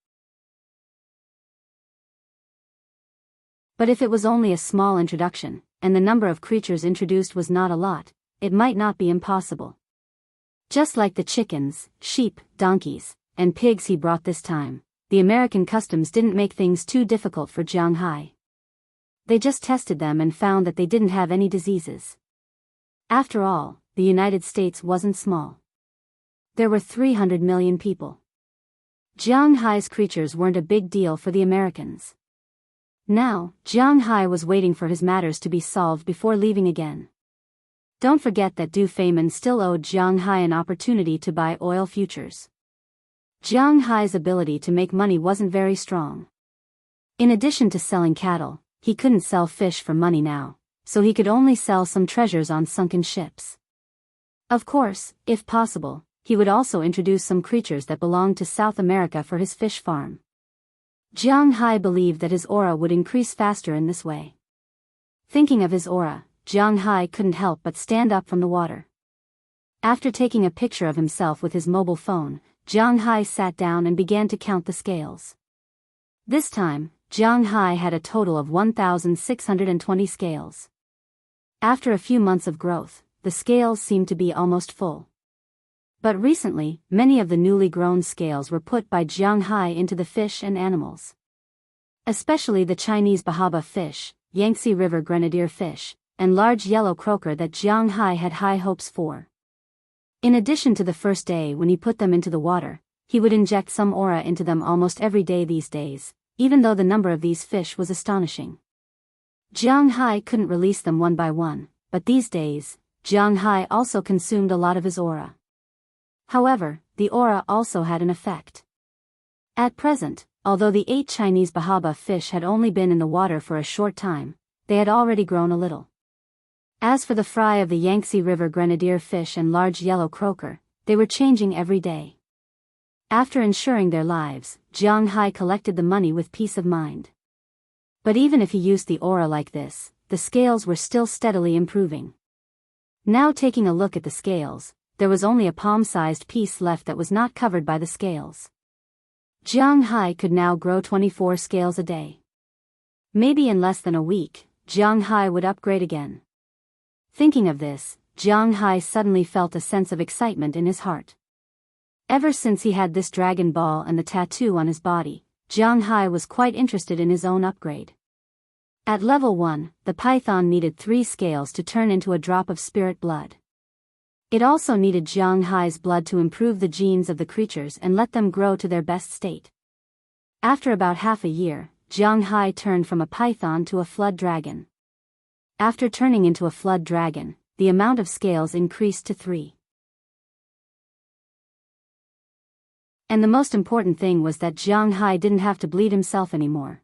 But if it was only a small introduction, and the number of creatures introduced was not a lot, it might not be impossible. Just like the chickens, sheep, donkeys, and pigs he brought this time, the American customs didn't make things too difficult for Jianghu. They just tested them and found that they didn't have any diseases. After all, the United States wasn't small. There were 300 million people. Jianghu's creatures weren't a big deal for the Americans. Now, Jianghu was waiting for his matters to be solved before leaving again. Don't forget that Du Feynman still owed Jianghu an opportunity to buy oil futures. Jianghu's ability to make money wasn't very strong. In addition to selling cattle, he couldn't sell fish for money now, so he could only sell some treasures on sunken ships. Of course, if possible, he would also introduce some creatures that belonged to South America for his fish farm. Jianghu believed that his aura would increase faster in this way. Thinking of his aura, Jianghu couldn't help but stand up from the water. After taking a picture of himself with his mobile phone, Jianghu sat down and began to count the scales. This time, Jianghu had a total of 1,620 scales. After a few months of growth, the scales seemed to be almost full. But recently, many of the newly grown scales were put by Jianghu into the fish and animals. Especially the Chinese bahaba fish, Yangtze River grenadier fish, and large yellow croaker that Jianghu had high hopes for. In addition to the first day when he put them into the water, he would inject some aura into them almost every day these days, even though the number of these fish was astonishing. Jianghu couldn't release them one by one, but these days, Jianghu also consumed a lot of his aura. However, the aura also had an effect. At present, although the 8 Chinese bahaba fish had only been in the water for a short time, they had already grown a little. As for the fry of the Yangtze River grenadier fish and large yellow croaker, they were changing every day. After ensuring their lives, Jianghu collected the money with peace of mind. But even if he used the aura like this, the scales were still steadily improving. Now taking a look at the scales, there was only a palm-sized piece left that was not covered by the scales. Jianghu could now grow 24 scales a day. Maybe in less than a week, Jianghu would upgrade again. Thinking of this, Jianghu suddenly felt a sense of excitement in his heart. Ever since he had this dragon ball and the tattoo on his body, Jianghu was quite interested in his own upgrade. At level 1, the python needed 3 scales to turn into a drop of spirit blood. It also needed Jianghu's blood to improve the genes of the creatures and let them grow to their best state. After about half a year, Jianghu turned from a python to a flood dragon. After turning into a flood dragon, the amount of scales increased to 3. And the most important thing was that Jianghu didn't have to bleed himself anymore.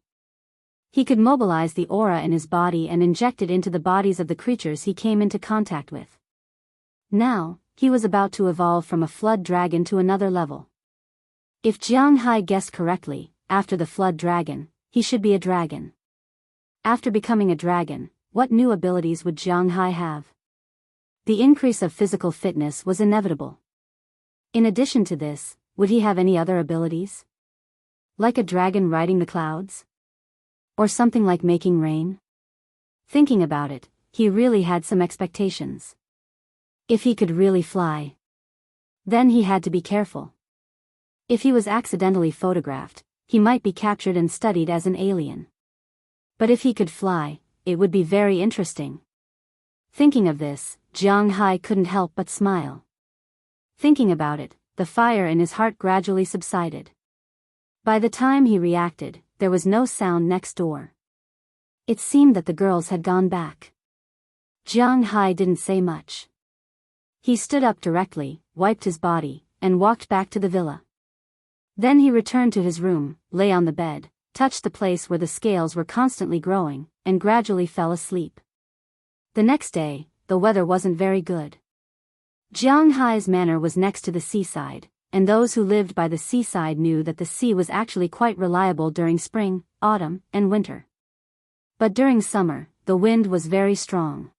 He could mobilize the aura in his body and inject it into the bodies of the creatures he came into contact with. Now, he was about to evolve from a flood dragon to another level. If Jianghu guessed correctly, after the flood dragon, he should be a dragon. After becoming a dragon, what new abilities would Jianghu have? The increase of physical fitness was inevitable. In addition to this, would he have any other abilities? Like a dragon riding the clouds? Or something like making rain? Thinking about it, he really had some expectations. If he could really fly, then he had to be careful. If he was accidentally photographed, he might be captured and studied as an alien. But if he could fly, it would be very interesting. Thinking of this, Jianghu couldn't help but smile. Thinking about it, the fire in his heart gradually subsided. By the time he reacted, there was no sound next door. It seemed that the girls had gone back. Jianghu didn't say much. He stood up directly, wiped his body, and walked back to the villa. Then he returned to his room, lay on the bed, touched the place where the scales were constantly growing, and gradually fell asleep. The next day, the weather wasn't very good. Jianghu's manor was next to the seaside, and those who lived by the seaside knew that the sea was actually quite reliable during spring, autumn, and winter. But during summer, the wind was very strong.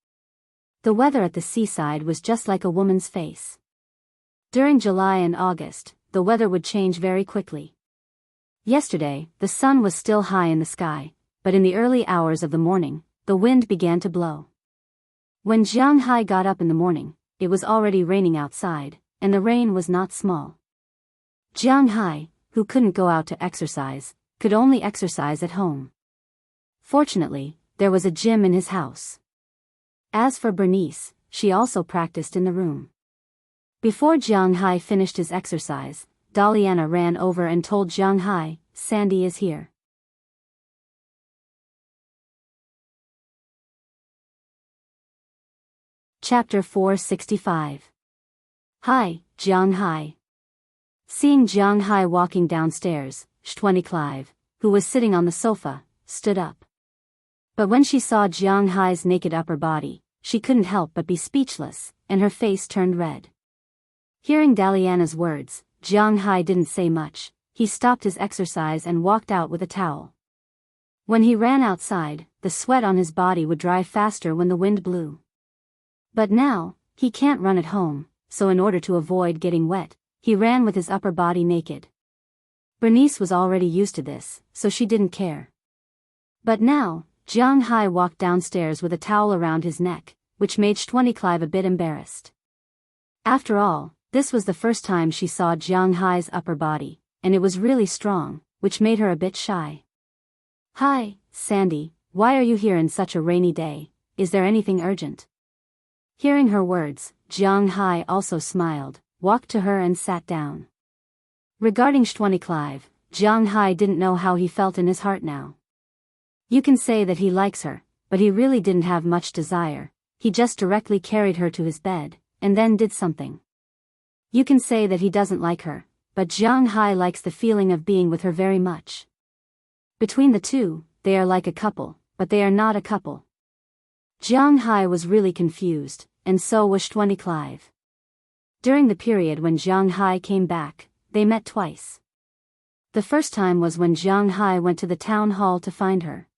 The weather at the seaside was just like a woman's face. During July and August, the weather would change very quickly. Yesterday, the sun was still high in the sky, but in the early hours of the morning, the wind began to blow. When Jianghu got up in the morning, it was already raining outside, and the rain was not small. Jianghu, who couldn't go out to exercise, could only exercise at home. Fortunately, there was a gym in his house. As for Bernice, she also practiced in the room. Before Jianghu finished his exercise, Daliana ran over and told Jianghu, "Sandy is here." Chapter 465. Hi, Jianghu. Seeing Jianghu walking downstairs, Clive, who was sitting on the sofa, stood up. But when she saw Jianghu's naked upper body, she couldn't help but be speechless, and her face turned red. Hearing Daliana's words, Jianghu didn't say much. He stopped his exercise and walked out with a towel. When he ran outside, the sweat on his body would dry faster when the wind blew. But now, he can't run at home, so in order to avoid getting wet, he ran with his upper body naked. Bernice was already used to this, so she didn't care. But now, Jianghu walked downstairs with a towel around his neck, which made Clive a bit embarrassed. After all, this was the first time she saw Jianghu's upper body, and it was really strong, which made her a bit shy. "Hi, Sandy, why are you here in such a rainy day? Is there anything urgent?" Hearing her words, Jianghu also smiled, walked to her and sat down. Regarding Clive, Jianghu didn't know how he felt in his heart now. You can say that he likes her, but he really didn't have much desire. He just directly carried her to his bed, and then did something. You can say that he doesn't like her, but Jianghu likes the feeling of being with her very much. Between the two, they are like a couple, but they are not a couple. Jianghu was really confused, and so was Clive. During the period when Jianghu came back, they met twice. The first time was when Jianghu went to the town hall to find her.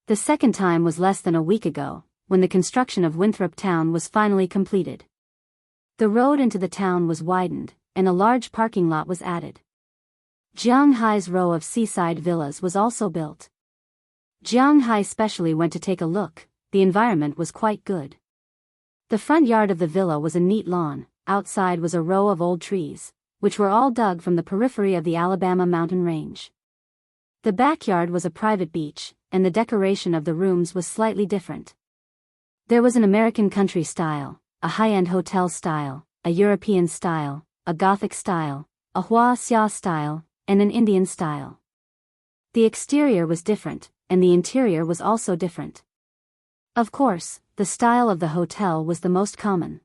The second time was less than a week ago, when the construction of Winthrop Town was finally completed. The road into the town was widened, and a large parking lot was added. Jianghu's row of seaside villas was also built. Jianghu specially went to take a look. The environment was quite good. The front yard of the villa was a neat lawn, outside was a row of old trees, which were all dug from the periphery of the Alabama mountain range. The backyard was a private beach, and the decoration of the rooms was slightly different. There was an American country style, a high-end hotel style, a European style, a Gothic style, a Wuxia style, and an Indian style. The exterior was different, and the interior was also different. Of course, the style of the hotel was the most common.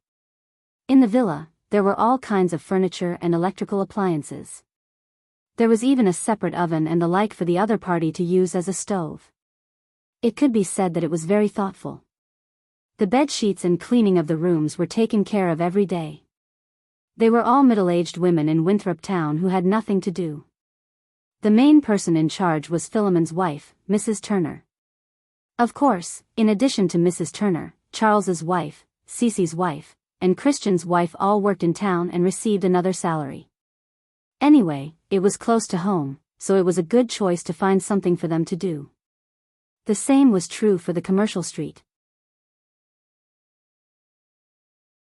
In the villa, there were all kinds of furniture and electrical appliances. There was even a separate oven and the like for the other party to use as a stove. It could be said that it was very thoughtful. The bed sheets and cleaning of the rooms were taken care of every day. They were all middle-aged women in Winthrop Town who had nothing to do. The main person in charge was Philemon's wife, Mrs. Turner. Of course, in addition to Mrs. Turner, Charles's wife, Cece's wife, and Christian's wife all worked in town and received another salary. Anyway, it was close to home, so it was a good choice to find something for them to do. The same was true for the commercial street.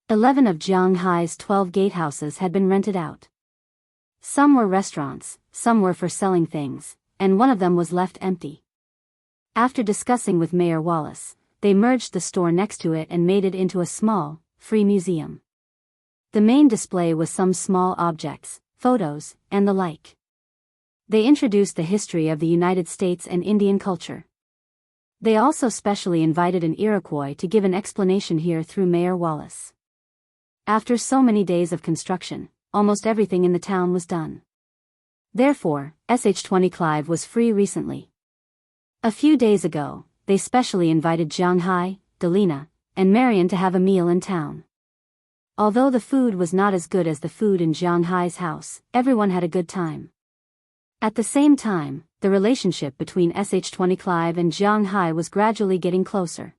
11 of Jianghai's 12 gatehouses had been rented out. Some were restaurants, some were for selling things, and one of them was left empty. After discussing with Mayor Wallace, they merged the store next to it and made it into a small, free museum. The main display was some small objects, photos, and the like. They introduced the history of the United States and Indian culture. They also specially invited an Iroquois to give an explanation here through Mayor Wallace. After so many days of construction, almost everything in the town was done. Therefore, SH-20 Clive was free recently. A few days ago, they specially invited Jianghai, Delina, and Marion to have a meal in town. Although the food was not as good as the food in Jianghai's house, everyone had a good time. At the same time, the relationship between SH-20 Clive and Jianghai was gradually getting closer.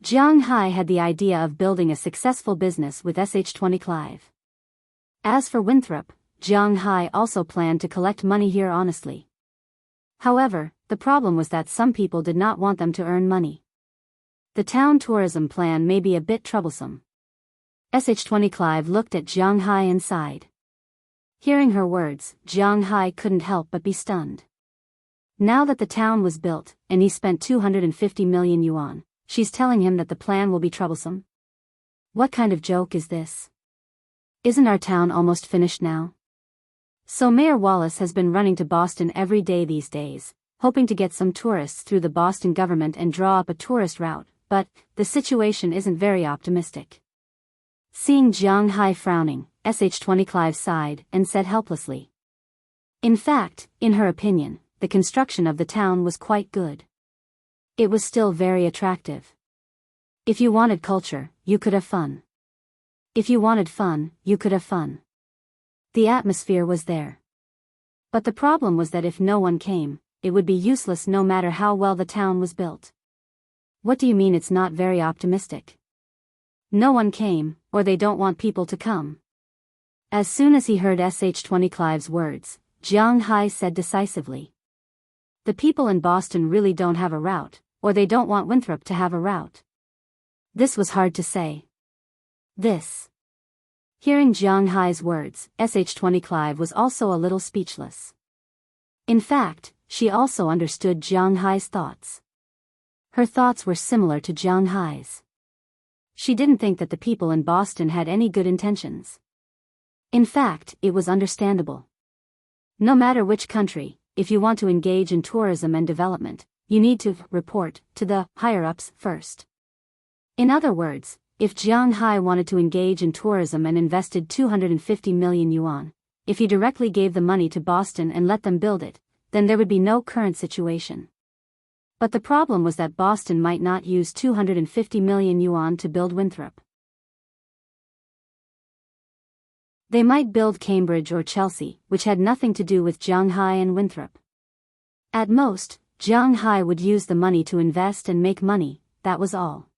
Jianghai had the idea of building a successful business with SH-20 Clive. As for Winthrop, Jianghai also planned to collect money here honestly. However, the problem was that some people did not want them to earn money. The town tourism plan may be a bit troublesome. SH-20 Clive looked at Jianghai and sighed. Hearing her words, Jianghai couldn't help but be stunned. Now that the town was built, and he spent 250 million yuan, she's telling him that the plan will be troublesome? What kind of joke is this? Isn't our town almost finished now? So Mayor Wallace has been running to Boston every day these days, hoping to get some tourists through the Boston government and draw up a tourist route, but the situation isn't very optimistic. Seeing Jianghai frowning, SH-20 Clive sighed and said helplessly. In fact, in her opinion, the construction of the town was quite good. It was still very attractive. If you wanted culture, you could have fun. If you wanted fun, you could have fun. The atmosphere was there. But the problem was that if no one came, it would be useless no matter how well the town was built. What do you mean it's not very optimistic? No one came, or they don't want people to come. As soon as he heard SH-20 Clive's words, Jianghai said decisively. The people in Boston really don't have a route, or they don't want Winthrop to have a route. This was hard to say. Hearing Jianghai's words, SH-20 Clive was also a little speechless. In fact, she also understood Jianghai's thoughts. Her thoughts were similar to Jianghai's. She didn't think that the people in Boston had any good intentions. In fact, it was understandable. No matter which country, if you want to engage in tourism and development, you need to report to the higher-ups first. In other words, if Jianghai wanted to engage in tourism and invested 250 million yuan, if he directly gave the money to Boston and let them build it, then there would be no current situation. But the problem was that Boston might not use 250 million yuan to build Winthrop. They might build Cambridge or Chelsea, which had nothing to do with Jianghai and Winthrop. At most, Jianghai would use the money to invest and make money, that was all.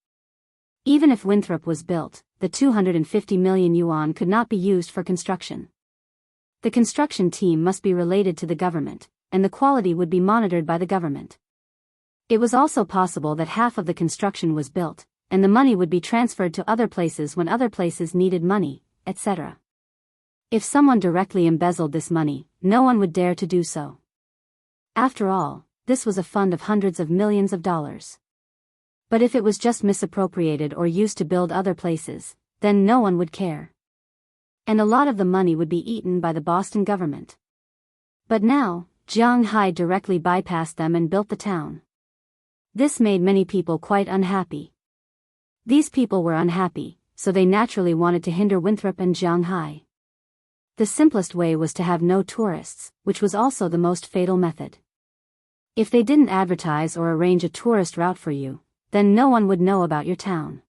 Even if Winthrop was built, the 250 million yuan could not be used for construction. The construction team must be related to the government, and the quality would be monitored by the government. It was also possible that half of the construction was built, and the money would be transferred to other places when other places needed money, etc. If someone directly embezzled this money, no one would dare to do so. After all, this was a fund of hundreds of millions of dollars. But if it was just misappropriated or used to build other places, then no one would care. And a lot of the money would be eaten by the Boston government. But now, Jianghai directly bypassed them and built the town. This made many people quite unhappy. These people were unhappy, so they naturally wanted to hinder Winthrop and Jianghai. The simplest way was to have no tourists, which was also the most fatal method. If they didn't advertise or arrange a tourist route for you, then no one would know about your town.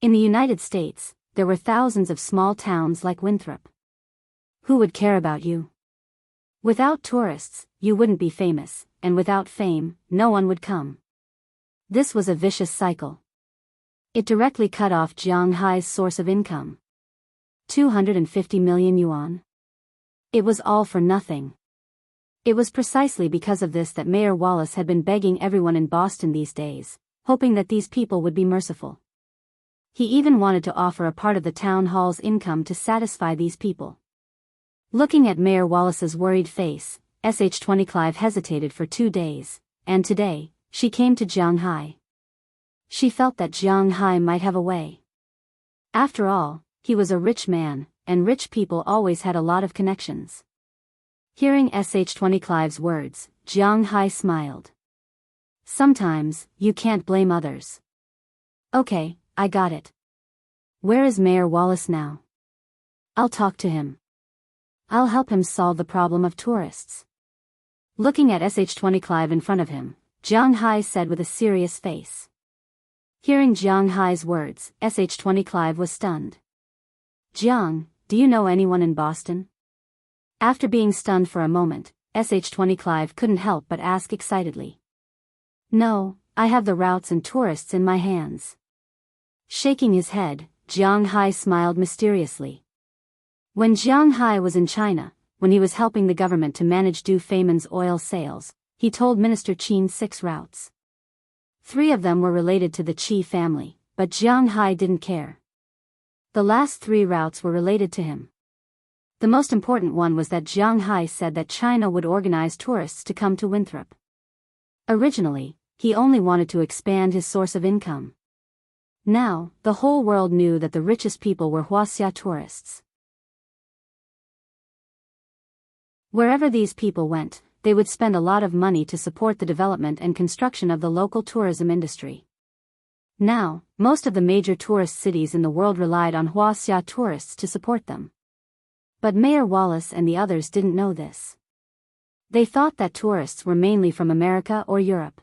In the United States, there were thousands of small towns like Winthrop. Who would care about you? Without tourists, you wouldn't be famous, and without fame, no one would come. This was a vicious cycle. It directly cut off Jianghai's source of income. 250 million yuan. It was all for nothing. It was precisely because of this that Mayor Wallace had been begging everyone in Boston these days, hoping that these people would be merciful. He even wanted to offer a part of the town hall's income to satisfy these people. Looking at Mayor Wallace's worried face, Sh20 Clive hesitated for 2 days, and today, she came to Jianghai. She felt that Jianghai might have a way. After all, he was a rich man, and rich people always had a lot of connections. Hearing Sh20 Clive's words, Jianghai smiled. Sometimes, you can't blame others. Okay, I got it. Where is Mayor Wallace now? I'll talk to him. I'll help him solve the problem of tourists. Looking at Sh20 Clive in front of him, Jianghai said with a serious face. Hearing Jianghai's words, Sh20 Clive was stunned. Jiang, do you know anyone in Boston? After being stunned for a moment, Sh20 Clive couldn't help but ask excitedly. No, I have the routes and tourists in my hands. Shaking his head, Jianghai smiled mysteriously. When Jianghai was in China, when he was helping the government to manage Du Feimin's oil sales, he told Minister Qin 6 routes. 3 of them were related to the Qi family, but Jianghai didn't care. The last 3 routes were related to him. The most important one was that Jianghai said that China would organize tourists to come to Winthrop. Originally, he only wanted to expand his source of income. Now, the whole world knew that the richest people were Wuxia tourists. Wherever these people went, they would spend a lot of money to support the development and construction of the local tourism industry. Now, most of the major tourist cities in the world relied on Wuxia tourists to support them. But Mayor Wallace and the others didn't know this. They thought that tourists were mainly from America or Europe.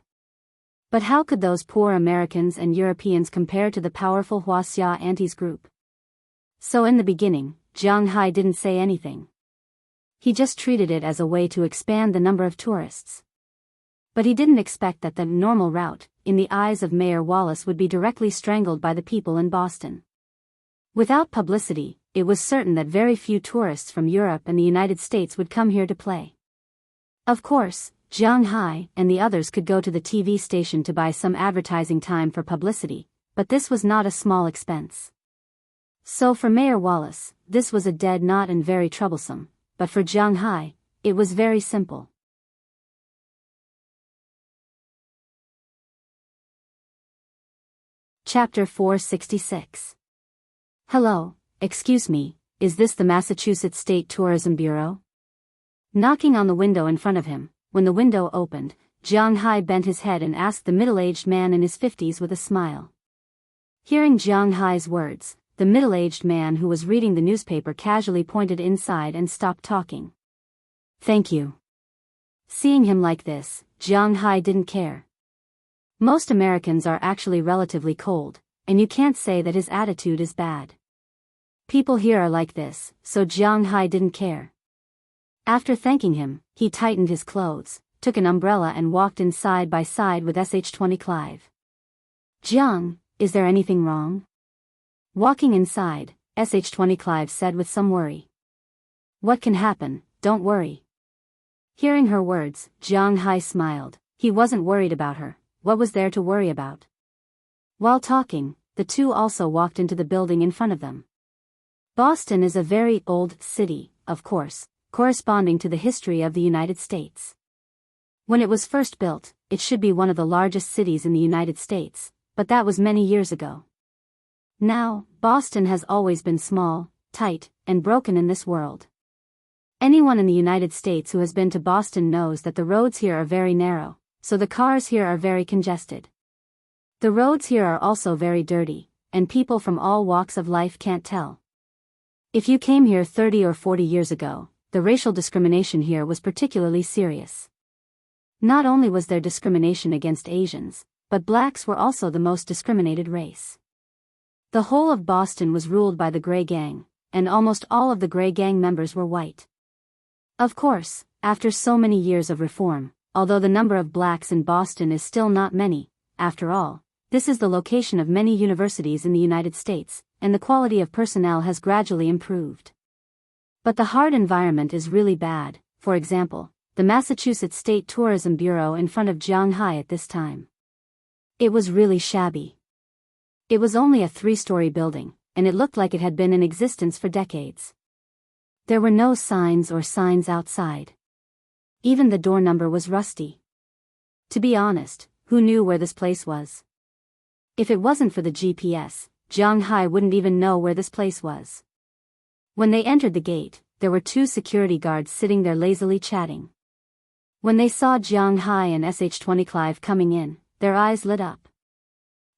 But how could those poor Americans and Europeans compare to the powerful Wuxia Antis group? So in the beginning, Jianghai didn't say anything. He just treated it as a way to expand the number of tourists. But he didn't expect that the normal route, in the eyes of Mayor Wallace, would be directly strangled by the people in Boston. Without publicity, it was certain that very few tourists from Europe and the United States would come here to play. Of course, Jianghai and the others could go to the TV station to buy some advertising time for publicity, but this was not a small expense. So for Mayor Wallace, this was a dead knot and very troublesome, but for Jianghai, it was very simple. Chapter 466. Hello, excuse me, is this the Massachusetts State Tourism Bureau? Knocking on the window in front of him, when the window opened, Jianghai bent his head and asked the middle-aged man in his 50s with a smile. Hearing Jianghai's words, the middle-aged man who was reading the newspaper casually pointed inside and stopped talking. Thank you. Seeing him like this, Jianghai didn't care. Most Americans are actually relatively cold, and you can't say that his attitude is bad. People here are like this, so Jianghai didn't care. After thanking him, he tightened his clothes, took an umbrella and walked in side by side with Sh20 Clive. Jiang, is there anything wrong? Walking inside, Sh20 Clive said with some worry. What can happen, don't worry. Hearing her words, Jianghai smiled. He wasn't worried about her. What was there to worry about? While talking, the two also walked into the building in front of them. Boston is a very old city, of course, corresponding to the history of the United States. When it was first built, it should be one of the largest cities in the United States, but that was many years ago. Now, Boston has always been small, tight, and broken in this world. Anyone in the United States who has been to Boston knows that the roads here are very narrow, so the cars here are very congested. The roads here are also very dirty, and people from all walks of life can't tell. If you came here 30 or 40 years ago, the racial discrimination here was particularly serious. Not only was there discrimination against Asians, but blacks were also the most discriminated race. The whole of Boston was ruled by the Gray Gang, and almost all of the Gray Gang members were white. Of course, after so many years of reform, although the number of blacks in Boston is still not many, after all, this is the location of many universities in the United States, and the quality of personnel has gradually improved. But the hard environment is really bad. For example, the Massachusetts State Tourism Bureau in front of Jianghu at this time. It was really shabby. It was only a 3-story building, and it looked like it had been in existence for decades. There were no signs or signs outside. Even the door number was rusty. To be honest, who knew where this place was? If it wasn't for the GPS, Jianghu wouldn't even know where this place was. When they entered the gate, there were 2 security guards sitting there lazily chatting. When they saw Jianghu and SH-20 Clive coming in, their eyes lit up.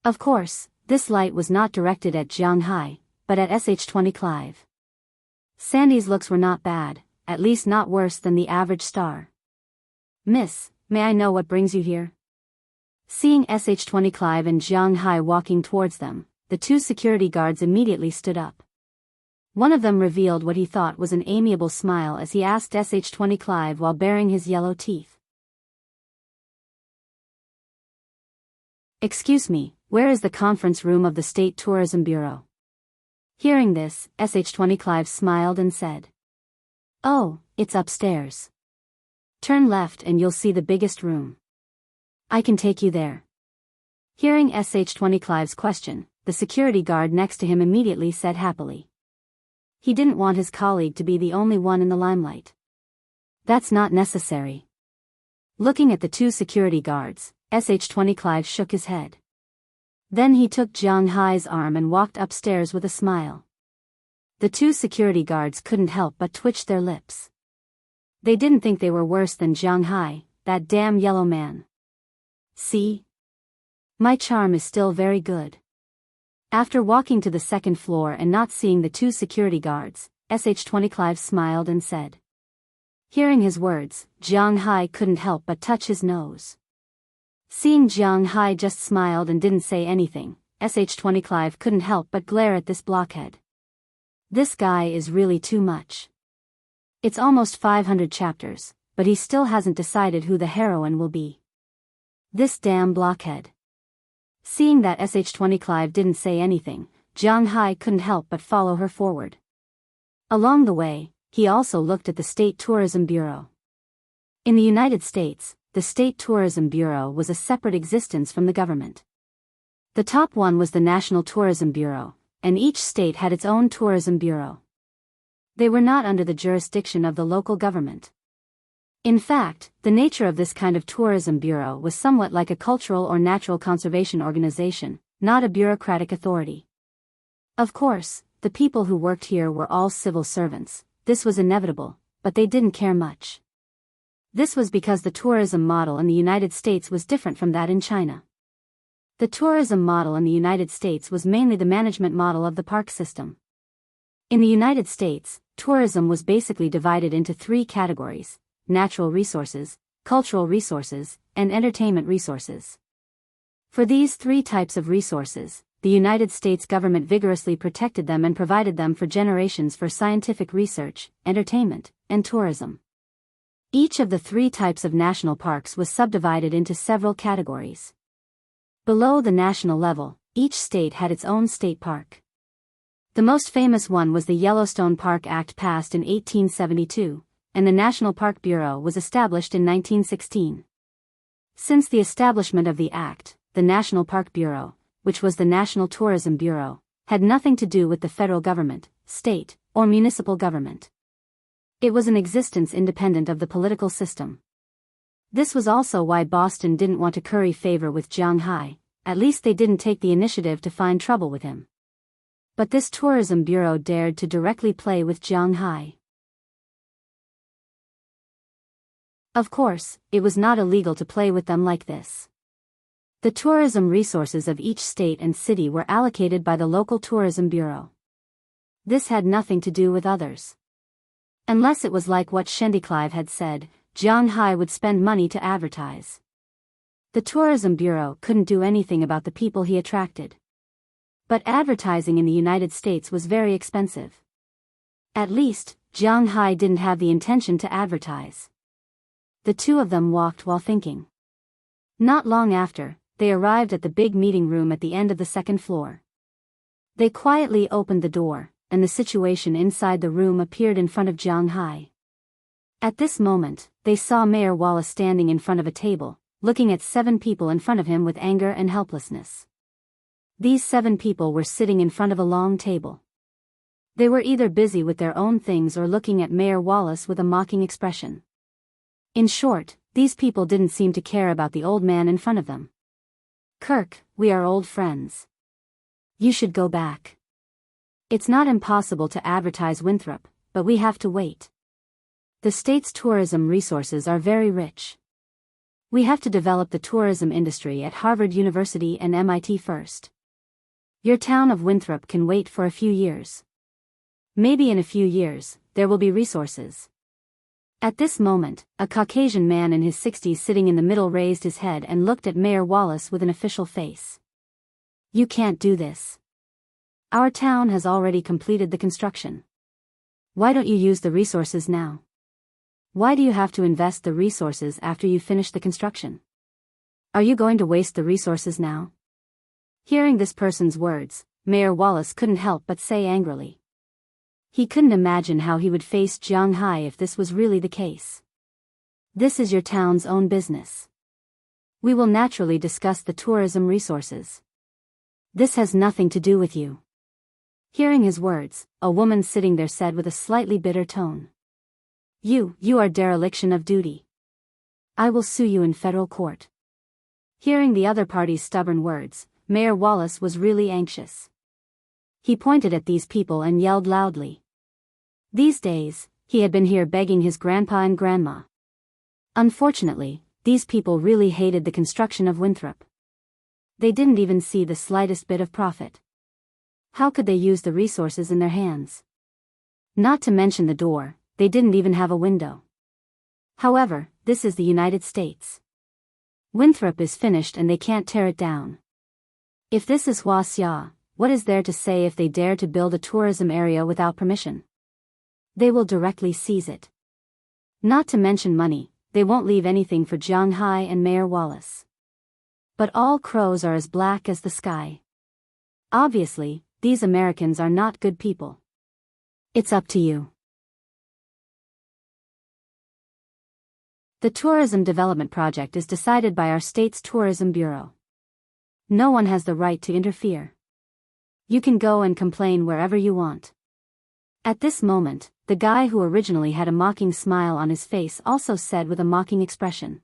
Of course, this light was not directed at Jianghu, but at SH-20 Clive. Sandy's looks were not bad, at least not worse than the average star. "Miss, may I know what brings you here?" Seeing SH-20 Clive and Jianghu walking towards them, the 2 security guards immediately stood up. One of them revealed what he thought was an amiable smile as he asked SH-20 Clive while baring his yellow teeth. "Excuse me, where is the conference room of the State Tourism Bureau?" Hearing this, SH-20 Clive smiled and said, "Oh, it's upstairs. Turn left and you'll see the biggest room. I can take you there." Hearing SH-20 Clive's question, the security guard next to him immediately said happily. He didn't want his colleague to be the only one in the limelight. "That's not necessary." Looking at the 2 security guards, SH-20 Clive shook his head. Then he took Jianghu's arm and walked upstairs with a smile. The 2 security guards couldn't help but twitch their lips. They didn't think they were worse than Jianghu, that damn yellow man. "See? My charm is still very good." After walking to the 2nd floor and not seeing the 2 security guards, SH-20 Clive smiled and said. Hearing his words, Jianghu couldn't help but touch his nose. Seeing Jianghu just smiled and didn't say anything, SH-20 Clive couldn't help but glare at this blockhead. This guy is really too much. It's almost 500 chapters, but he still hasn't decided who the heroine will be. This damn blockhead. Seeing that SH-20 Clive didn't say anything, Jianghu couldn't help but follow her forward. Along the way, he also looked at the State Tourism Bureau. In the United States, the State Tourism Bureau was a separate existence from the government. The top one was the National Tourism Bureau, and each state had its own tourism bureau. They were not under the jurisdiction of the local government. In fact, the nature of this kind of tourism bureau was somewhat like a cultural or natural conservation organization, not a bureaucratic authority. Of course, the people who worked here were all civil servants. This was inevitable, but they didn't care much. This was because the tourism model in the United States was different from that in China. The tourism model in the United States was mainly the management model of the park system. In the United States, tourism was basically divided into 3 categories: natural resources, cultural resources, and entertainment resources. For these 3 types of resources, the United States government vigorously protected them and provided them for generations for scientific research, entertainment, and tourism. Each of the 3 types of national parks was subdivided into several categories. Below the national level, each state had its own state park. The most famous one was the Yellowstone Park Act passed in 1872, and the National Park Bureau was established in 1916. Since the establishment of the Act, the National Park Bureau, which was the National Tourism Bureau, had nothing to do with the federal government, state, or municipal government. It was an existence independent of the political system. This was also why Boston didn't want to curry favor with Jianghu, at least they didn't take the initiative to find trouble with him. But this tourism bureau dared to directly play with Jianghu. Of course, it was not illegal to play with them like this. The tourism resources of each state and city were allocated by the local tourism bureau. This had nothing to do with others. Unless it was like what Shendy Clive had said, Jianghu would spend money to advertise. The tourism bureau couldn't do anything about the people he attracted. But advertising in the United States was very expensive. At least, Jianghu didn't have the intention to advertise. The two of them walked while thinking. Not long after, they arrived at the big meeting room at the end of the second floor. They quietly opened the door, and the situation inside the room appeared in front of Jianghu. At this moment, they saw Mayor Wallace standing in front of a table, looking at 7 people in front of him with anger and helplessness. These 7 people were sitting in front of a long table. They were either busy with their own things or looking at Mayor Wallace with a mocking expression. In short, these people didn't seem to care about the old man in front of them. "Kirk, we are old friends. You should go back. It's not impossible to advertise Winthrop, but we have to wait. The state's tourism resources are very rich. We have to develop the tourism industry at Harvard University and MIT first. Your town of Winthrop can wait for a few years. Maybe in a few years, there will be resources." At this moment, a Caucasian man in his 60s sitting in the middle raised his head and looked at Mayor Wallace with an official face. "You can't do this. Our town has already completed the construction. Why don't you use the resources now? Why do you have to invest the resources after you finish the construction? Are you going to waste the resources now?" Hearing this person's words, Mayor Wallace couldn't help but say angrily. He couldn't imagine how he would face Jianghu if this was really the case. "This is your town's own business. We will naturally discuss the tourism resources. This has nothing to do with you." Hearing his words, a woman sitting there said with a slightly bitter tone. You are dereliction of duty. I will sue you in federal court." Hearing the other party's stubborn words, Mayor Wallace was really anxious. He pointed at these people and yelled loudly. These days, he had been here begging his grandpa and grandma. Unfortunately, these people really hated the construction of Winthrop. They didn't even see the slightest bit of profit. How could they use the resources in their hands? Not to mention the door, they didn't even have a window. However, this is the United States. Winthrop is finished and they can't tear it down. If this is Wuxia, what is there to say if they dare to build a tourism area without permission? They will directly seize it. Not to mention money, they won't leave anything for Jianghu and Mayor Wallace. But all crows are as black as the sky. Obviously, these Americans are not good people. It's up to you. The tourism development project is decided by our state's tourism bureau. No one has the right to interfere. You can go and complain wherever you want. At this moment, the guy who originally had a mocking smile on his face also said with a mocking expression.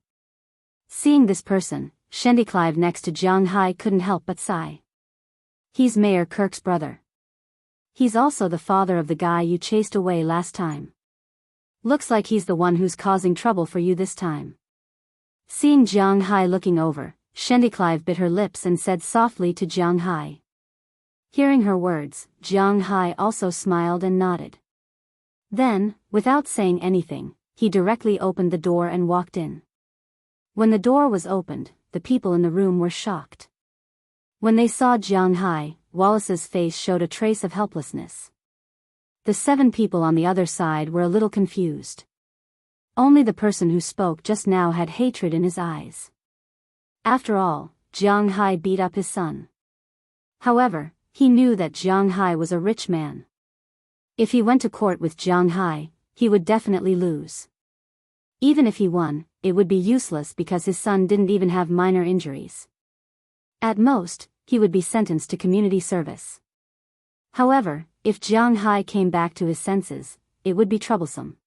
Seeing this person, Clive next to Jianghu couldn't help but sigh. He's Mayor Kirk's brother. He's also the father of the guy you chased away last time. Looks like he's the one who's causing trouble for you this time. Seeing Jianghu looking over, Clive bit her lips and said softly to Jianghu. Hearing her words, Jianghu also smiled and nodded. Then, without saying anything, he directly opened the door and walked in. When the door was opened, the people in the room were shocked. When they saw Jianghu, Wallace's face showed a trace of helplessness. The 7 people on the other side were a little confused. Only the person who spoke just now had hatred in his eyes. After all, Jianghu beat up his son. However, he knew that Jianghu was a rich man. If he went to court with Jianghu, he would definitely lose. Even if he won, it would be useless because his son didn't even have minor injuries. At most, he would be sentenced to community service. However, if Jianghu came back to his senses, it would be troublesome.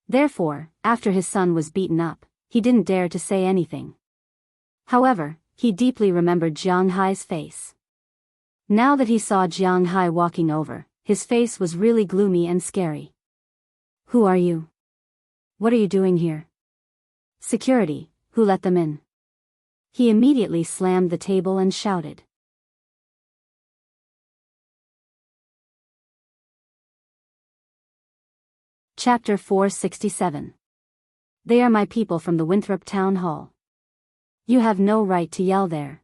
Therefore, after his son was beaten up, he didn't dare to say anything. However, he deeply remembered Jianghu's face. Now that he saw Jianghu walking over, his face was really gloomy and scary. Who are you? What are you doing here? Security, who let them in? He immediately slammed the table and shouted. Chapter 467. They are my people from the Winthrop Town Hall. You have no right to yell there.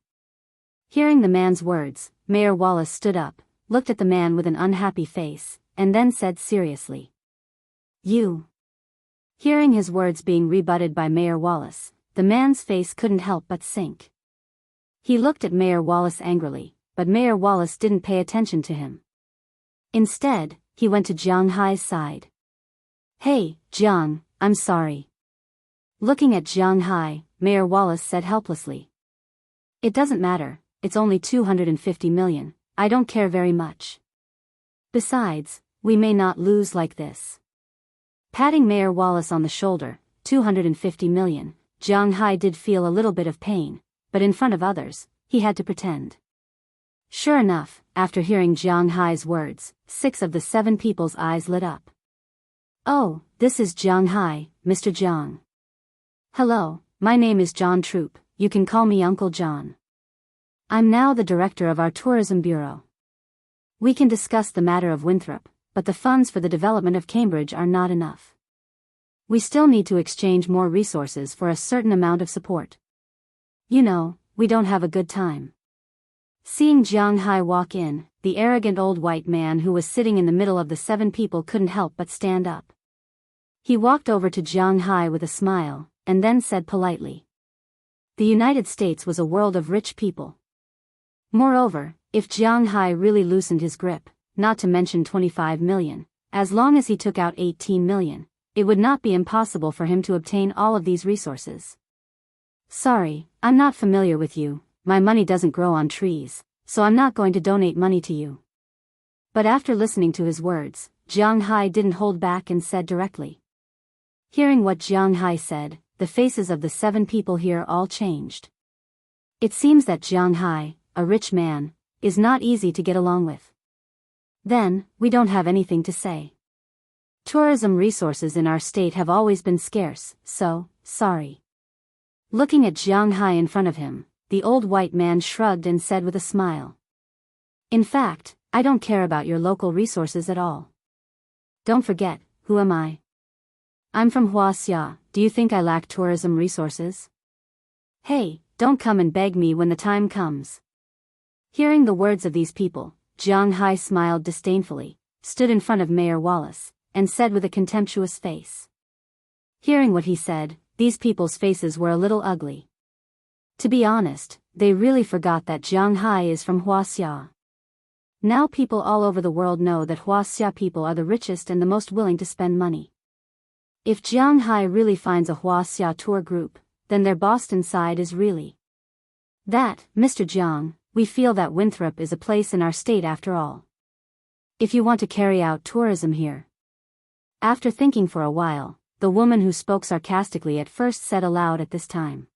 Hearing the man's words, Mayor Wallace stood up, looked at the man with an unhappy face, and then said seriously, "You." Hearing his words being rebutted by Mayor Wallace, the man's face couldn't help but sink. He looked at Mayor Wallace angrily, but Mayor Wallace didn't pay attention to him. Instead, he went to Jiang Hai's side. "Hey, Jiang, I'm sorry." Looking at Jiang Hai, Mayor Wallace said helplessly, "It doesn't matter, it's only 250 million, I don't care very much. Besides, we may not lose like this." Patting Mayor Wallace on the shoulder, 250 million, Jiang Hai did feel a little bit of pain, but in front of others, he had to pretend. Sure enough, after hearing Jiang Hai's words, 6 of the 7 people's eyes lit up. "Oh, this is Jiang Hai, Mr. Jiang. Hello, my name is John Troop, you can call me Uncle John. I'm now the director of our tourism bureau. We can discuss the matter of Winthrop, but the funds for the development of Cambridge are not enough. We still need to exchange more resources for a certain amount of support. You know, we don't have a good time." Seeing Jiang Hai walk in, the arrogant old white man who was sitting in the middle of the 7 people couldn't help but stand up. He walked over to Jiang Hai with a smile, and then said politely, "The United States was a world of rich people. Moreover, if Jiang Hai really loosened his grip, not to mention 25 million, as long as he took out 18 million, it would not be impossible for him to obtain all of these resources. Sorry, I'm not familiar with you, my money doesn't grow on trees, so I'm not going to donate money to you." But after listening to his words, Jiang Hai didn't hold back and said directly. Hearing what Jiang Hai said, the faces of the 7 people here all changed. It seems that Jiang Hai, a rich man, is not easy to get along with. Then, we don't have anything to say. Tourism resources in our state have always been scarce, so, sorry. Looking at Jiang Hai in front of him, the old white man shrugged and said with a smile, "In fact, I don't care about your local resources at all. Don't forget, who am I? I'm from Wuxia, do you think I lack tourism resources? Hey, don't come and beg me when the time comes." Hearing the words of these people, Jiang Hai smiled disdainfully, stood in front of Mayor Wallace, and said with a contemptuous face. Hearing what he said, these people's faces were a little ugly. To be honest, they really forgot that Jiang Hai is from Wuxia. Now people all over the world know that Wuxia people are the richest and the most willing to spend money. If Jiang Hai really finds a Wuxia tour group, then their Boston side is really that, Mr. Jiang, we feel that Winthrop is a place in our state after all. If you want to carry out tourism here. After thinking for a while, the woman who spoke sarcastically at first said aloud at this time,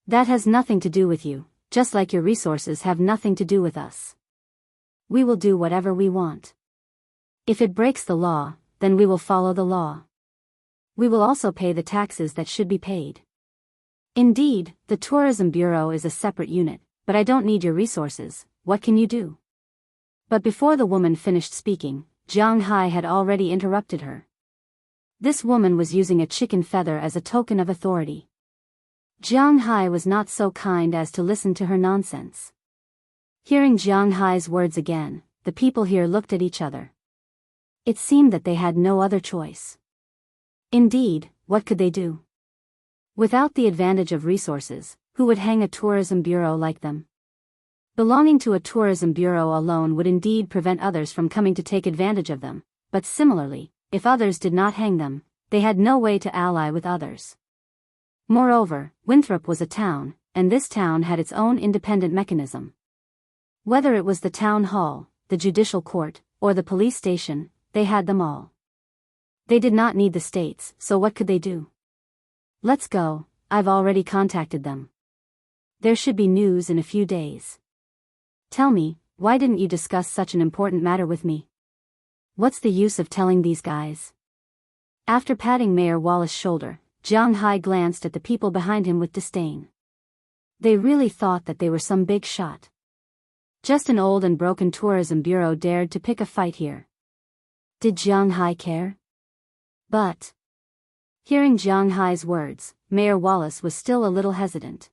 "That has nothing to do with you, just like your resources have nothing to do with us. We will do whatever we want. If it breaks the law, then we will follow the law. We will also pay the taxes that should be paid. Indeed, the Tourism Bureau is a separate unit, but I don't need your resources, what can you do?" But before the woman finished speaking, Jiang Hai had already interrupted her. This woman was using a chicken feather as a token of authority. Jiang Hai was not so kind as to listen to her nonsense. Hearing Jiang Hai's words again, the people here looked at each other. It seemed that they had no other choice. Indeed, what could they do? Without the advantage of resources, who would hang a tourism bureau like them? Belonging to a tourism bureau alone would indeed prevent others from coming to take advantage of them, but similarly, if others did not hang them, they had no way to ally with others. Moreover, Winthrop was a town, and this town had its own independent mechanism. Whether it was the town hall, the judicial court, or the police station, they had them all. They did not need the states, so what could they do? "Let's go, I've already contacted them. There should be news in a few days. Tell me, why didn't you discuss such an important matter with me? What's the use of telling these guys?" After patting Mayor Wallace's shoulder, Jiang Hai glanced at the people behind him with disdain. They really thought that they were some big shot. Just an old and broken tourism bureau dared to pick a fight here. Did Jiang Hai care? But, hearing Jiang Hai's words, Mayor Wallace was still a little hesitant.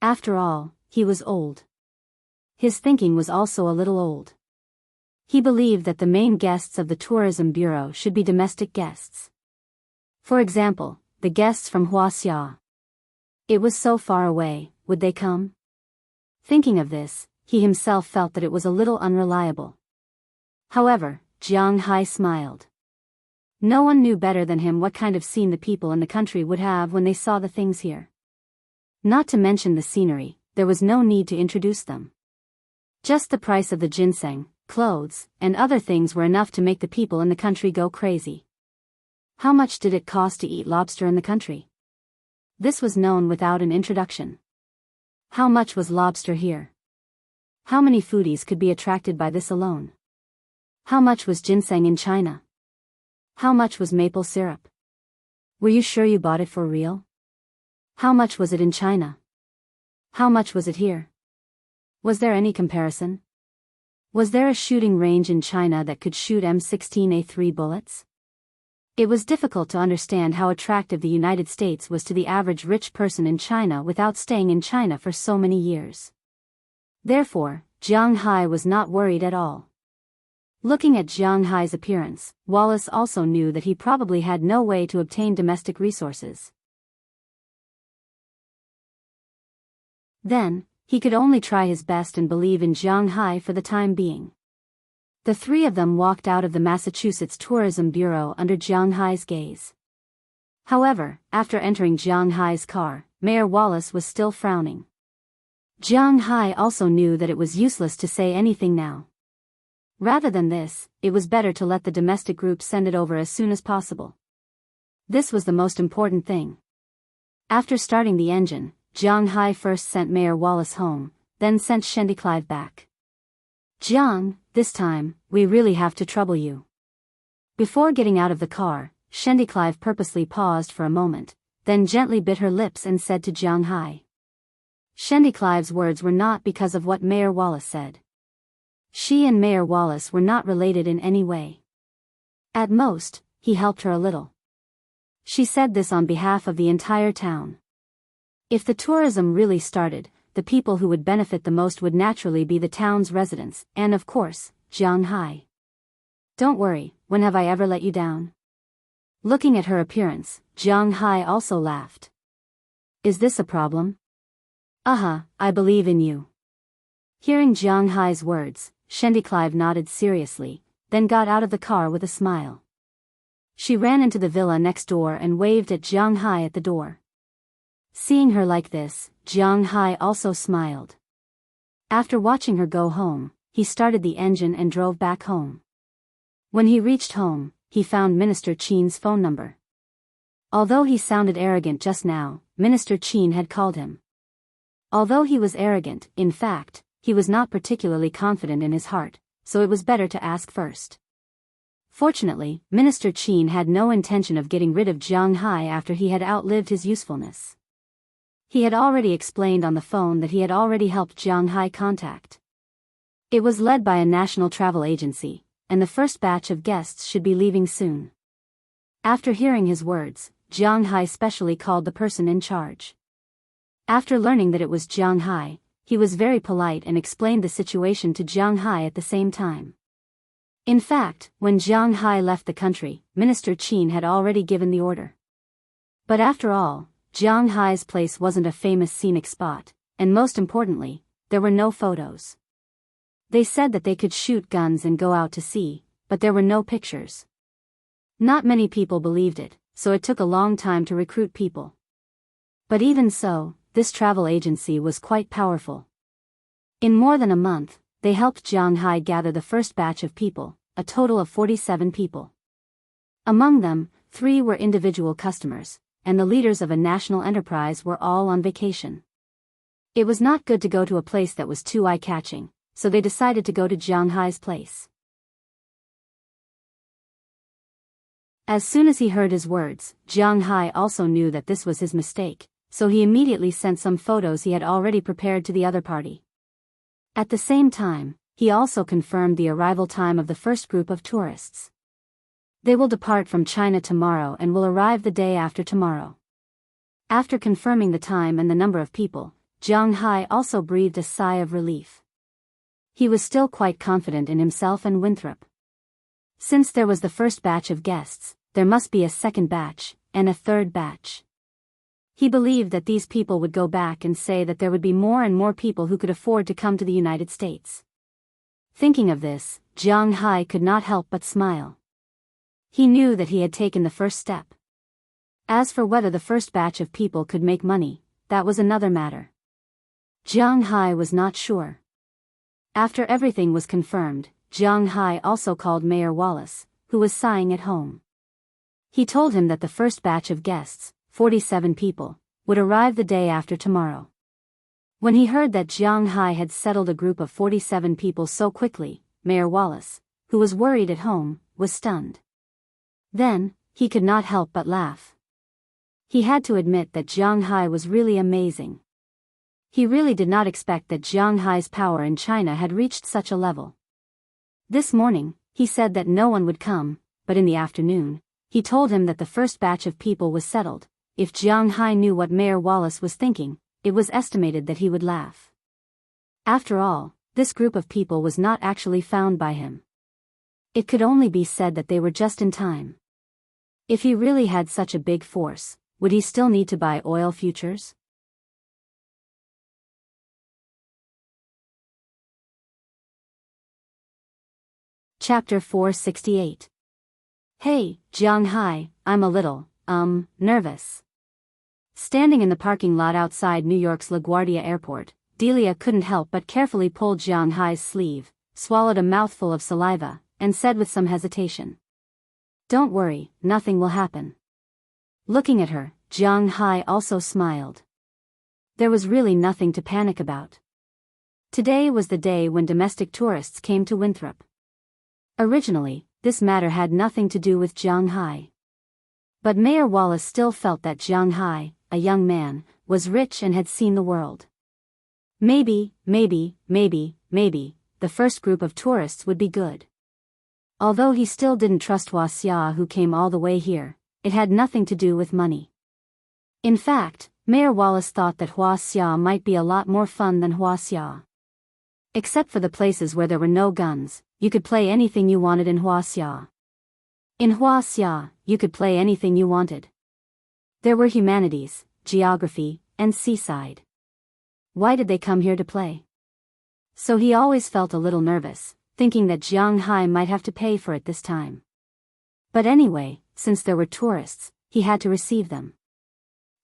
After all, he was old. His thinking was also a little old. He believed that the main guests of the Tourism Bureau should be domestic guests. For example, the guests from Wuxia. It was so far away, would they come? Thinking of this, he himself felt that it was a little unreliable. However, Jiang Hai smiled. No one knew better than him what kind of scene the people in the country would have when they saw the things here. Not to mention the scenery, there was no need to introduce them. Just the price of the ginseng, clothes, and other things were enough to make the people in the country go crazy. How much did it cost to eat lobster in the country? This was known without an introduction. How much was lobster here? How many foodies could be attracted by this alone? How much was ginseng in China? How much was maple syrup? Were you sure you bought it for real? How much was it in China? How much was it here? Was there any comparison? Was there a shooting range in China that could shoot M16A3 bullets? It was difficult to understand how attractive the United States was to the average rich person in China without staying in China for so many years. Therefore, Jiang Hai was not worried at all. Looking at Jiang Hai's appearance, Wallace also knew that he probably had no way to obtain domestic resources. Then, he could only try his best and believe in Jiang Hai for the time being. The three of them walked out of the Massachusetts Tourism Bureau under Jiang Hai's gaze. However, after entering Jiang Hai's car, Mayor Wallace was still frowning. Jiang Hai also knew that it was useless to say anything now. Rather than this, it was better to let the domestic group send it over as soon as possible. This was the most important thing. After starting the engine, Jiang Hai first sent Mayor Wallace home, then sent Clive back. Jiang, this time, we really have to trouble you. Before getting out of the car, Clive purposely paused for a moment, then gently bit her lips and said to Jiang Hai. Clive's words were not because of what Mayor Wallace said. She and Mayor Wallace were not related in any way. At most, he helped her a little. She said this on behalf of the entire town. If the tourism really started, the people who would benefit the most would naturally be the town's residents, and of course, Jiang Hai. Don't worry, when have I ever let you down? Looking at her appearance, Jiang Hai also laughed. Is this a problem? I believe in you. Hearing Jiang Hai's words, Clive nodded seriously, then got out of the car with a smile. She ran into the villa next door and waved at Jiang Hai at the door. Seeing her like this, Jiang Hai also smiled. After watching her go home, he started the engine and drove back home. When he reached home, he found Minister Qin's phone number. Although he sounded arrogant just now, Minister Qin had called him. Although he was arrogant, in fact, he was not particularly confident in his heart, so it was better to ask first. Fortunately, Minister Qin had no intention of getting rid of Jiang Hai after he had outlived his usefulness. He had already explained on the phone that he had already helped Jiang Hai contact. It was led by a national travel agency, and the first batch of guests should be leaving soon. After hearing his words, Jiang Hai specially called the person in charge. After learning that it was Jiang Hai, he was very polite and explained the situation to Jiang Hai at the same time. In fact, when Jiang Hai left the country, Minister Qin had already given the order. But after all, Jiang Hai's place wasn't a famous scenic spot, and most importantly, there were no photos. They said that they could shoot guns and go out to sea, but there were no pictures. Not many people believed it, so it took a long time to recruit people. But even so, this travel agency was quite powerful. In more than a month, they helped Jiang Hai gather the first batch of people, a total of 47 people. Among them, 3 were individual customers, and the leaders of a national enterprise were all on vacation. It was not good to go to a place that was too eye-catching, so they decided to go to Jiang Hai's place. As soon as he heard his words, Jiang Hai also knew that this was his mistake, so he immediately sent some photos he had already prepared to the other party. At the same time, he also confirmed the arrival time of the first group of tourists. They will depart from China tomorrow and will arrive the day after tomorrow. After confirming the time and the number of people, Jiang Hai also breathed a sigh of relief. He was still quite confident in himself and Winthrop. Since there was the first batch of guests, there must be a second batch, and a third batch. He believed that these people would go back and say that there would be more and more people who could afford to come to the United States. Thinking of this, Jiang Hai could not help but smile. He knew that he had taken the first step. As for whether the first batch of people could make money, that was another matter. Jiang Hai was not sure. After everything was confirmed, Jiang Hai also called Mayor Wallace, who was sighing at home. He told him that the first batch of guests, 47 people, would arrive the day after tomorrow. When he heard that Jiang Hai had settled a group of 47 people so quickly, Mayor Wallace, who was worried at home, was stunned. Then, he could not help but laugh. He had to admit that Jiang Hai was really amazing. He really did not expect that Jiang Hai's power in China had reached such a level. This morning, he said that no one would come, but in the afternoon, he told him that the first batch of people was settled. If Jiang Hai knew what Mayor Wallace was thinking, it was estimated that he would laugh. After all, this group of people was not actually found by him. It could only be said that they were just in time. If he really had such a big force, would he still need to buy oil futures? Chapter 468. Hey, Jiang Hai, I'm a little, nervous. Standing in the parking lot outside New York's LaGuardia Airport, Delia couldn't help but carefully pull Jiang Hai's sleeve, swallowed a mouthful of saliva, and said with some hesitation. Don't worry, nothing will happen. Looking at her, Jiang Hai also smiled. There was really nothing to panic about. Today was the day when domestic tourists came to Winthrop. Originally, this matter had nothing to do with Jiang Hai. But Mayor Wallace still felt that Jiang Hai, a young man, was rich and had seen the world. Maybe, the first group of tourists would be good. Although he still didn't trust Wuxia, who came all the way here, it had nothing to do with money. In fact, Mayor Wallace thought that Wuxia might be a lot more fun than Wuxia. Except for the places where there were no guns, you could play anything you wanted in Wuxia. In Wuxia, you could play anything you wanted. There were humanities, geography, and seaside. Why did they come here to play? So he always felt a little nervous, thinking that Jiang Hai might have to pay for it this time. But anyway, since there were tourists, he had to receive them.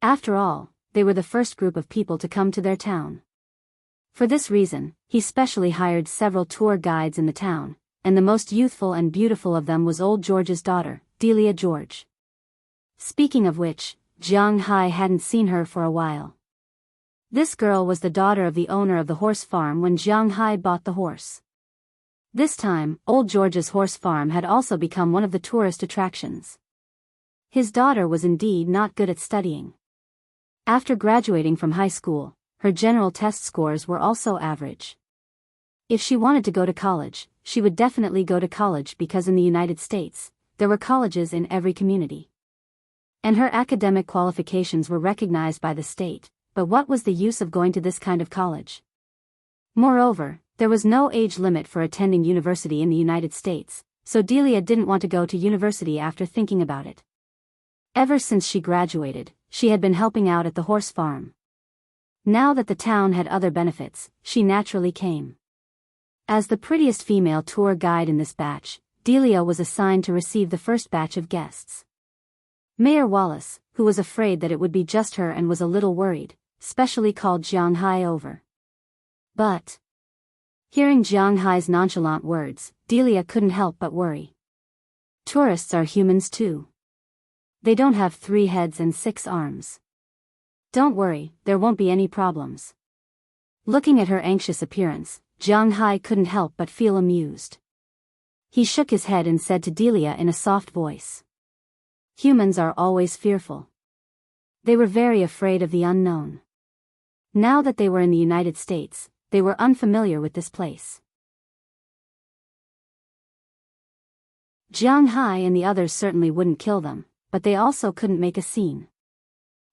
After all, they were the first group of people to come to their town. For this reason, he specially hired several tour guides in the town, and the most youthful and beautiful of them was old George's daughter, Delia George. Speaking of which, Jiang Hai hadn't seen her for a while. This girl was the daughter of the owner of the horse farm when Jiang Hai bought the horse. This time, old George's horse farm had also become one of the tourist attractions. His daughter was indeed not good at studying. After graduating from high school, her general test scores were also average. If she wanted to go to college, she would definitely go to college because in the United States, there were colleges in every community. And her academic qualifications were recognized by the state, but what was the use of going to this kind of college? Moreover, there was no age limit for attending university in the United States, so Delia didn't want to go to university after thinking about it. Ever since she graduated, she had been helping out at the horse farm. Now that the town had other benefits, she naturally came. As the prettiest female tour guide in this batch, Delia was assigned to receive the first batch of guests. Mayor Wallace, who was afraid that it would be just her and was a little worried, specially called Jiang Hai over. But, hearing Jiang Hai's nonchalant words, Delia couldn't help but worry. Tourists are humans too. They don't have 3 heads and 6 arms. Don't worry, there won't be any problems. Looking at her anxious appearance, Jiang Hai couldn't help but feel amused. He shook his head and said to Delia in a soft voice. Humans are always fearful. They were very afraid of the unknown. Now that they were in the United States, they were unfamiliar with this place. Jianghu and the others certainly wouldn't kill them, but they also couldn't make a scene.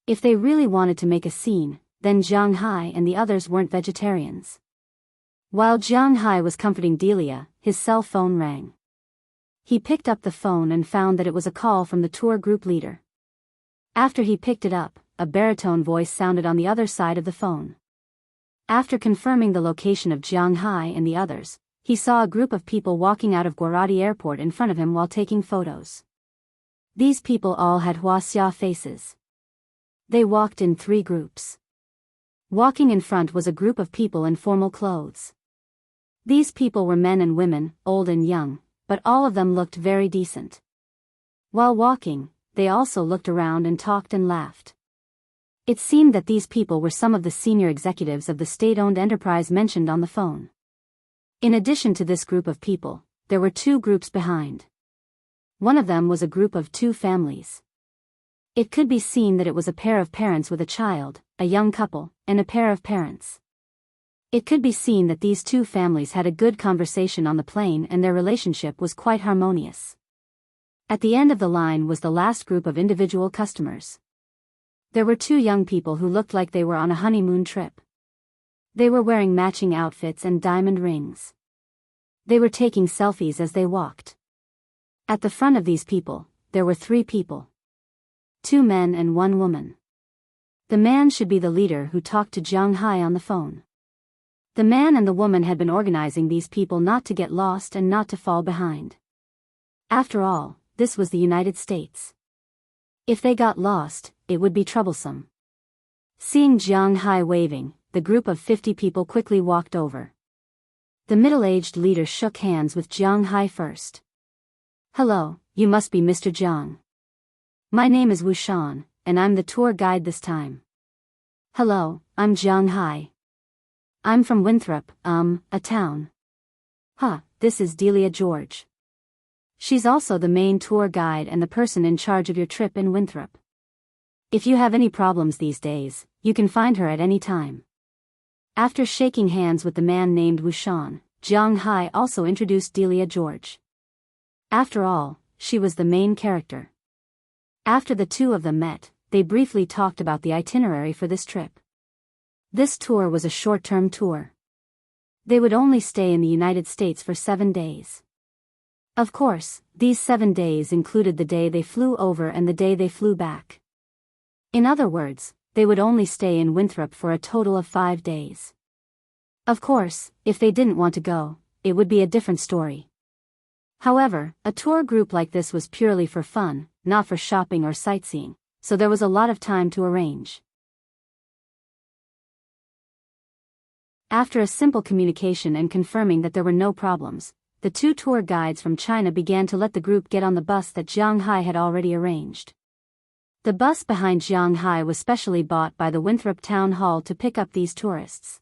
If they really wanted to make a scene, then Jianghu and the others weren't vegetarians. While Jianghu was comforting Delia, his cell phone rang. He picked up the phone and found that it was a call from the tour group leader. After he picked it up, a baritone voice sounded on the other side of the phone. After confirming the location of Jianghu and the others, he saw a group of people walking out of Guarati Airport in front of him while taking photos. These people all had Wuxia faces. They walked in 3 groups. Walking in front was a group of people in formal clothes. These people were men and women, old and young, but all of them looked very decent. While walking, they also looked around and talked and laughed. It seemed that these people were some of the senior executives of the state-owned enterprise mentioned on the phone. In addition to this group of people, there were 2 groups behind. One of them was a group of 2 families. It could be seen that it was a pair of parents with a child, a young couple, and a pair of parents. It could be seen that these 2 families had a good conversation on the plane and their relationship was quite harmonious. At the end of the line was the last group of individual customers. There were 2 young people who looked like they were on a honeymoon trip. They were wearing matching outfits and diamond rings. They were taking selfies as they walked. At the front of these people, there were 3 people. 2 men and 1 woman. The man should be the leader who talked to Jianghu on the phone. The man and the woman had been organizing these people not to get lost and not to fall behind. After all, this was the United States. If they got lost, it would be troublesome. Seeing Jianghu waving, the group of 50 people quickly walked over. The middle-aged leader shook hands with Jianghu first. "Hello, you must be Mr. Jiang. My name is Wuxian, and I'm the tour guide this time." "Hello, I'm Jianghu. I'm from Winthrop, a town." This is Delia George. She's also the main tour guide and the person in charge of your trip in Winthrop. If you have any problems these days, you can find her at any time." After shaking hands with the man named Wuxian, Jianghu also introduced Delia George. After all, she was the main character. After the 2 of them met, they briefly talked about the itinerary for this trip. This tour was a short-term tour. They would only stay in the United States for 7 days. Of course, these 7 days included the day they flew over and the day they flew back. In other words, they would only stay in Winthrop for a total of 5 days. Of course, if they didn't want to go, it would be a different story. However, a tour group like this was purely for fun, not for shopping or sightseeing, so there was a lot of time to arrange. After a simple communication and confirming that there were no problems, the 2 tour guides from China began to let the group get on the bus that Jianghu had already arranged. The bus behind Jianghu was specially bought by the Winthrop Town Hall to pick up these tourists.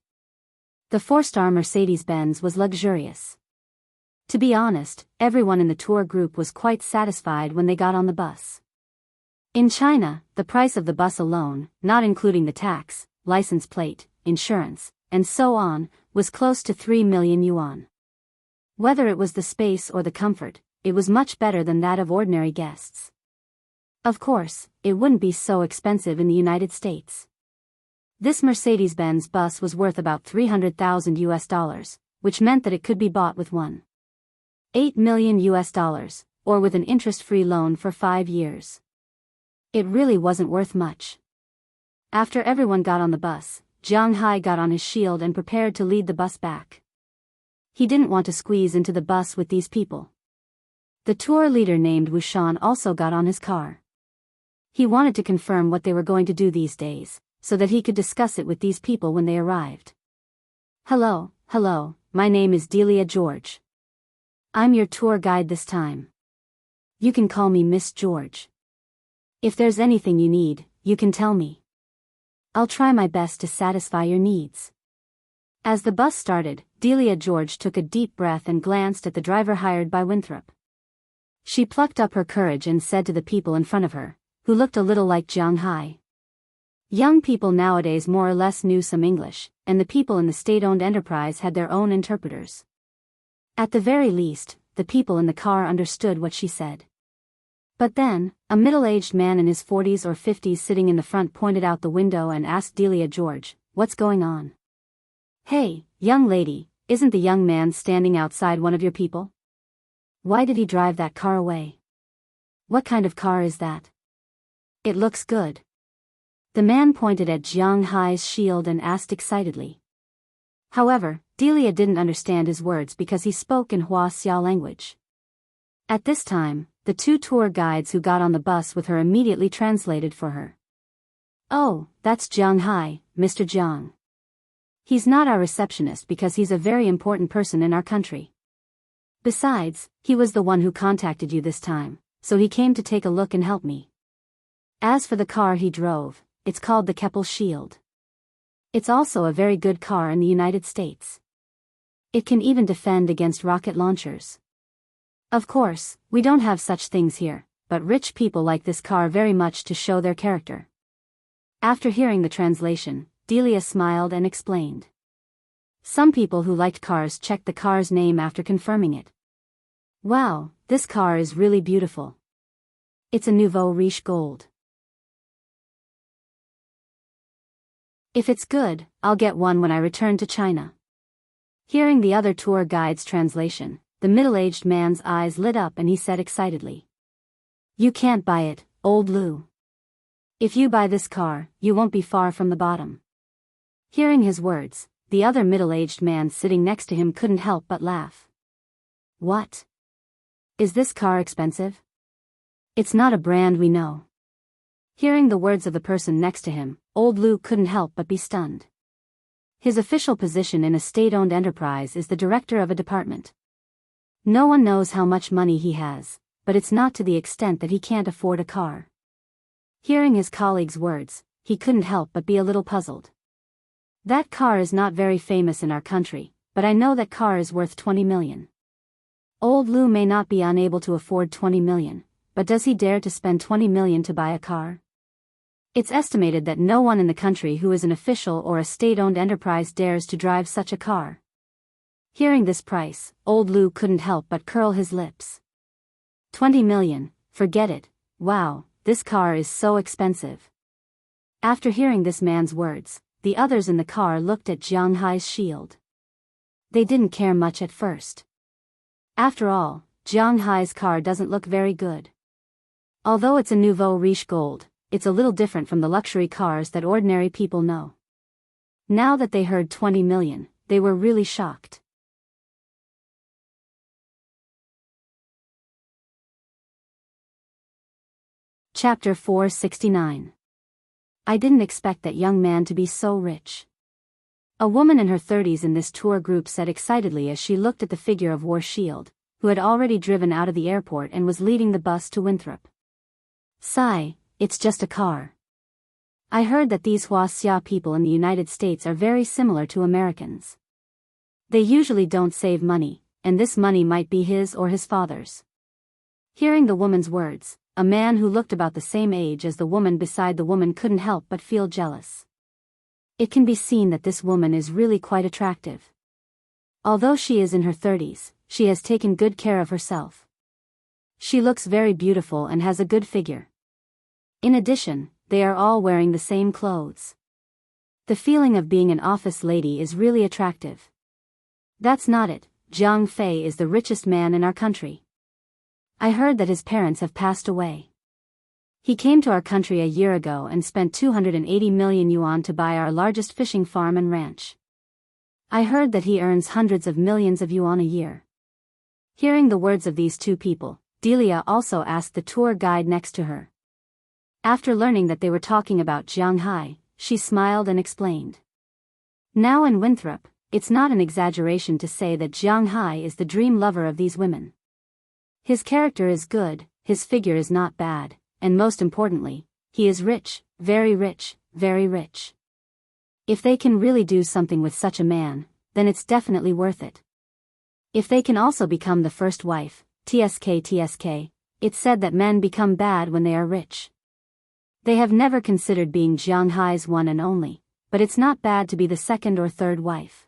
The 4-star Mercedes-Benz was luxurious. To be honest, everyone in the tour group was quite satisfied when they got on the bus. In China, the price of the bus alone, not including the tax, license plate, insurance, and so on, was close to 3 million yuan. Whether it was the space or the comfort, it was much better than that of ordinary guests. Of course, it wouldn't be so expensive in the United States. This Mercedes-Benz bus was worth about $300,000, which meant that it could be bought with $1.8 million, or with an interest-free loan for 5 years. It really wasn't worth much. After everyone got on the bus, Jianghu got on his shield and prepared to lead the bus back. He didn't want to squeeze into the bus with these people. The tour leader named Wuxian also got on his car. He wanted to confirm what they were going to do these days, so that he could discuss it with these people when they arrived. Hello, my name is Delia George. I'm your tour guide this time. You can call me Miss George. If there's anything you need, you can tell me. I'll try my best to satisfy your needs." As the bus started, Delia George took a deep breath and glanced at the driver hired by Winthrop. She plucked up her courage and said to the people in front of her, who looked a little like Jianghu. Young people nowadays more or less knew some English, and the people in the state-owned enterprise had their own interpreters. At the very least, the people in the car understood what she said. But then, a middle-aged man in his 40s or 50s sitting in the front pointed out the window and asked Delia George, "What's going on?" "Hey, young lady, isn't the young man standing outside one of your people? Why did he drive that car away? What kind of car is that? It looks good." The man pointed at Jiang Hai's shield and asked excitedly. However, Delia didn't understand his words because he spoke in Wuxia language. At this time, the two tour guides who got on the bus with her immediately translated for her. "Oh, that's Jiang Hai, Mr. Jiang. He's not our receptionist because he's a very important person in our country. Besides, he was the one who contacted you this time, so he came to take a look and help me. As for the car he drove, it's called the Keppel Shield. It's also a very good car in the United States. It can even defend against rocket launchers. Of course, we don't have such things here, but rich people like this car very much to show their character." After hearing the translation, Delia smiled and explained. Some people who liked cars checked the car's name after confirming it. "Wow, this car is really beautiful. It's a nouveau riche gold. If it's good, I'll get one when I return to China." Hearing the other tour guide's translation, the middle-aged man's eyes lit up and he said excitedly, "You can't buy it, old Lou. If you buy this car, you won't be far from the bottom." Hearing his words, the other middle-aged man sitting next to him couldn't help but laugh. "What? Is this car expensive? It's not a brand we know." Hearing the words of the person next to him, old Lou couldn't help but be stunned. His official position in a state-owned enterprise is the director of a department. No one knows how much money he has, but it's not to the extent that he can't afford a car. Hearing his colleague's words, he couldn't help but be a little puzzled. "That car is not very famous in our country, but I know that car is worth 20 million. Old Lou may not be unable to afford 20 million, but does he dare to spend 20 million to buy a car? It's estimated that no one in the country who is an official or a state-owned enterprise dares to drive such a car." Hearing this price, old Lou couldn't help but curl his lips. 20 million, forget it. Wow, this car is so expensive. After hearing this man's words, the others in the car looked at Jiang Hai's shield. They didn't care much at first. After all, Jiang Hai's car doesn't look very good. Although it's a nouveau riche gold, it's a little different from the luxury cars that ordinary people know. Now that they heard 20 million, they were really shocked. Chapter 469. I didn't expect that young man to be so rich. A woman in her 30s in this tour group said excitedly as she looked at the figure of War Shield, who had already driven out of the airport and was leading the bus to Winthrop. "Sigh, it's just a car. I heard that these Wuxia people in the United States are very similar to Americans. They usually don't save money, and this money might be his or his father's." Hearing the woman's words, a man who looked about the same age as the woman beside the woman couldn't help but feel jealous. It can be seen that this woman is really quite attractive. Although she is in her 30s, she has taken good care of herself. She looks very beautiful and has a good figure. In addition, they are all wearing the same clothes. The feeling of being an office lady is really attractive. That's not it, Zhang Fei is the richest man in our country. I heard that his parents have passed away. He came to our country a year ago and spent 280 million yuan to buy our largest fishing farm and ranch. I heard that he earns hundreds of millions of yuan a year. Hearing the words of these two people, Delia also asked the tour guide next to her. After learning that they were talking about Jiang Hai, she smiled and explained. Now in Winthrop, it's not an exaggeration to say that Jiang Hai is the dream lover of these women. His character is good, his figure is not bad, and most importantly, he is rich, very rich, very rich. If they can really do something with such a man, then it's definitely worth it. If they can also become the first wife, TSK, it's said that men become bad when they are rich. They have never considered being Jiang Hai's one and only, but it's not bad to be the second or third wife.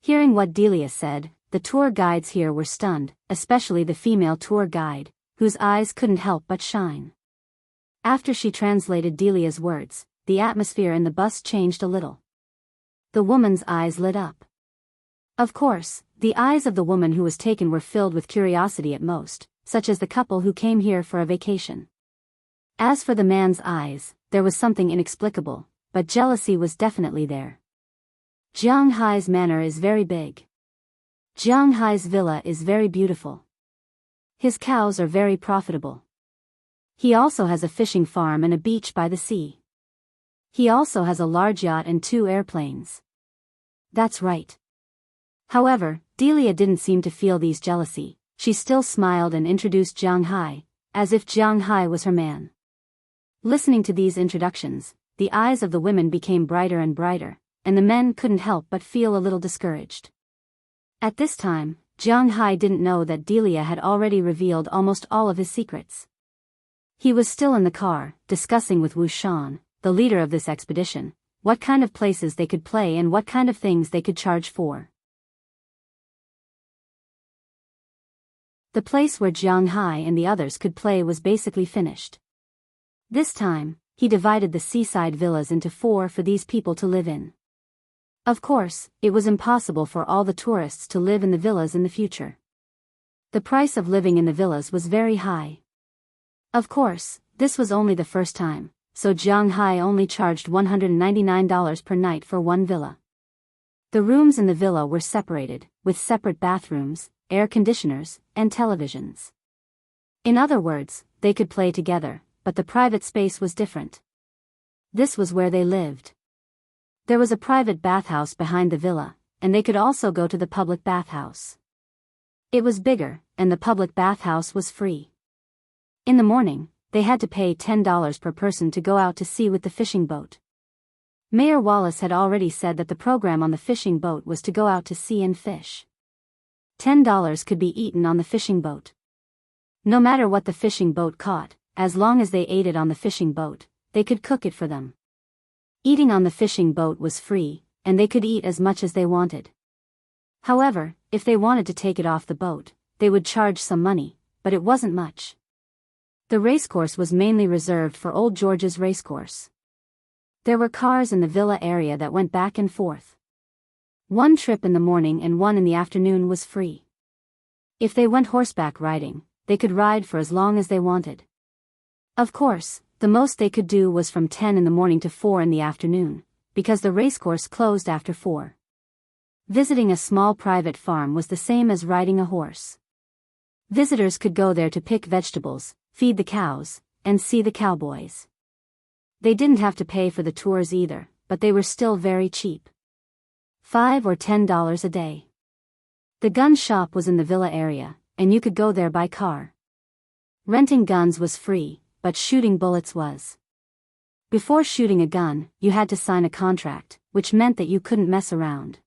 Hearing what Delia said, the tour guides here were stunned, especially the female tour guide, whose eyes couldn't help but shine. After she translated Delia's words, the atmosphere in the bus changed a little. The woman's eyes lit up. Of course, the eyes of the woman who was taken were filled with curiosity at most, such as the couple who came here for a vacation. As for the man's eyes, there was something inexplicable, but jealousy was definitely there. Jianghai's manor is very big. Jianghai's villa is very beautiful. His cows are very profitable. He also has a fishing farm and a beach by the sea. He also has a large yacht and 2 airplanes. That's right. However, Delia didn't seem to feel these jealousy. She still smiled and introduced Jianghai, as if Jianghai was her man. Listening to these introductions, the eyes of the women became brighter and brighter, and the men couldn't help but feel a little discouraged. At this time, Jianghai didn't know that Delia had already revealed almost all of his secrets. He was still in the car, discussing with Wuxian, the leader of this expedition, what kind of places they could play and what kind of things they could charge for. The place where Jianghai and the others could play was basically finished. This time, he divided the seaside villas into 4 for these people to live in. Of course, it was impossible for all the tourists to live in the villas in the future. The price of living in the villas was very high. Of course, this was only the first time, so Jianghai only charged $199 per night for one villa. The rooms in the villa were separated, with separate bathrooms, air conditioners, and televisions. In other words, they could play together, but the private space was different. This was where they lived. There was a private bathhouse behind the villa, and they could also go to the public bathhouse. It was bigger, and the public bathhouse was free. In the morning, they had to pay $10 per person to go out to sea with the fishing boat. Mayor Wallace had already said that the program on the fishing boat was to go out to sea and fish. $10 could be eaten on the fishing boat. No matter what the fishing boat caught, as long as they ate it on the fishing boat, they could cook it for them. Eating on the fishing boat was free, and they could eat as much as they wanted. However, if they wanted to take it off the boat, they would charge some money, but it wasn't much. The racecourse was mainly reserved for Old George's racecourse. There were cars in the villa area that went back and forth. One trip in the morning and one in the afternoon was free. If they went horseback riding, they could ride for as long as they wanted. Of course, the most they could do was from 10 in the morning to 4 in the afternoon, because the racecourse closed after 4. Visiting a small private farm was the same as riding a horse. Visitors could go there to pick vegetables, feed the cows, and see the cowboys. They didn't have to pay for the tours either, but they were still very cheap. $5 or $10 a day. The gun shop was in the villa area, and you could go there by car. Renting guns was free, but shooting bullets was. Before shooting a gun, you had to sign a contract, which meant that you couldn't mess around.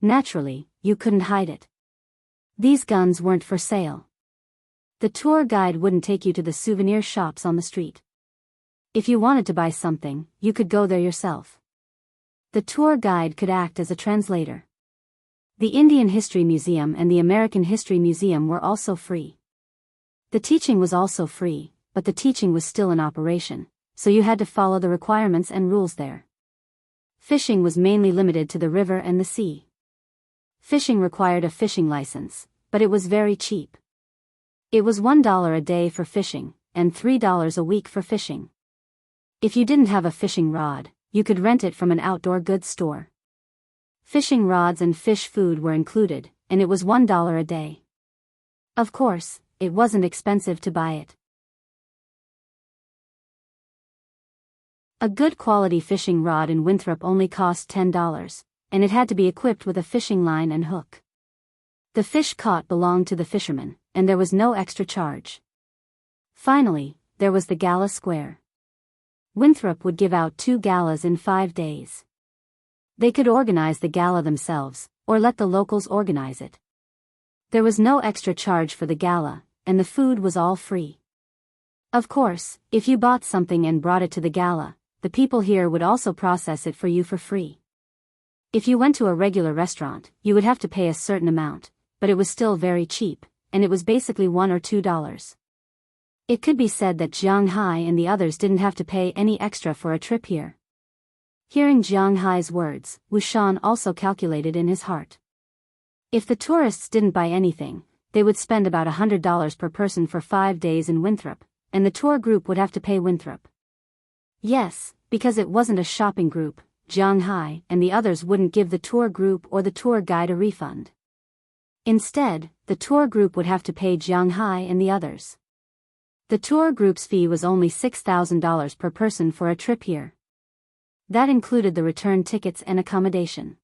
Naturally, you couldn't hide it. These guns weren't for sale. The tour guide wouldn't take you to the souvenir shops on the street. If you wanted to buy something, you could go there yourself. The tour guide could act as a translator. The Indian History Museum and the American History Museum were also free. The teaching was also free, but the teaching was still in operation, so you had to follow the requirements and rules there. Fishing was mainly limited to the river and the sea. Fishing required a fishing license, but it was very cheap. It was $1 a day for fishing, and $3 a week for fishing. If you didn't have a fishing rod, you could rent it from an outdoor goods store. Fishing rods and fish food were included, and it was $1 a day. Of course, it wasn't expensive to buy it. A good quality fishing rod in Winthrop only cost $10, and it had to be equipped with a fishing line and hook. The fish caught belonged to the fisherman, and there was no extra charge. Finally, there was the gala square. Winthrop would give out 2 galas in 5 days. They could organize the gala themselves, or let the locals organize it. There was no extra charge for the gala, and the food was all free. Of course, if you bought something and brought it to the gala, the people here would also process it for you for free. If you went to a regular restaurant, you would have to pay a certain amount, but it was still very cheap, and it was basically $1 or $2. It could be said that Jiang Hai and the others didn't have to pay any extra for a trip here. Hearing Jiang Hai's words, Wuxian also calculated in his heart. If the tourists didn't buy anything, they would spend about $100 per person for 5 days in Winthrop, and the tour group would have to pay Winthrop. Yes, because it wasn't a shopping group, Jiang Hai and the others wouldn't give the tour group or the tour guide a refund. Instead, the tour group would have to pay Jiang Hai and the others. The tour group's fee was only $6,000 per person for a trip here. That included the return tickets and accommodation.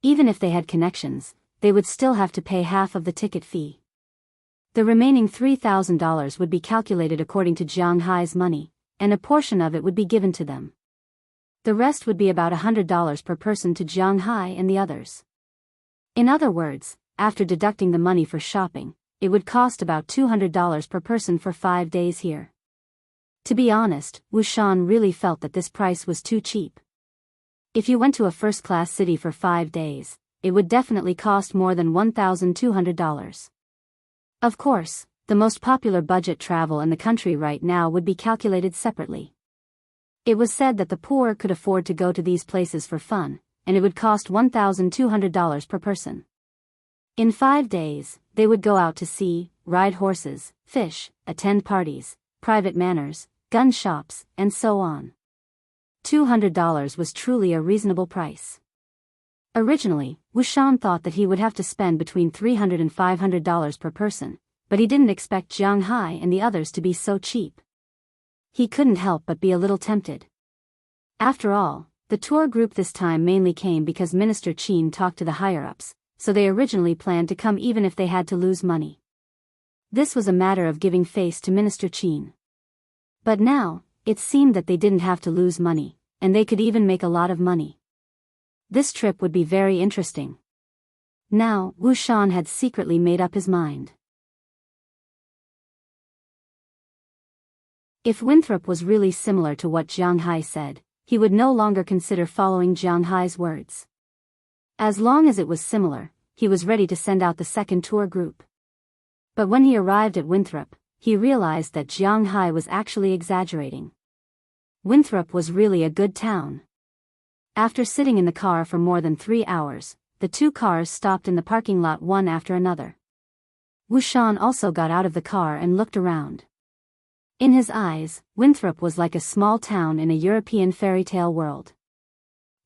Even if they had connections, they would still have to pay half of the ticket fee. The remaining $3,000 would be calculated according to Jiang Hai's money, and a portion of it would be given to them. The rest would be about $100 per person to Jiang Hai and the others. In other words, after deducting the money for shopping, it would cost about $200 per person for 5 days here. To be honest, Wuxian really felt that this price was too cheap. If you went to a first-class city for 5 days, it would definitely cost more than $1,200. Of course, the most popular budget travel in the country right now would be calculated separately. It was said that the poor could afford to go to these places for fun, and it would cost $1,200 per person. In 5 days, they would go out to sea, ride horses, fish, attend parties, private manors, gun shops, and so on. $200 was truly a reasonable price. Originally, Wuxian thought that he would have to spend between $300 and $500 per person, but he didn't expect Jiang Hai and the others to be so cheap. He couldn't help but be a little tempted. After all, the tour group this time mainly came because Minister Qin talked to the higher-ups, so they originally planned to come even if they had to lose money. This was a matter of giving face to Minister Qin. But now, it seemed that they didn't have to lose money, and they could even make a lot of money. This trip would be very interesting. Now, Wuxian had secretly made up his mind. If Winthrop was really similar to what Jiang Hai said, he would no longer consider following Jiang Hai's words. As long as it was similar, he was ready to send out the second tour group. But when he arrived at Winthrop, he realized that Jiang Hai was actually exaggerating. Winthrop was really a good town. After sitting in the car for more than 3 hours, the 2 cars stopped in the parking lot one after another. Wuxian also got out of the car and looked around. In his eyes, Winthrop was like a small town in a European fairy tale world.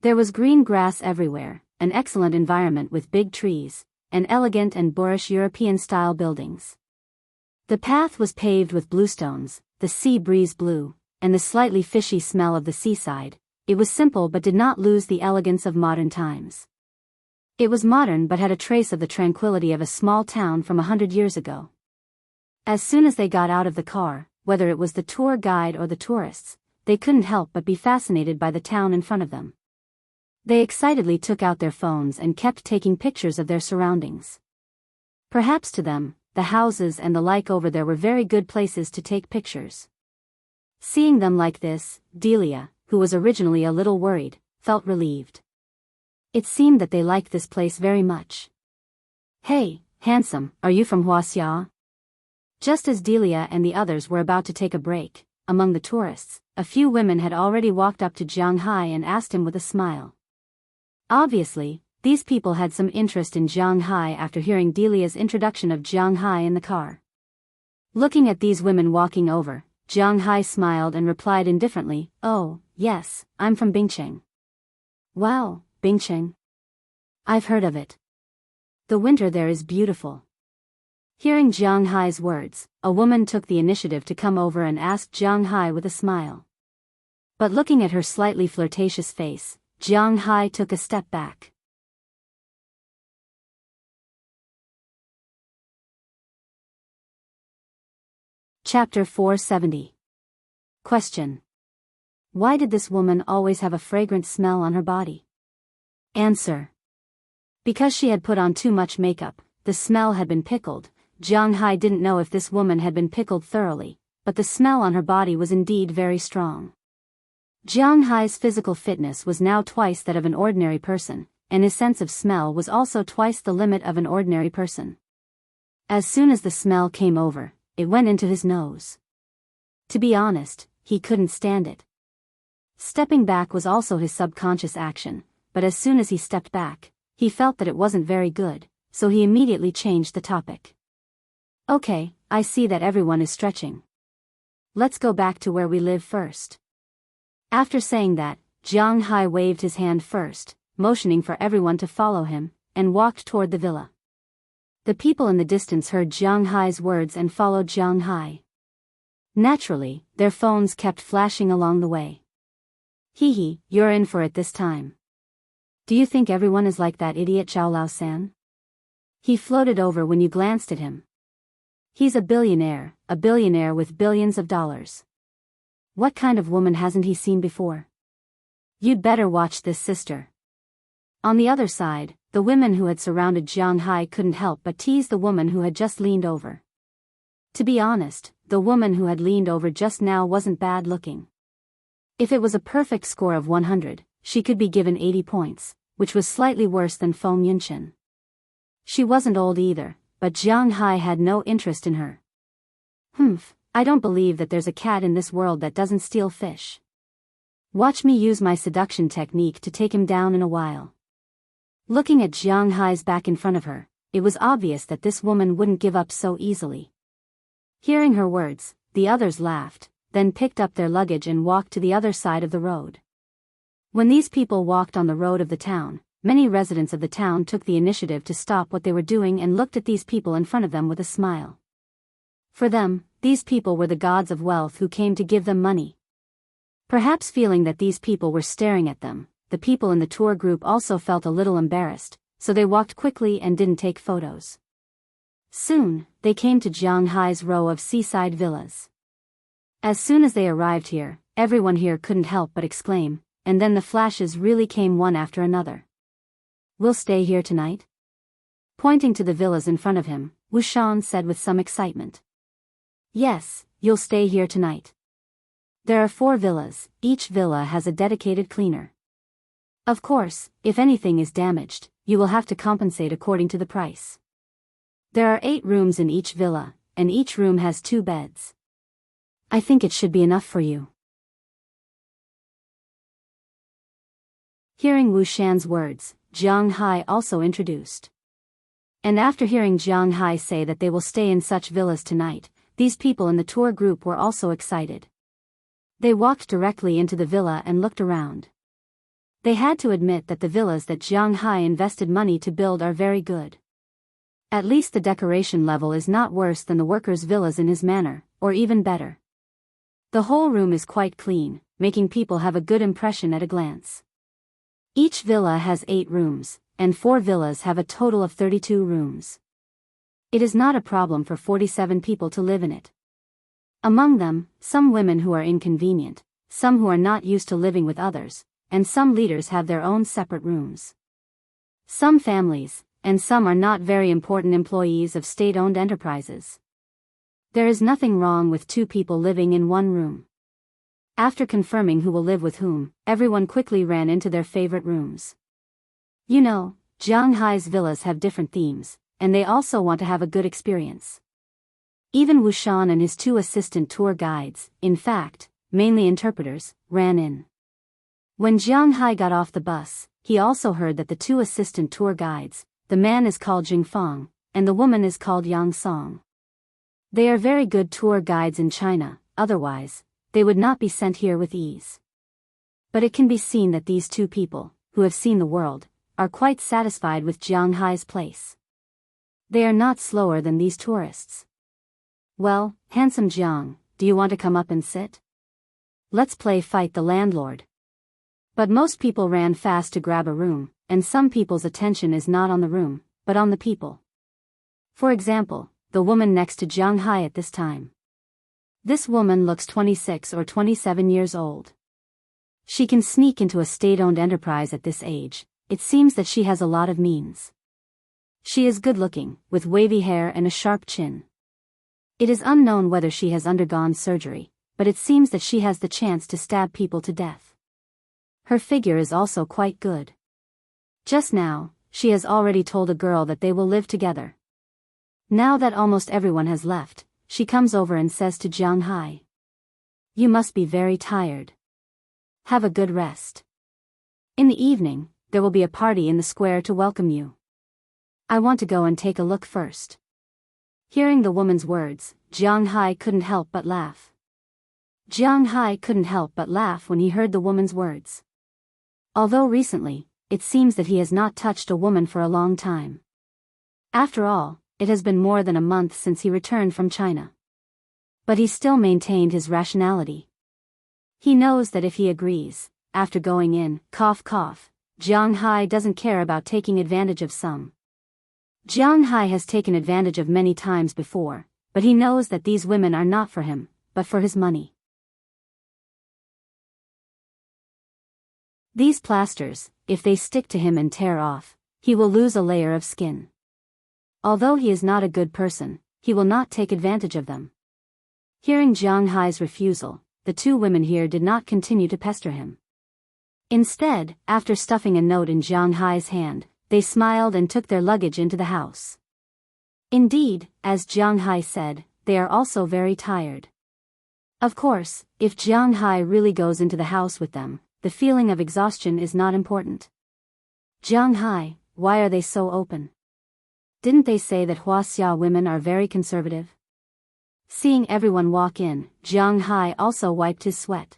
There was green grass everywhere, an excellent environment with big trees, and elegant and boorish European-style buildings. The path was paved with bluestones, the sea breeze blew, and the slightly fishy smell of the seaside. It was simple but did not lose the elegance of modern times. It was modern but had a trace of the tranquility of a small town from 100 years ago. As soon as they got out of the car, whether it was the tour guide or the tourists, they couldn't help but be fascinated by the town in front of them. They excitedly took out their phones and kept taking pictures of their surroundings. Perhaps to them, the houses and the like over there were very good places to take pictures. Seeing them like this, Delia, who was originally a little worried, felt relieved. It seemed that they liked this place very much. "Hey, handsome, are you from Wuxia?" Just as Delia and the others were about to take a break, among the tourists, a few women had already walked up to Jiang Hai and asked him with a smile. Obviously, these people had some interest in Jiang Hai after hearing Delia's introduction of Jiang Hai in the car. Looking at these women walking over, Jiang Hai smiled and replied indifferently, "Oh, yes, I'm from Bingcheng." "Wow, Bingcheng. I've heard of it. The winter there is beautiful." Hearing Jiang Hai's words, a woman took the initiative to come over and ask Jiang Hai with a smile. But looking at her slightly flirtatious face, Jiang Hai took a step back. Chapter 470. Question. Why did this woman always have a fragrant smell on her body? Answer. Because she had put on too much makeup, the smell had been pickled. Jiang Hai didn't know if this woman had been pickled thoroughly, but the smell on her body was indeed very strong. Jiang Hai's physical fitness was now twice that of an ordinary person, and his sense of smell was also twice the limit of an ordinary person. As soon as the smell came over, it went into his nose. To be honest, he couldn't stand it. Stepping back was also his subconscious action, but as soon as he stepped back, he felt that it wasn't very good, so he immediately changed the topic. Okay, I see that everyone is stretching. Let's go back to where we live first. After saying that, Jianghu waved his hand first, motioning for everyone to follow him, and walked toward the villa. The people in the distance heard Jianghu's words and followed Jianghu. Naturally, their phones kept flashing along the way. Hee, you're in for it this time. Do you think everyone is like that idiot Zhao Lao-san? He floated over when you glanced at him. He's a billionaire with billions of dollars. What kind of woman hasn't he seen before? You'd better watch this, sister. On the other side, the women who had surrounded Jianghu couldn't help but tease the woman who had just leaned over. To be honest, the woman who had leaned over just now wasn't bad looking. If it was a perfect score of 100, she could be given 80 points, which was slightly worse than Feng Yunqian. She wasn't old either, but Jianghu had no interest in her. I don't believe that there's a cat in this world that doesn't steal fish. Watch me use my seduction technique to take him down in a while. Looking at Jianghu's back in front of her, it was obvious that this woman wouldn't give up so easily. Hearing her words, the others laughed, then picked up their luggage and walked to the other side of the road. When these people walked on the road of the town, many residents of the town took the initiative to stop what they were doing and looked at these people in front of them with a smile. For them, these people were the gods of wealth who came to give them money. Perhaps feeling that these people were staring at them, the people in the tour group also felt a little embarrassed, so they walked quickly and didn't take photos. Soon, they came to Jianghu's row of seaside villas. As soon as they arrived here, everyone here couldn't help but exclaim, and then the flashes really came one after another. We'll stay here tonight? Pointing to the villas in front of him, Wuxian said with some excitement. Yes, you'll stay here tonight. There are 4 villas, each villa has a dedicated cleaner. Of course, if anything is damaged, you will have to compensate according to the price. There are 8 rooms in each villa, and each room has 2 beds. I think it should be enough for you. Hearing Wuxian's words, Jianghu also introduced. And after hearing Jianghu say that they will stay in such villas tonight, these people in the tour group were also excited. They walked directly into the villa and looked around. They had to admit that the villas that Jianghu invested money to build are very good. At least the decoration level is not worse than the workers' villas in his manor, or even better. The whole room is quite clean, making people have a good impression at a glance. Each villa has 8 rooms, and 4 villas have a total of 32 rooms. It is not a problem for 47 people to live in it. Among them, some women who are inconvenient, some who are not used to living with others, and some leaders have their own separate rooms. Some families, and some are not very important employees of state-owned enterprises. There is nothing wrong with 2 people living in one room. After confirming who will live with whom, everyone quickly ran into their favorite rooms. You know, Jianghu's villas have different themes, and they also want to have a good experience. Even Wuxian and his 2 assistant tour guides, in fact, mainly interpreters, ran in. When Jianghu got off the bus, he also heard that the 2 assistant tour guides, the man is called Jingfang, and the woman is called Yang Song. They are very good tour guides in China, otherwise, they would not be sent here with ease. But it can be seen that these 2 people, who have seen the world, are quite satisfied with Jianghu's place. They are not slower than these tourists. Well, handsome Jiang, do you want to come up and sit? Let's play fight the landlord. But most people ran fast to grab a room, and some people's attention is not on the room, but on the people. For example, the woman next to Jianghu at this time. This woman looks 26 or 27 years old. She can sneak into a state-owned enterprise at this age. It seems that she has a lot of means. She is good-looking, with wavy hair and a sharp chin. It is unknown whether she has undergone surgery, but it seems that she has the chance to stab people to death. Her figure is also quite good. Just now, she has already told a girl that they will live together. Now that almost everyone has left, she comes over and says to Jianghu, "You must be very tired. Have a good rest. In the evening, there will be a party in the square to welcome you. I want to go and take a look first." Hearing the woman's words, Jianghu couldn't help but laugh. Jianghu couldn't help but laugh when he heard the woman's words. Although recently, it seems that he has not touched a woman for a long time. After all, it has been more than a month since he returned from China. But he still maintained his rationality. He knows that if he agrees, after going in, cough cough, Jianghu doesn't care about taking advantage of some. Jianghu has taken advantage of many times before, but he knows that these women are not for him, but for his money. These plasters, if they stick to him and tear off, he will lose a layer of skin. Although he is not a good person, he will not take advantage of them. Hearing Jianghu's refusal, the two women here did not continue to pester him. Instead, after stuffing a note in Jianghu's hand, they smiled and took their luggage into the house. Indeed, as Jianghu said, they are also very tired. Of course, if Jianghu really goes into the house with them, the feeling of exhaustion is not important. Jianghu, why are they so open? Didn't they say that Wuxia women are very conservative? Seeing everyone walk in, Jianghu also wiped his sweat.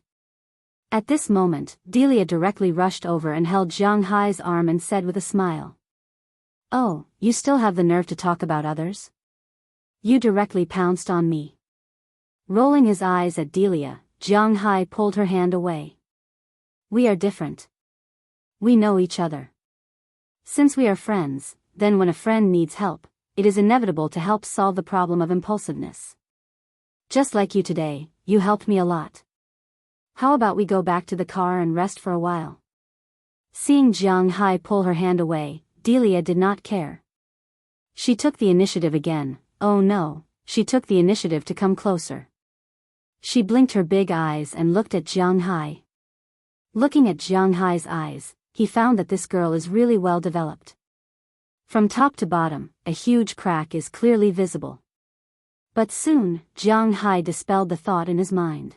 At this moment, Delia directly rushed over and held Jianghu's arm and said with a smile, "Oh, you still have the nerve to talk about others? You directly pounced on me." Rolling his eyes at Delia, Jianghu pulled her hand away. "We are different. We know each other. Since we are friends, then when a friend needs help, it is inevitable to help solve the problem of impulsiveness. Just like you today, you helped me a lot. How about we go back to the car and rest for a while?" Seeing Jianghu pull her hand away, Delia did not care. She took the initiative again. Oh no, she took the initiative to come closer. She blinked her big eyes and looked at Jianghu. Looking at Jianghu's eyes, he found that this girl is really well developed. From top to bottom, a huge crack is clearly visible. But soon, Jianghu dispelled the thought in his mind.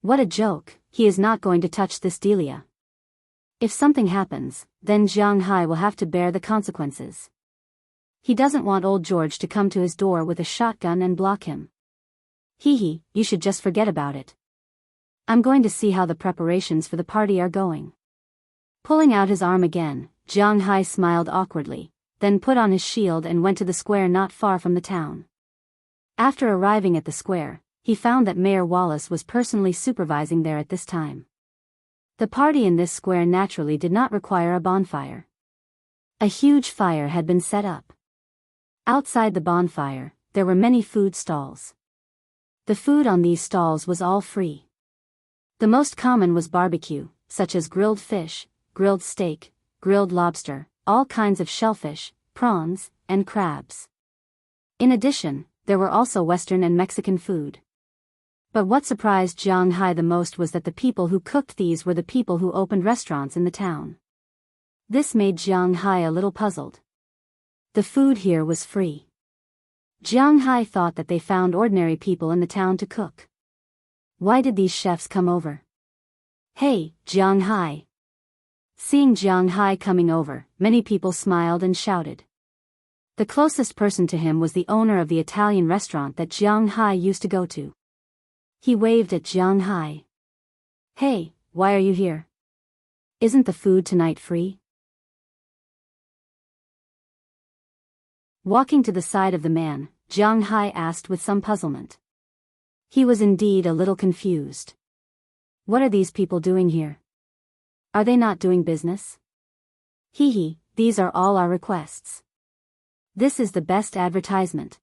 What a joke, he is not going to touch this Delia. If something happens, then Jianghu will have to bear the consequences. He doesn't want old George to come to his door with a shotgun and block him. Hee, you should just forget about it. I'm going to see how the preparations for the party are going. Pulling out his arm again, Jianghu smiled awkwardly, then put on his shield and went to the square not far from the town. After arriving at the square, he found that Mayor Wallace was personally supervising there at this time. The party in this square naturally did not require a bonfire. A huge fire had been set up. Outside the bonfire, there were many food stalls. The food on these stalls was all free. The most common was barbecue, such as grilled fish, grilled steak, grilled lobster, all kinds of shellfish, prawns, and crabs. In addition, there were also Western and Mexican food. But what surprised Jianghu the most was that the people who cooked these were the people who opened restaurants in the town. This made Jianghu a little puzzled. The food here was free. Jianghu thought that they found ordinary people in the town to cook. Why did these chefs come over? Hey, Jianghu! Seeing Jianghu coming over, many people smiled and shouted. The closest person to him was the owner of the Italian restaurant that Jianghu used to go to. He waved at Jianghu. Hey, why are you here? Isn't the food tonight free? Walking to the side of the man, Jianghu asked with some puzzlement. He was indeed a little confused. What are these people doing here? Are they not doing business? Hee, these are all our requests. This is the best advertisement.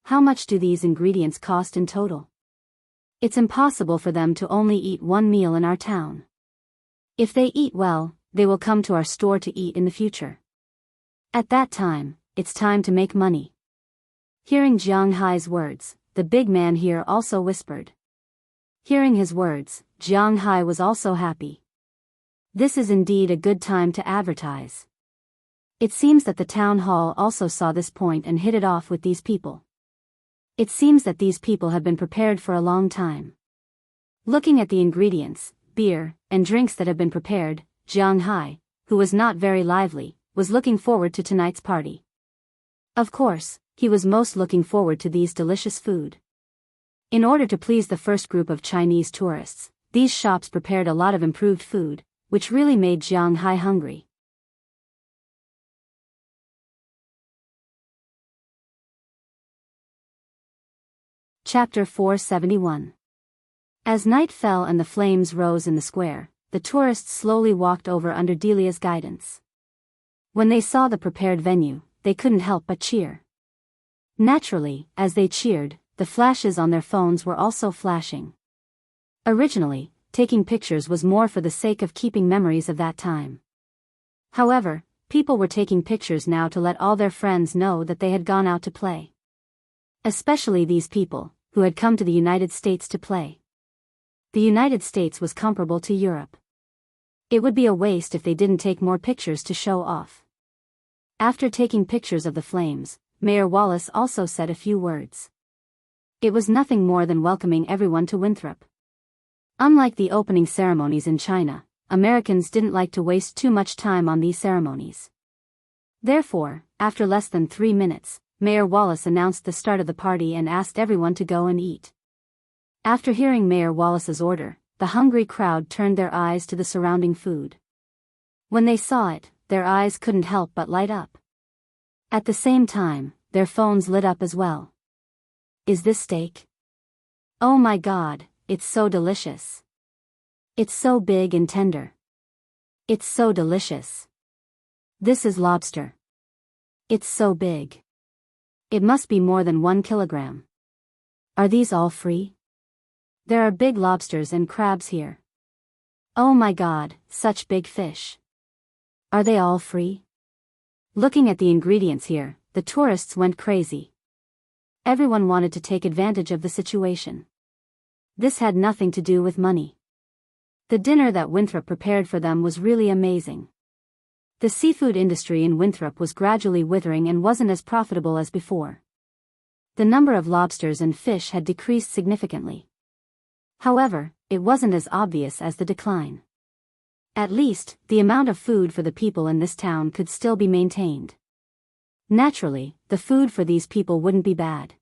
How much do these ingredients cost in total? It's impossible for them to only eat one meal in our town. If they eat well, they will come to our store to eat in the future. At that time, it's time to make money. Hearing Jianghu's words, the big man here also whispered. Hearing his words, Jianghu was also happy. This is indeed a good time to advertise. It seems that the town hall also saw this point and hit it off with these people. It seems that these people have been prepared for a long time. Looking at the ingredients, beer, and drinks that have been prepared, Jianghu, who was not very lively, was looking forward to tonight's party. Of course, he was most looking forward to these delicious food. In order to please the first group of Chinese tourists, these shops prepared a lot of improved food, which really made Jianghu hungry. Chapter 471. As night fell and the flames rose in the square, the tourists slowly walked over under Delia's guidance. When they saw the prepared venue, they couldn't help but cheer. Naturally, as they cheered, the flashes on their phones were also flashing. Originally, taking pictures was more for the sake of keeping memories of that time. However, people were taking pictures now to let all their friends know that they had gone out to play. Especially these people, who had come to the United States to play. The United States was comparable to Europe. It would be a waste if they didn't take more pictures to show off. After taking pictures of the flames, Mayor Wallace also said a few words. It was nothing more than welcoming everyone to Winthrop. Unlike the opening ceremonies in China, Americans didn't like to waste too much time on these ceremonies. Therefore, after less than 3 minutes, Mayor Wallace announced the start of the party and asked everyone to go and eat. After hearing Mayor Wallace's order, the hungry crowd turned their eyes to the surrounding food. When they saw it, their eyes couldn't help but light up. At the same time, their phones lit up as well. Is this steak? Oh my God, it's so delicious. It's so big and tender. It's so delicious. This is lobster. It's so big. It must be more than 1 kilogram. Are these all free? There are big lobsters and crabs here. Oh my God, such big fish. Are they all free? Looking at the ingredients here, the tourists went crazy. Everyone wanted to take advantage of the situation. This had nothing to do with money. The dinner that Winthrop prepared for them was really amazing. The seafood industry in Winthrop was gradually withering and wasn't as profitable as before. The number of lobsters and fish had decreased significantly. However, it wasn't as obvious as the decline. At least, the amount of food for the people in this town could still be maintained. Naturally, the food for these people wouldn't be bad.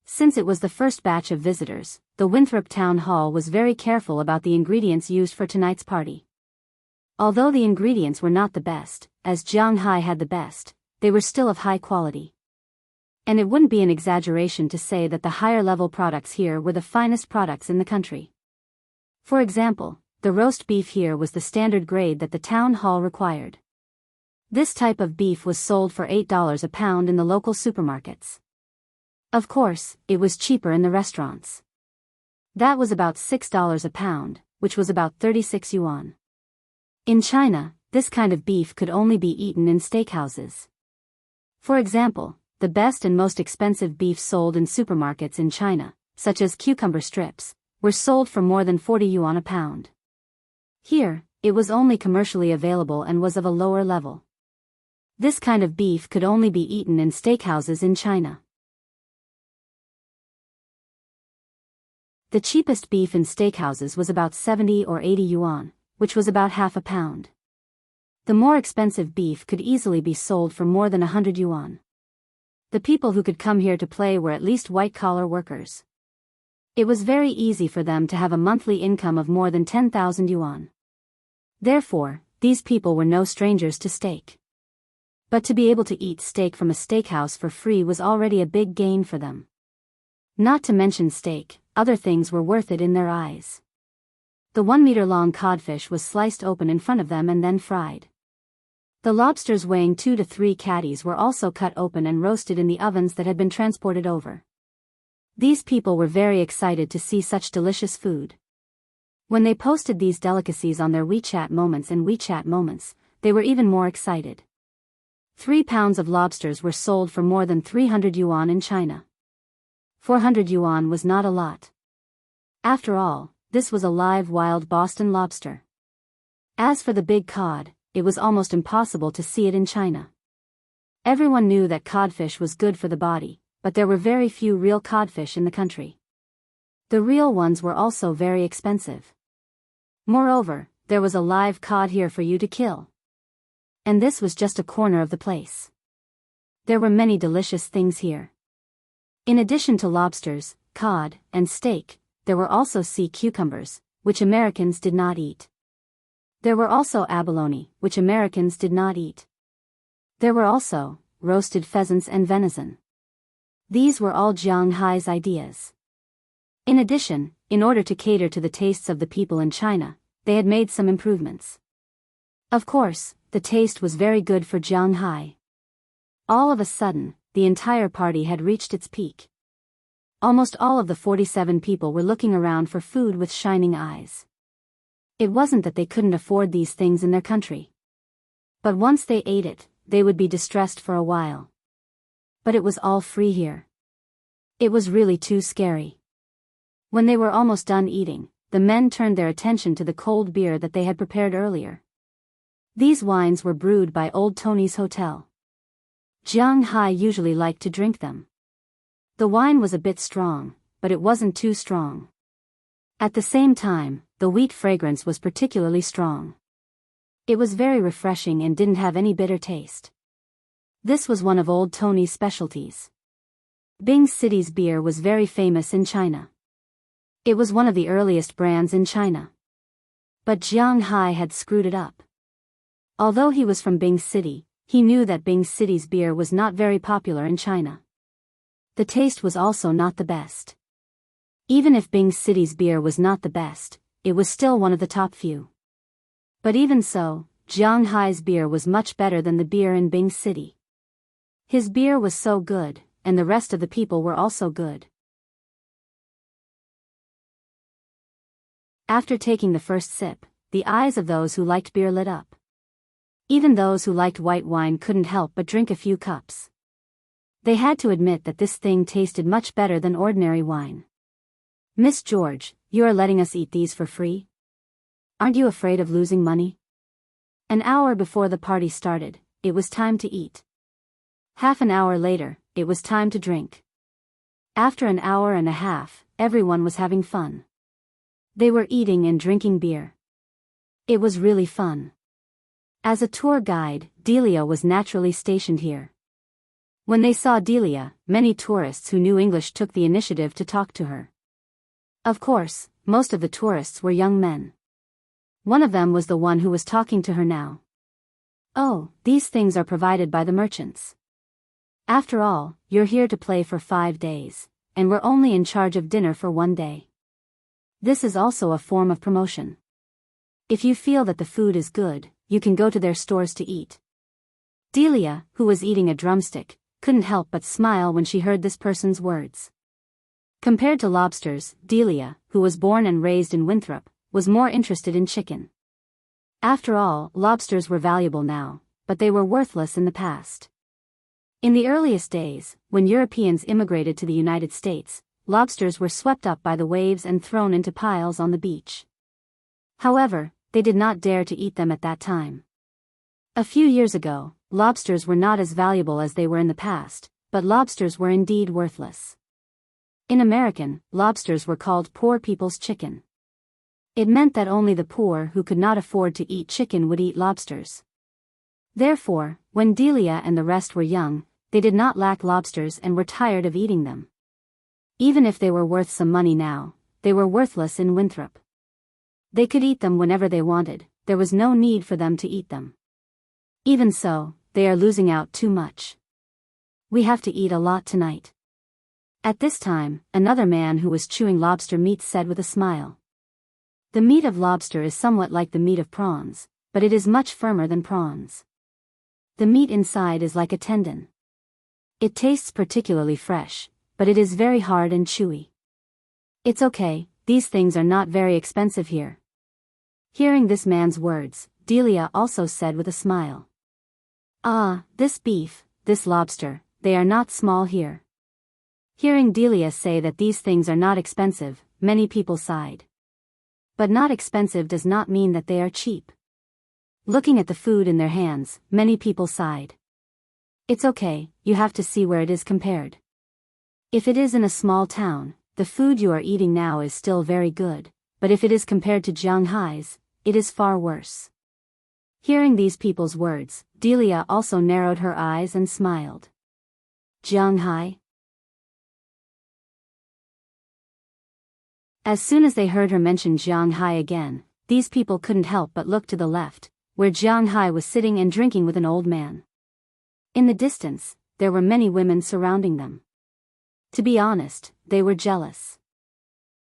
Since it was the first batch of visitors, the Winthrop Town Hall was very careful about the ingredients used for tonight's party. Although the ingredients were not the best, as Jianghu had the best, they were still of high quality. And it wouldn't be an exaggeration to say that the higher-level products here were the finest products in the country. For example, the roast beef here was the standard grade that the town hall required. This type of beef was sold for $8 a pound in the local supermarkets. Of course, it was cheaper in the restaurants. That was about $6 a pound, which was about 36 yuan. In China, this kind of beef could only be eaten in steakhouses. For example, the best and most expensive beef sold in supermarkets in China, such as cucumber strips, were sold for more than 40 yuan a pound. Here, it was only commercially available and was of a lower level. This kind of beef could only be eaten in steakhouses in China. The cheapest beef in steakhouses was about 70 or 80 yuan, which was about half a pound. The more expensive beef could easily be sold for more than 100 yuan. The people who could come here to play were at least white-collar workers. It was very easy for them to have a monthly income of more than 10,000 yuan. Therefore, these people were no strangers to steak. But to be able to eat steak from a steakhouse for free was already a big gain for them. Not to mention steak, other things were worth it in their eyes. The 1-meter-long codfish was sliced open in front of them and then fried. The lobsters weighing 2 to 3 catties were also cut open and roasted in the ovens that had been transported over. These people were very excited to see such delicious food. When they posted these delicacies on their WeChat moments, they were even more excited. 3 pounds of lobsters were sold for more than 300 yuan in China. 400 yuan was not a lot. After all, this was a live wild Boston lobster. As for the big cod, it was almost impossible to see it in China. Everyone knew that codfish was good for the body, but there were very few real codfish in the country. The real ones were also very expensive. Moreover, there was a live cod here for you to kill. And this was just a corner of the place. There were many delicious things here. In addition to lobsters, cod, and steak, there were also sea cucumbers, which Americans did not eat. There were also abalone, which Americans did not eat. There were also roasted pheasants and venison. These were all Jianghai's ideas. In addition, in order to cater to the tastes of the people in China, they had made some improvements. Of course, the taste was very good for Jianghai. All of a sudden, the entire party had reached its peak. Almost all of the 47 people were looking around for food with shining eyes. It wasn't that they couldn't afford these things in their country. But once they ate it, they would be distressed for a while. But it was all free here. It was really too scary. When they were almost done eating, the men turned their attention to the cold beer that they had prepared earlier. These wines were brewed by Old Tony's Hotel. Jianghai usually liked to drink them. The wine was a bit strong, but it wasn't too strong. At the same time, the wheat fragrance was particularly strong. It was very refreshing and didn't have any bitter taste. This was one of Old Tony's specialties. Bing City's beer was very famous in China. It was one of the earliest brands in China. But Jianghai had screwed it up. Although he was from Bing City, he knew that Bing City's beer was not very popular in China. The taste was also not the best. Even if Bing City's beer was not the best, it was still one of the top few. But even so, Jianghai's beer was much better than the beer in Bing City. His beer was so good, and the rest of the people were also good. After taking the first sip, the eyes of those who liked beer lit up. Even those who liked white wine couldn't help but drink a few cups. They had to admit that this thing tasted much better than ordinary wine. Miss George, you are letting us eat these for free? Aren't you afraid of losing money? An hour before the party started, it was time to eat. Half an hour later, it was time to drink. After an hour and a half, everyone was having fun. They were eating and drinking beer. It was really fun. As a tour guide, Delia was naturally stationed here. When they saw Delia, many tourists who knew English took the initiative to talk to her. Of course, most of the tourists were young men. One of them was the one who was talking to her now. Oh, these things are provided by the merchants. After all, you're here to play for 5 days, and we're only in charge of dinner for 1 day. This is also a form of promotion. If you feel that the food is good, you can go to their stores to eat. Delia, who was eating a drumstick, couldn't help but smile when she heard this person's words. Compared to lobsters, Delia, who was born and raised in Winthrop, was more interested in chicken. After all, lobsters were valuable now, but they were worthless in the past. In the earliest days, when Europeans immigrated to the United States, lobsters were swept up by the waves and thrown into piles on the beach. However, they did not dare to eat them at that time. A few years ago, lobsters were not as valuable as they were in the past, but lobsters were indeed worthless. In American, lobsters were called poor people's chicken. It meant that only the poor who could not afford to eat chicken would eat lobsters. Therefore, when Delia and the rest were young, they did not lack lobsters and were tired of eating them. Even if they were worth some money now, they were worthless in Winthrop. They could eat them whenever they wanted, there was no need for them to eat them. Even so, they are losing out too much. We have to eat a lot tonight. At this time, another man who was chewing lobster meat said with a smile. The meat of lobster is somewhat like the meat of prawns, but it is much firmer than prawns. The meat inside is like a tendon. It tastes particularly fresh, but it is very hard and chewy. It's okay, these things are not very expensive here. Hearing this man's words, Delia also said with a smile. Ah, this beef, this lobster, they are not small here. Hearing Delia say that these things are not expensive, many people sighed. But not expensive does not mean that they are cheap. Looking at the food in their hands, many people sighed. It's okay, you have to see where it is compared. If it is in a small town, the food you are eating now is still very good, but if it is compared to Jianghai's, it is far worse. Hearing these people's words, Delia also narrowed her eyes and smiled. Jianghai? As soon as they heard her mention Jianghai again, these people couldn't help but look to the left, where Jianghai was sitting and drinking with an old man. In the distance, there were many women surrounding them. To be honest, they were jealous.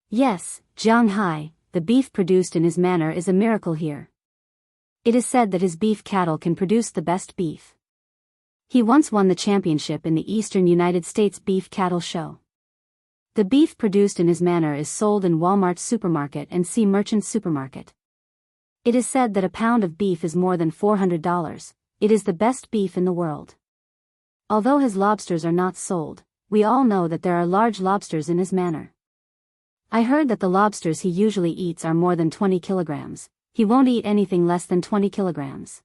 Yes, Jianghai, the beef produced in his manor is a miracle here. It is said that his beef cattle can produce the best beef. He once won the championship in the Eastern United States Beef Cattle Show. The beef produced in his manor is sold in Walmart's supermarket and C Merchant's supermarket. It is said that a pound of beef is more than $400. It is the best beef in the world. Although his lobsters are not sold, we all know that there are large lobsters in his manor. I heard that the lobsters he usually eats are more than 20 kilograms. He won't eat anything less than 20 kilograms.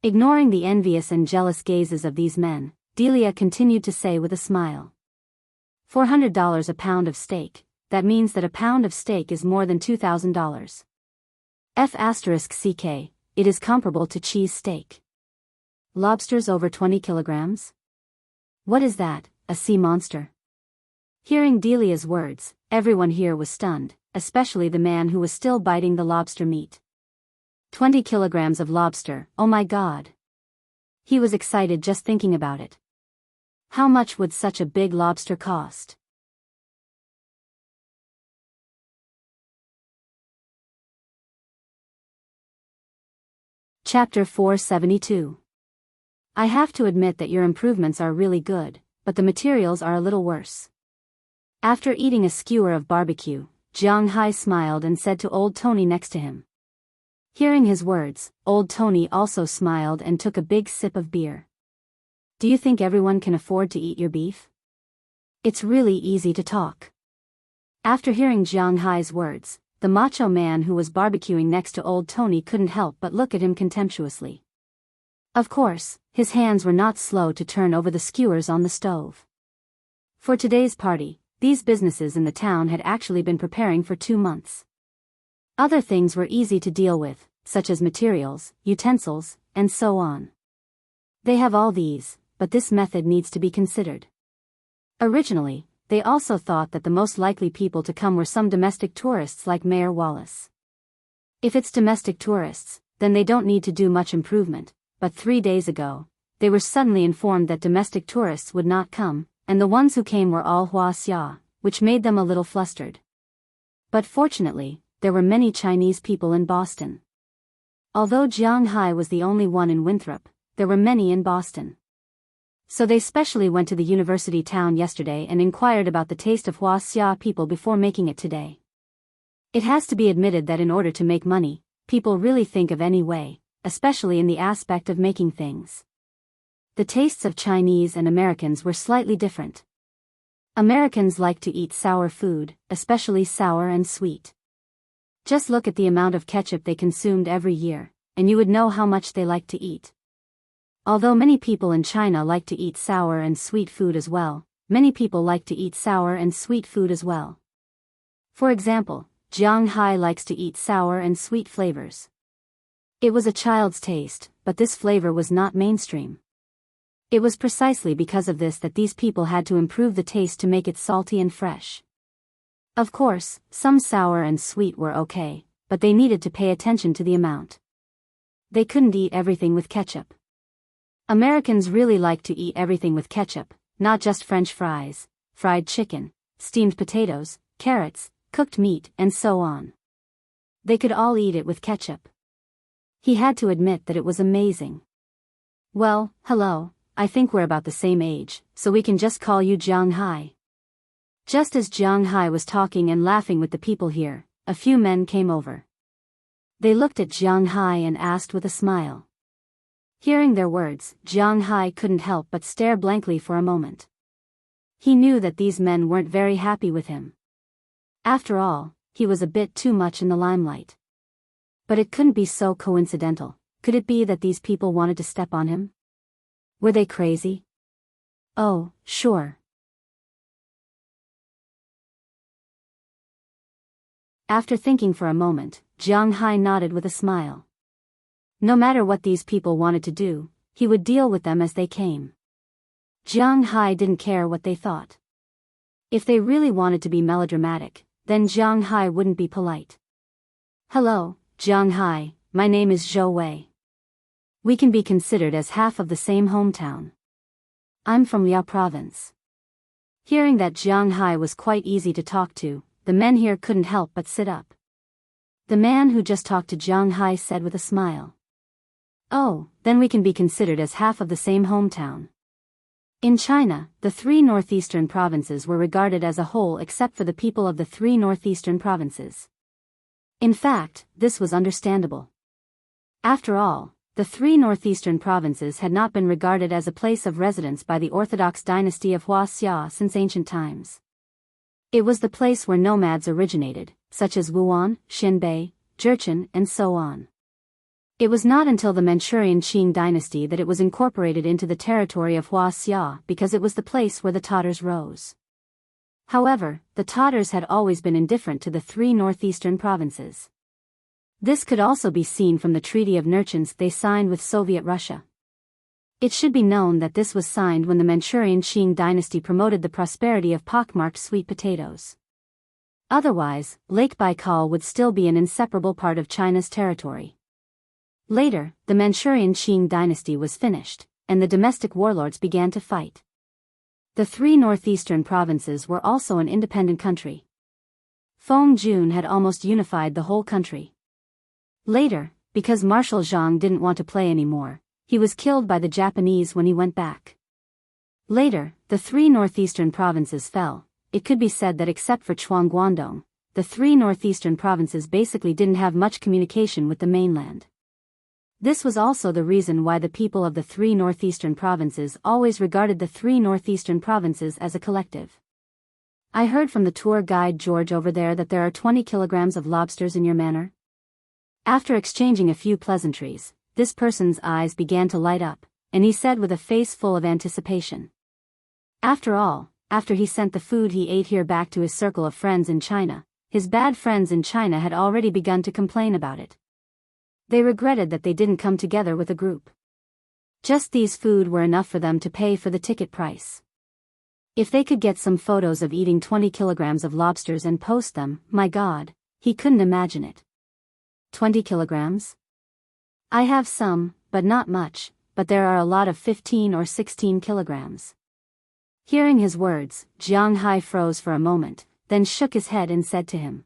Ignoring the envious and jealous gazes of these men, Delia continued to say with a smile. $400 a pound of steak, that means that a pound of steak is more than $2,000. F***ck, it is comparable to cheese steak. Lobsters over 20 kilograms? What is that, a sea monster? Hearing Delia's words, everyone here was stunned, especially the man who was still biting the lobster meat. 20 kilograms of lobster, oh my god. He was excited just thinking about it. How much would such a big lobster cost? Chapter 472. I have to admit that your improvements are really good, but the materials are a little worse. After eating a skewer of barbecue, Jianghai smiled and said to old Tony next to him. Hearing his words, old Tony also smiled and took a big sip of beer. Do you think everyone can afford to eat your beef? It's really easy to talk. After hearing Jianghai's words, the macho man who was barbecuing next to old Tony couldn't help but look at him contemptuously. Of course, his hands were not slow to turn over the skewers on the stove. For today's party, these businesses in the town had actually been preparing for 2 months. Other things were easy to deal with, such as materials, utensils, and so on. They have all these, but this method needs to be considered. Originally, they also thought that the most likely people to come were some domestic tourists like Mayor Wallace. If it's domestic tourists, then they don't need to do much improvement, but 3 days ago, they were suddenly informed that domestic tourists would not come, and the ones who came were all Wuxia, which made them a little flustered. But fortunately, there were many Chinese people in Boston. Although Jianghai was the only one in Winthrop, there were many in Boston. So they specially went to the university town yesterday and inquired about the taste of Wuxia people before making it today. It has to be admitted that in order to make money, people really think of any way, especially in the aspect of making things. The tastes of Chinese and Americans were slightly different. Americans like to eat sour food, especially sour and sweet. Just look at the amount of ketchup they consumed every year, and you would know how much they like to eat. Although many people in China like to eat sour and sweet food as well, many people like to eat sour and sweet food as well. For example, Jianghai likes to eat sour and sweet flavors. It was a child's taste, but this flavor was not mainstream. It was precisely because of this that these people had to improve the taste to make it salty and fresh. Of course, some sour and sweet were okay, but they needed to pay attention to the amount. They couldn't eat everything with ketchup. Americans really like to eat everything with ketchup, not just French fries, fried chicken, steamed potatoes, carrots, cooked meat, and so on. They could all eat it with ketchup. He had to admit that it was amazing. Well, hello, I think we're about the same age, so we can just call you Jianghai. Just as Jianghai was talking and laughing with the people here, a few men came over. They looked at Jianghai and asked with a smile. Hearing their words, Jianghai couldn't help but stare blankly for a moment. He knew that these men weren't very happy with him. After all, he was a bit too much in the limelight. But it couldn't be so coincidental. Could it be that these people wanted to step on him? Were they crazy? Oh, sure. After thinking for a moment, Jiang Hai nodded with a smile. No matter what these people wanted to do, he would deal with them as they came. Jiang Hai didn't care what they thought. If they really wanted to be melodramatic, then Jiang Hai wouldn't be polite. Hello, Jiang Hai, my name is Zhou Wei. We can be considered as half of the same hometown. I'm from Biyao province. Hearing that Jiang Hai was quite easy to talk to, the men here couldn't help but sit up. The man who just talked to Jiang Hai said with a smile. Oh, then we can be considered as half of the same hometown. In China, the 3 northeastern provinces were regarded as a whole except for the people of the 3 northeastern provinces. In fact, this was understandable. After all, the 3 northeastern provinces had not been regarded as a place of residence by the Orthodox dynasty of Wuxia since ancient times. It was the place where nomads originated, such as Wuhan, Xinbei, Jurchen, and so on. It was not until the Manchurian Qing dynasty that it was incorporated into the territory of Wuxia because it was the place where the Tatars rose. However, the Tatars had always been indifferent to the 3 northeastern provinces. This could also be seen from the Treaty of Nerchinsk they signed with Soviet Russia. It should be known that this was signed when the Manchurian Qing dynasty promoted the prosperity of pockmarked sweet potatoes. Otherwise, Lake Baikal would still be an inseparable part of China's territory. Later, the Manchurian Qing dynasty was finished, and the domestic warlords began to fight. The 3 northeastern provinces were also an independent country. Feng Jun had almost unified the whole country. Later, because Marshal Zhang didn't want to play anymore, he was killed by the Japanese when he went back. Later, the 3 northeastern provinces fell. It could be said that except for Guangdong, the 3 northeastern provinces basically didn't have much communication with the mainland. This was also the reason why the people of the 3 northeastern provinces always regarded the 3 northeastern provinces as a collective. I heard from the tour guide George over there that there are 20 kilograms of lobsters in your manor. After exchanging a few pleasantries, this person's eyes began to light up, and he said with a face full of anticipation. After all, after he sent the food he ate here back to his circle of friends in China, his bad friends in China had already begun to complain about it. They regretted that they didn't come together with a group. Just these food were enough for them to pay for the ticket price. If they could get some photos of eating 20 kilograms of lobsters and post them, my God, he couldn't imagine it. 20 kilograms? I have some, but not much, but there are a lot of 15 or 16 kilograms. Hearing his words, Jiang Hai froze for a moment, then shook his head and said to him.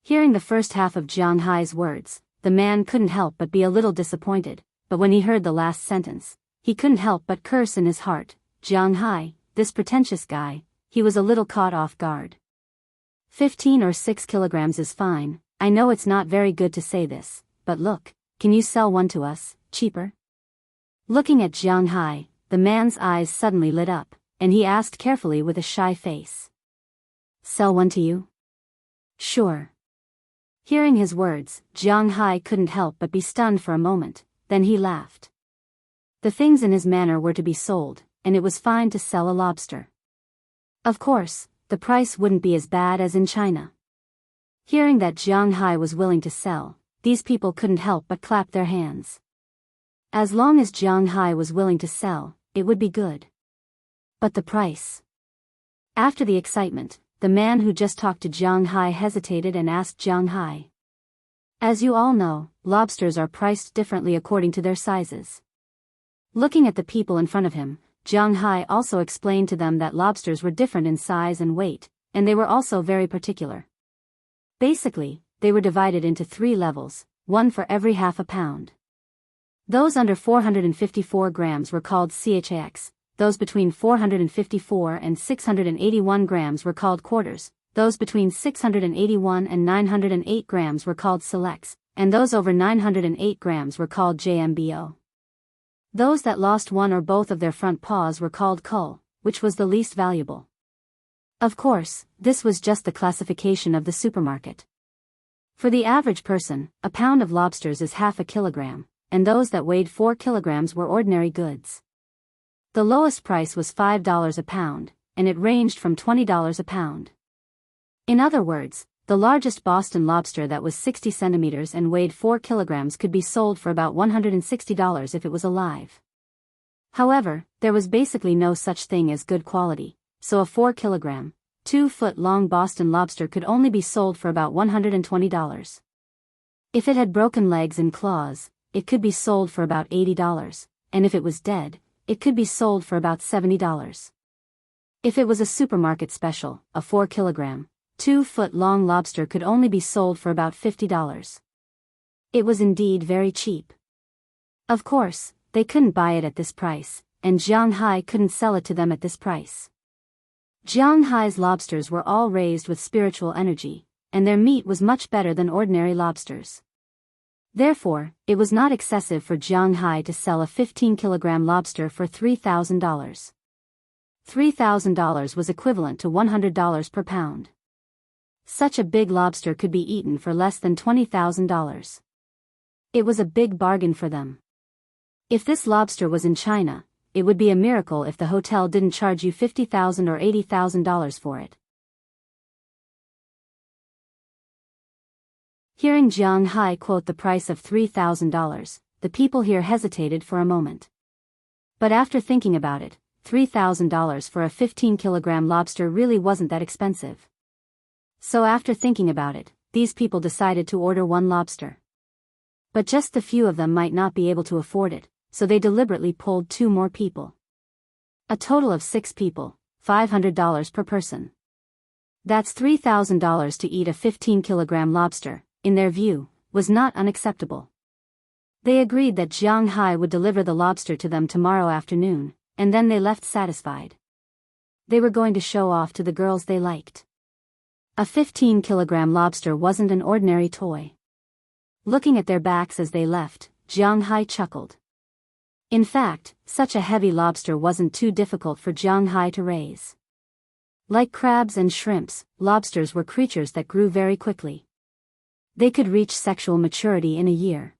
Hearing the first half of Jiang Hai's words, the man couldn't help but be a little disappointed, but when he heard the last sentence, he couldn't help but curse in his heart. Jiang Hai, this pretentious guy, he was a little caught off guard. 15 or 6 kilograms is fine. I know it's not very good to say this, but look, can you sell one to us, cheaper? Looking at Jiang Hai, the man's eyes suddenly lit up, and he asked carefully with a shy face. Sell one to you? Sure. Hearing his words, Jiang Hai couldn't help but be stunned for a moment, then he laughed. The things in his manor were to be sold, and it was fine to sell a lobster. Of course, the price wouldn't be as bad as in China. Hearing that Jiang Hai was willing to sell, these people couldn't help but clap their hands. As long as Jiang Hai was willing to sell, it would be good. But the price? After the excitement, the man who just talked to Jiang Hai hesitated and asked Jiang Hai. As you all know, lobsters are priced differently according to their sizes. Looking at the people in front of him, Jiang Hai also explained to them that lobsters were different in size and weight, and they were also very particular. Basically, they were divided into 3 levels, one for every half a pound. Those under 454 grams were called CHAX. Those between 454 and 681 grams were called quarters, those between 681 and 908 grams were called selects, and those over 908 grams were called JMBO. Those that lost one or both of their front paws were called cull, which was the least valuable. Of course, this was just the classification of the supermarket. For the average person, a pound of lobsters is half a kilogram, and those that weighed 4 kilograms were ordinary goods. The lowest price was $5 a pound, and it ranged from $20 a pound. In other words, the largest Boston lobster that was 60 centimeters and weighed 4 kilograms could be sold for about $160 if it was alive. However, there was basically no such thing as good quality, so a 4-kilogram, 2-foot-long Boston lobster could only be sold for about $120. If it had broken legs and claws, it could be sold for about $80, and if it was dead, it could be sold for about $70. If it was a supermarket special, a 4-kilogram, 2-foot-long lobster could only be sold for about $50. It was indeed very cheap. Of course, they couldn't buy it at this price, and Jianghu couldn't sell it to them at this price. Jianghu's lobsters were all raised with spiritual energy, and their meat was much better than ordinary lobsters. Therefore, it was not excessive for Jianghu to sell a 15-kilogram lobster for $3,000. $3,000 was equivalent to $100 per pound. Such a big lobster could be eaten for less than $20,000. It was a big bargain for them. If this lobster was in China, it would be a miracle if the hotel didn't charge you $50,000 or $80,000 for it. Hearing Jianghu quote the price of $3,000, the people here hesitated for a moment. But after thinking about it, $3,000 for a 15-kilogram lobster really wasn't that expensive. So after thinking about it, these people decided to order one lobster. But just a few of them might not be able to afford it, so they deliberately pulled 2 more people. A total of 6 people, $500 per person. That's $3,000 to eat a 15-kilogram lobster, in their view, was not unacceptable. They agreed that Jianghu would deliver the lobster to them tomorrow afternoon, and then they left satisfied. They were going to show off to the girls they liked. A 15-kilogram lobster wasn't an ordinary toy. Looking at their backs as they left, Jianghu chuckled. In fact, such a heavy lobster wasn't too difficult for Jianghu to raise. Like crabs and shrimps, lobsters were creatures that grew very quickly. They could reach sexual maturity in a year.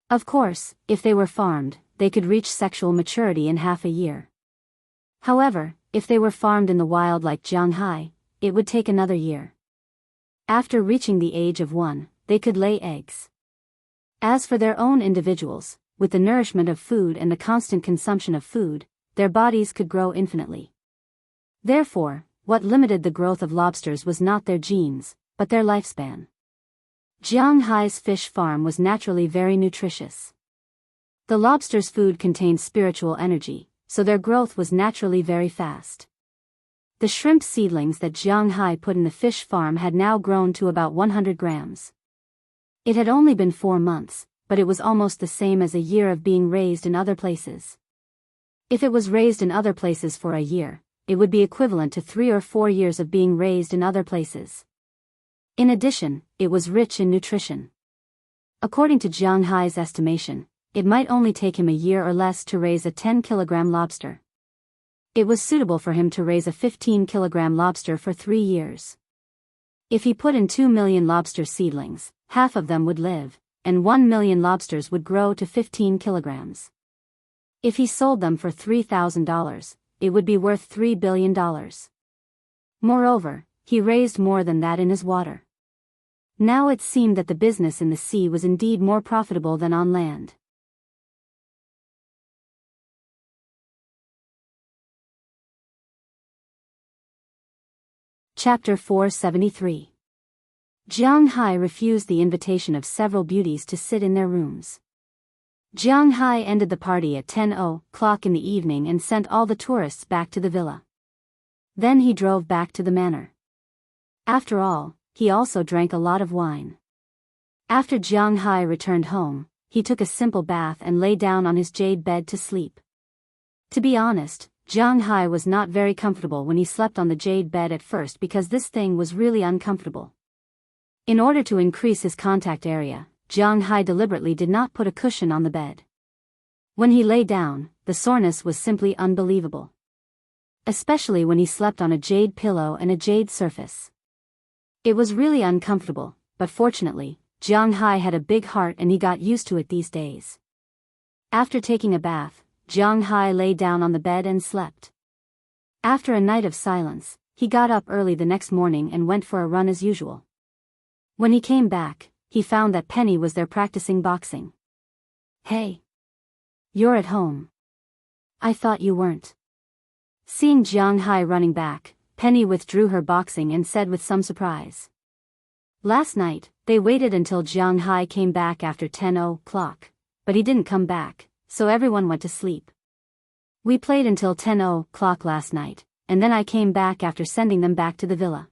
Of course, if they were farmed, they could reach sexual maturity in half a year. However, if they were farmed in the wild like Jianghu, it would take another year. After reaching the age of 1, they could lay eggs. As for their own individuals, with the nourishment of food and the constant consumption of food, their bodies could grow infinitely. Therefore, what limited the growth of lobsters was not their genes, but their lifespan. Jianghu's fish farm was naturally very nutritious. The lobster's food contained spiritual energy, so their growth was naturally very fast. The shrimp seedlings that Jianghu put in the fish farm had now grown to about 100 grams. It had only been 4 months, but it was almost the same as a year of being raised in other places. If it was raised in other places for a year, it would be equivalent to 3 or 4 years of being raised in other places. In addition, it was rich in nutrition. According to Jianghu's estimation, it might only take him a year or less to raise a 10-kilogram lobster. It was suitable for him to raise a 15-kilogram lobster for 3 years. If he put in 2 million lobster seedlings, half of them would live, and 1 million lobsters would grow to 15 kilograms. If he sold them for $3,000, it would be worth $3 billion. Moreover, he raised more than that in his water. Now it seemed that the business in the sea was indeed more profitable than on land. Chapter 473. Jianghu refused the invitation of several beauties to sit in their rooms. Jianghu ended the party at 10:00 in the evening and sent all the tourists back to the villa. Then he drove back to the manor. After all, he also drank a lot of wine. After Jianghu returned home, he took a simple bath and lay down on his jade bed to sleep. To be honest, Jianghu was not very comfortable when he slept on the jade bed at first because this thing was really uncomfortable. In order to increase his contact area, Jianghu deliberately did not put a cushion on the bed. When he lay down, the soreness was simply unbelievable. Especially when he slept on a jade pillow and a jade surface. It was really uncomfortable, but fortunately, Jianghu had a big heart and he got used to it these days. After taking a bath, Jianghu lay down on the bed and slept. After a night of silence, he got up early the next morning and went for a run as usual. When he came back, he found that Penny was there practicing boxing. "Hey! You're at home. I thought you weren't." Seeing Jianghu running back, Penny withdrew her boxing and said with some surprise. Last night, they waited until Jianghu came back after 10 o'clock, but he didn't come back, so everyone went to sleep. We played until 10 o'clock last night, and then I came back after sending them back to the villa.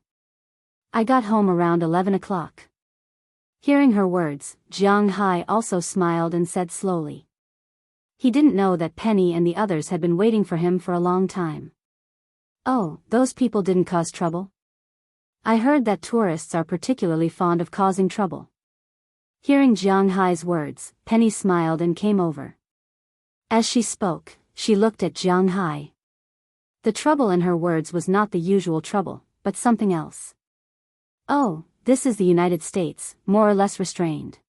I got home around 11 o'clock. Hearing her words, Jianghu also smiled and said slowly. He didn't know that Penny and the others had been waiting for him for a long time. "Oh, those people didn't cause trouble? I heard that tourists are particularly fond of causing trouble." Hearing Jianghu's words, Penny smiled and came over. As she spoke, she looked at Jianghu. The trouble in her words was not the usual trouble, but something else. "Oh, this is the United States," more or less restrained.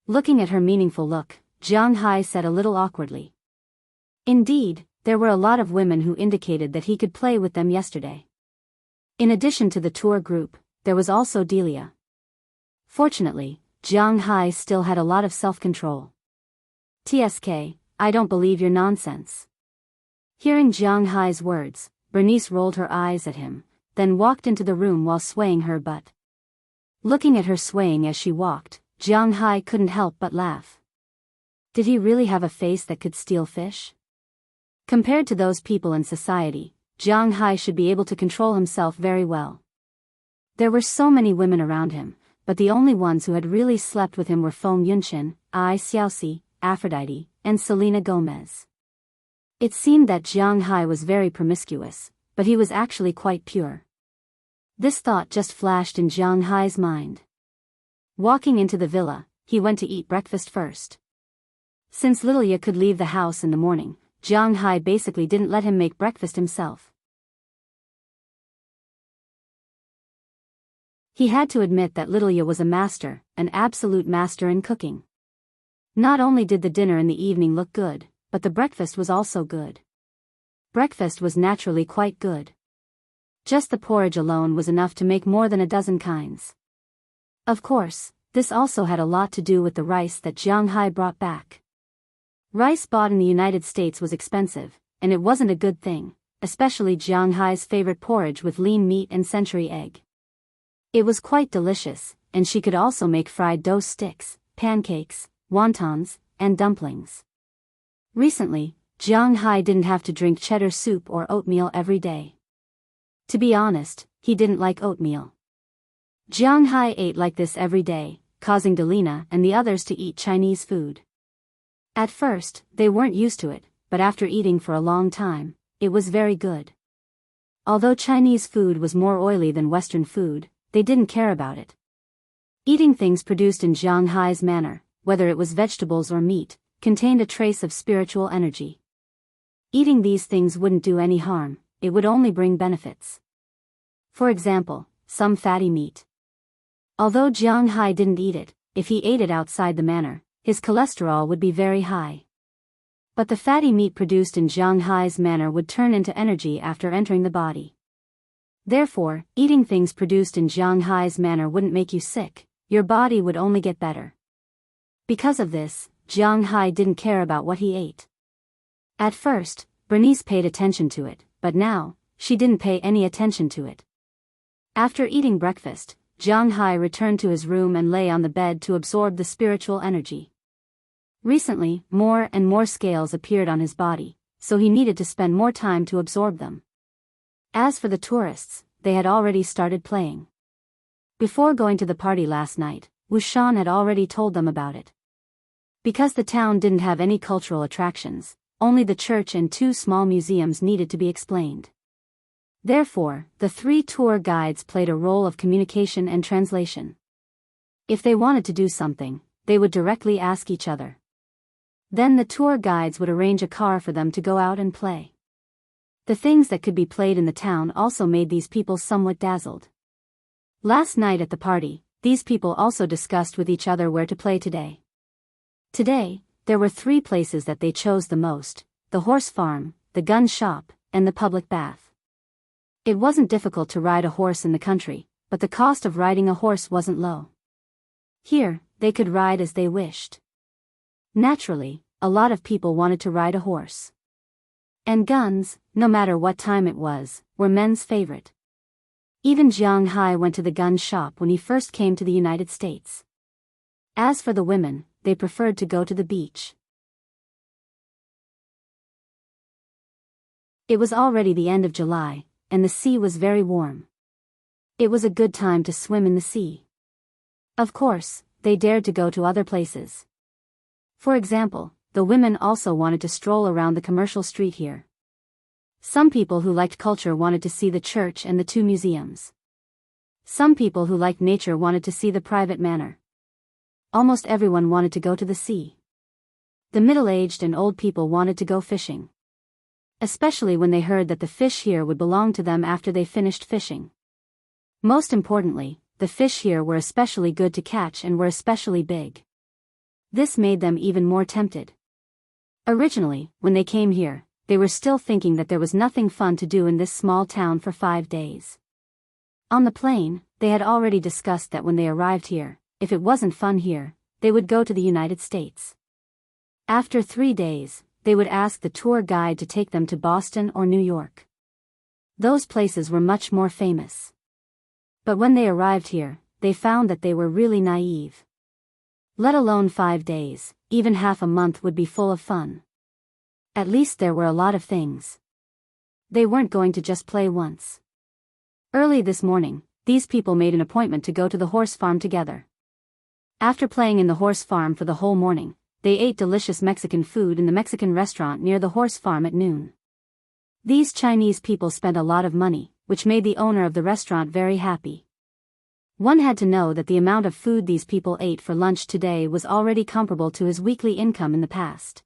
Looking at her meaningful look, Jianghu said a little awkwardly. Indeed, there were a lot of women who indicated that he could play with them yesterday. In addition to the tour group, there was also Delia. Fortunately, Jianghu still had a lot of self-control. "TSK, I don't believe your nonsense." Hearing Jianghu's words, Bernice rolled her eyes at him, then walked into the room while swaying her butt. Looking at her swaying as she walked, Jianghu couldn't help but laugh. Did he really have a face that could steal fish? Compared to those people in society, Jianghu should be able to control himself very well. There were so many women around him, but the only ones who had really slept with him were Feng Yunqian, Ai Xiaoxi, Aphrodite, and Selena Gomez. It seemed that Jianghu was very promiscuous, but he was actually quite pure. This thought just flashed in Jianghu's mind. Walking into the villa, he went to eat breakfast first. Since Lilia could leave the house in the morning, Jianghu basically didn't let him make breakfast himself. He had to admit that Lilia was a master, an absolute master in cooking. Not only did the dinner in the evening look good, but the breakfast was also good. Breakfast was naturally quite good. Just the porridge alone was enough to make more than a dozen kinds. Of course, this also had a lot to do with the rice that Jianghu brought back. Rice bought in the United States was expensive, and it wasn't a good thing, especially Jianghu's favorite porridge with lean meat and century egg. It was quite delicious, and she could also make fried dough sticks, pancakes, wontons, and dumplings. Recently, Jianghu didn't have to drink cheddar soup or oatmeal every day. To be honest, he didn't like oatmeal. Jianghu ate like this every day, causing Delina and the others to eat Chinese food. At first, they weren't used to it, but after eating for a long time, it was very good. Although Chinese food was more oily than Western food, they didn't care about it. Eating things produced in Jianghu's manner, whether it was vegetables or meat, contained a trace of spiritual energy. Eating these things wouldn't do any harm, it would only bring benefits. For example, some fatty meat. Although Jianghu didn't eat it, if he ate it outside the manor, his cholesterol would be very high. But the fatty meat produced in Jianghu's manor would turn into energy after entering the body. Therefore, eating things produced in Jianghu's manner wouldn't make you sick, your body would only get better. Because of this, Jianghu didn't care about what he ate. At first, Bernice paid attention to it, but now, she didn't pay any attention to it. After eating breakfast, Jianghu returned to his room and lay on the bed to absorb the spiritual energy. Recently, more and more scales appeared on his body, so he needed to spend more time to absorb them. As for the tourists, they had already started playing. Before going to the party last night, Wuxian had already told them about it. Because the town didn't have any cultural attractions, only the church and 2 small museums needed to be explained. Therefore, the 3 tour guides played a role of communication and translation. If they wanted to do something, they would directly ask each other. Then the tour guides would arrange a car for them to go out and play. The things that could be played in the town also made these people somewhat dazzled. Last night at the party, these people also discussed with each other where to play today. Today, there were 3 places that they chose the most: the horse farm, the gun shop, and the public bath. It wasn't difficult to ride a horse in the country, but the cost of riding a horse wasn't low. Here, they could ride as they wished. Naturally, a lot of people wanted to ride a horse. And guns, no matter what time it was, were men's favorite. Even Jianghu went to the gun shop when he first came to the United States. As for the women, they preferred to go to the beach. It was already the end of July, and the sea was very warm. It was a good time to swim in the sea. Of course, they dared to go to other places. For example, the women also wanted to stroll around the commercial street here. Some people who liked culture wanted to see the church and the 2 museums. Some people who liked nature wanted to see the private manor. Almost everyone wanted to go to the sea. The middle-aged and old people wanted to go fishing. Especially when they heard that the fish here would belong to them after they finished fishing. Most importantly, the fish here were especially good to catch and were especially big. This made them even more tempted. Originally, when they came here, they were still thinking that there was nothing fun to do in this small town for 5 days. On the plane, they had already discussed that when they arrived here, if it wasn't fun here, they would go to the United States. After 3 days, they would ask the tour guide to take them to Boston or New York. Those places were much more famous. But when they arrived here, they found that they were really naive. Let alone 5 days, even half a month would be full of fun. At least there were a lot of things. They weren't going to just play once. Early this morning, these people made an appointment to go to the horse farm together. After playing in the horse farm for the whole morning, they ate delicious Mexican food in the Mexican restaurant near the horse farm at noon. These Chinese people spent a lot of money, which made the owner of the restaurant very happy. One had to know that the amount of food these people ate for lunch today was already comparable to his weekly income in the past.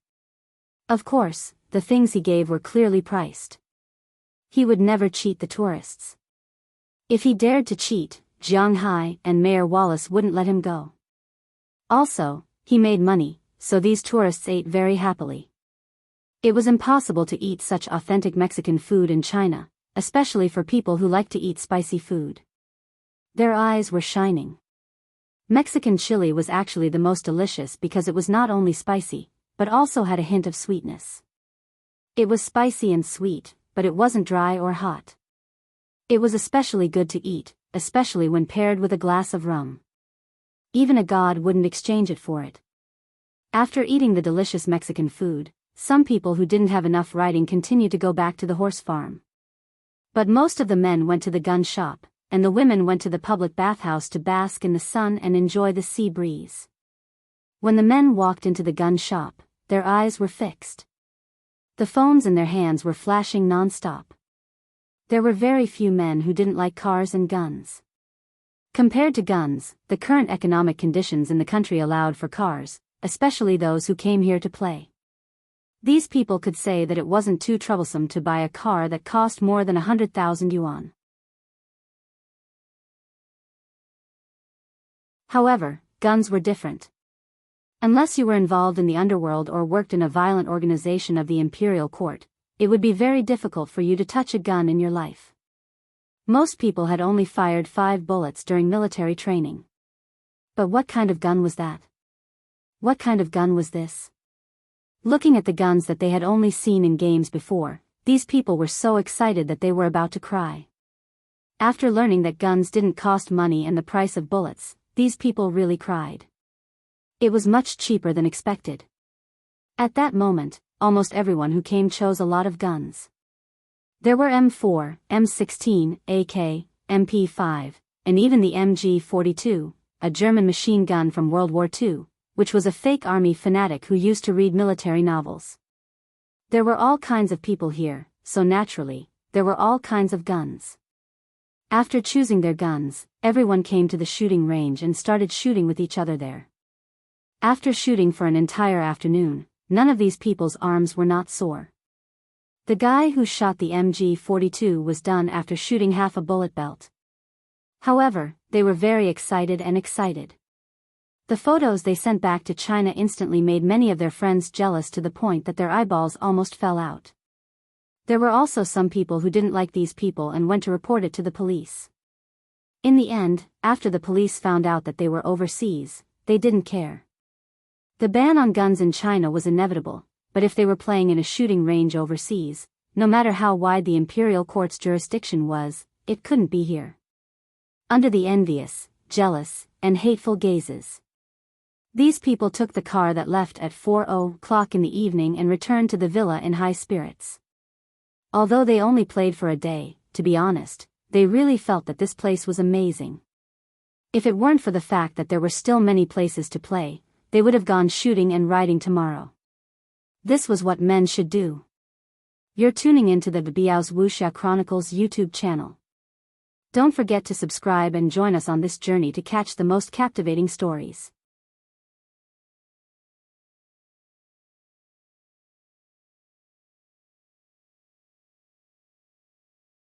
Of course, the things he gave were clearly priced. He would never cheat the tourists. If he dared to cheat, Jianghu and Mayor Wallace wouldn't let him go. Also, he made money, so these tourists ate very happily. It was impossible to eat such authentic Mexican food in China, especially for people who like to eat spicy food. Their eyes were shining. Mexican chili was actually the most delicious because it was not only spicy, but also had a hint of sweetness. It was spicy and sweet, but it wasn't dry or hot. It was especially good to eat, especially when paired with a glass of rum. Even a god wouldn't exchange it for it. After eating the delicious Mexican food, some people who didn't have enough riding continued to go back to the horse farm. But most of the men went to the gun shop, and the women went to the public bathhouse to bask in the sun and enjoy the sea breeze. When the men walked into the gun shop, their eyes were fixed. The phones in their hands were flashing non-stop. There were very few men who didn't like cars and guns. Compared to guns, the current economic conditions in the country allowed for cars, especially those who came here to play. These people could say that it wasn't too troublesome to buy a car that cost more than 100,000 yuan. However, guns were different. Unless you were involved in the underworld or worked in a violent organization of the imperial court, it would be very difficult for you to touch a gun in your life. Most people had only fired 5 bullets during military training. But what kind of gun was that? What kind of gun was this? Looking at the guns that they had only seen in games before, these people were so excited that they were about to cry. After learning that guns didn't cost money and the price of bullets, these people really cried. It was much cheaper than expected. At that moment, almost everyone who came chose a lot of guns. There were M4, M16, AK, MP5, and even the MG42, a German machine gun from World War II, which was a fake army fanatic who used to read military novels. There were all kinds of people here, so naturally, there were all kinds of guns. After choosing their guns, everyone came to the shooting range and started shooting with each other there. After shooting for an entire afternoon, none of these people's arms were not sore. The guy who shot the MG42 was done after shooting half a bullet belt. However, they were very excited. The photos they sent back to China instantly made many of their friends jealous to the point that their eyeballs almost fell out. There were also some people who didn't like these people and went to report it to the police. In the end, after the police found out that they were overseas, they didn't care. The ban on guns in China was inevitable, but if they were playing in a shooting range overseas, no matter how wide the imperial court's jurisdiction was, it couldn't be here. Under the envious, jealous, and hateful gazes, these people took the car that left at 4:00 in the evening and returned to the villa in high spirits. Although they only played for a day, to be honest, they really felt that this place was amazing. If it weren't for the fact that there were still many places to play, they would have gone shooting and riding tomorrow. This was what men should do. You're tuning into the Biyao's Wuxia Chronicles YouTube channel. Don't forget to subscribe and join us on this journey to catch the most captivating stories.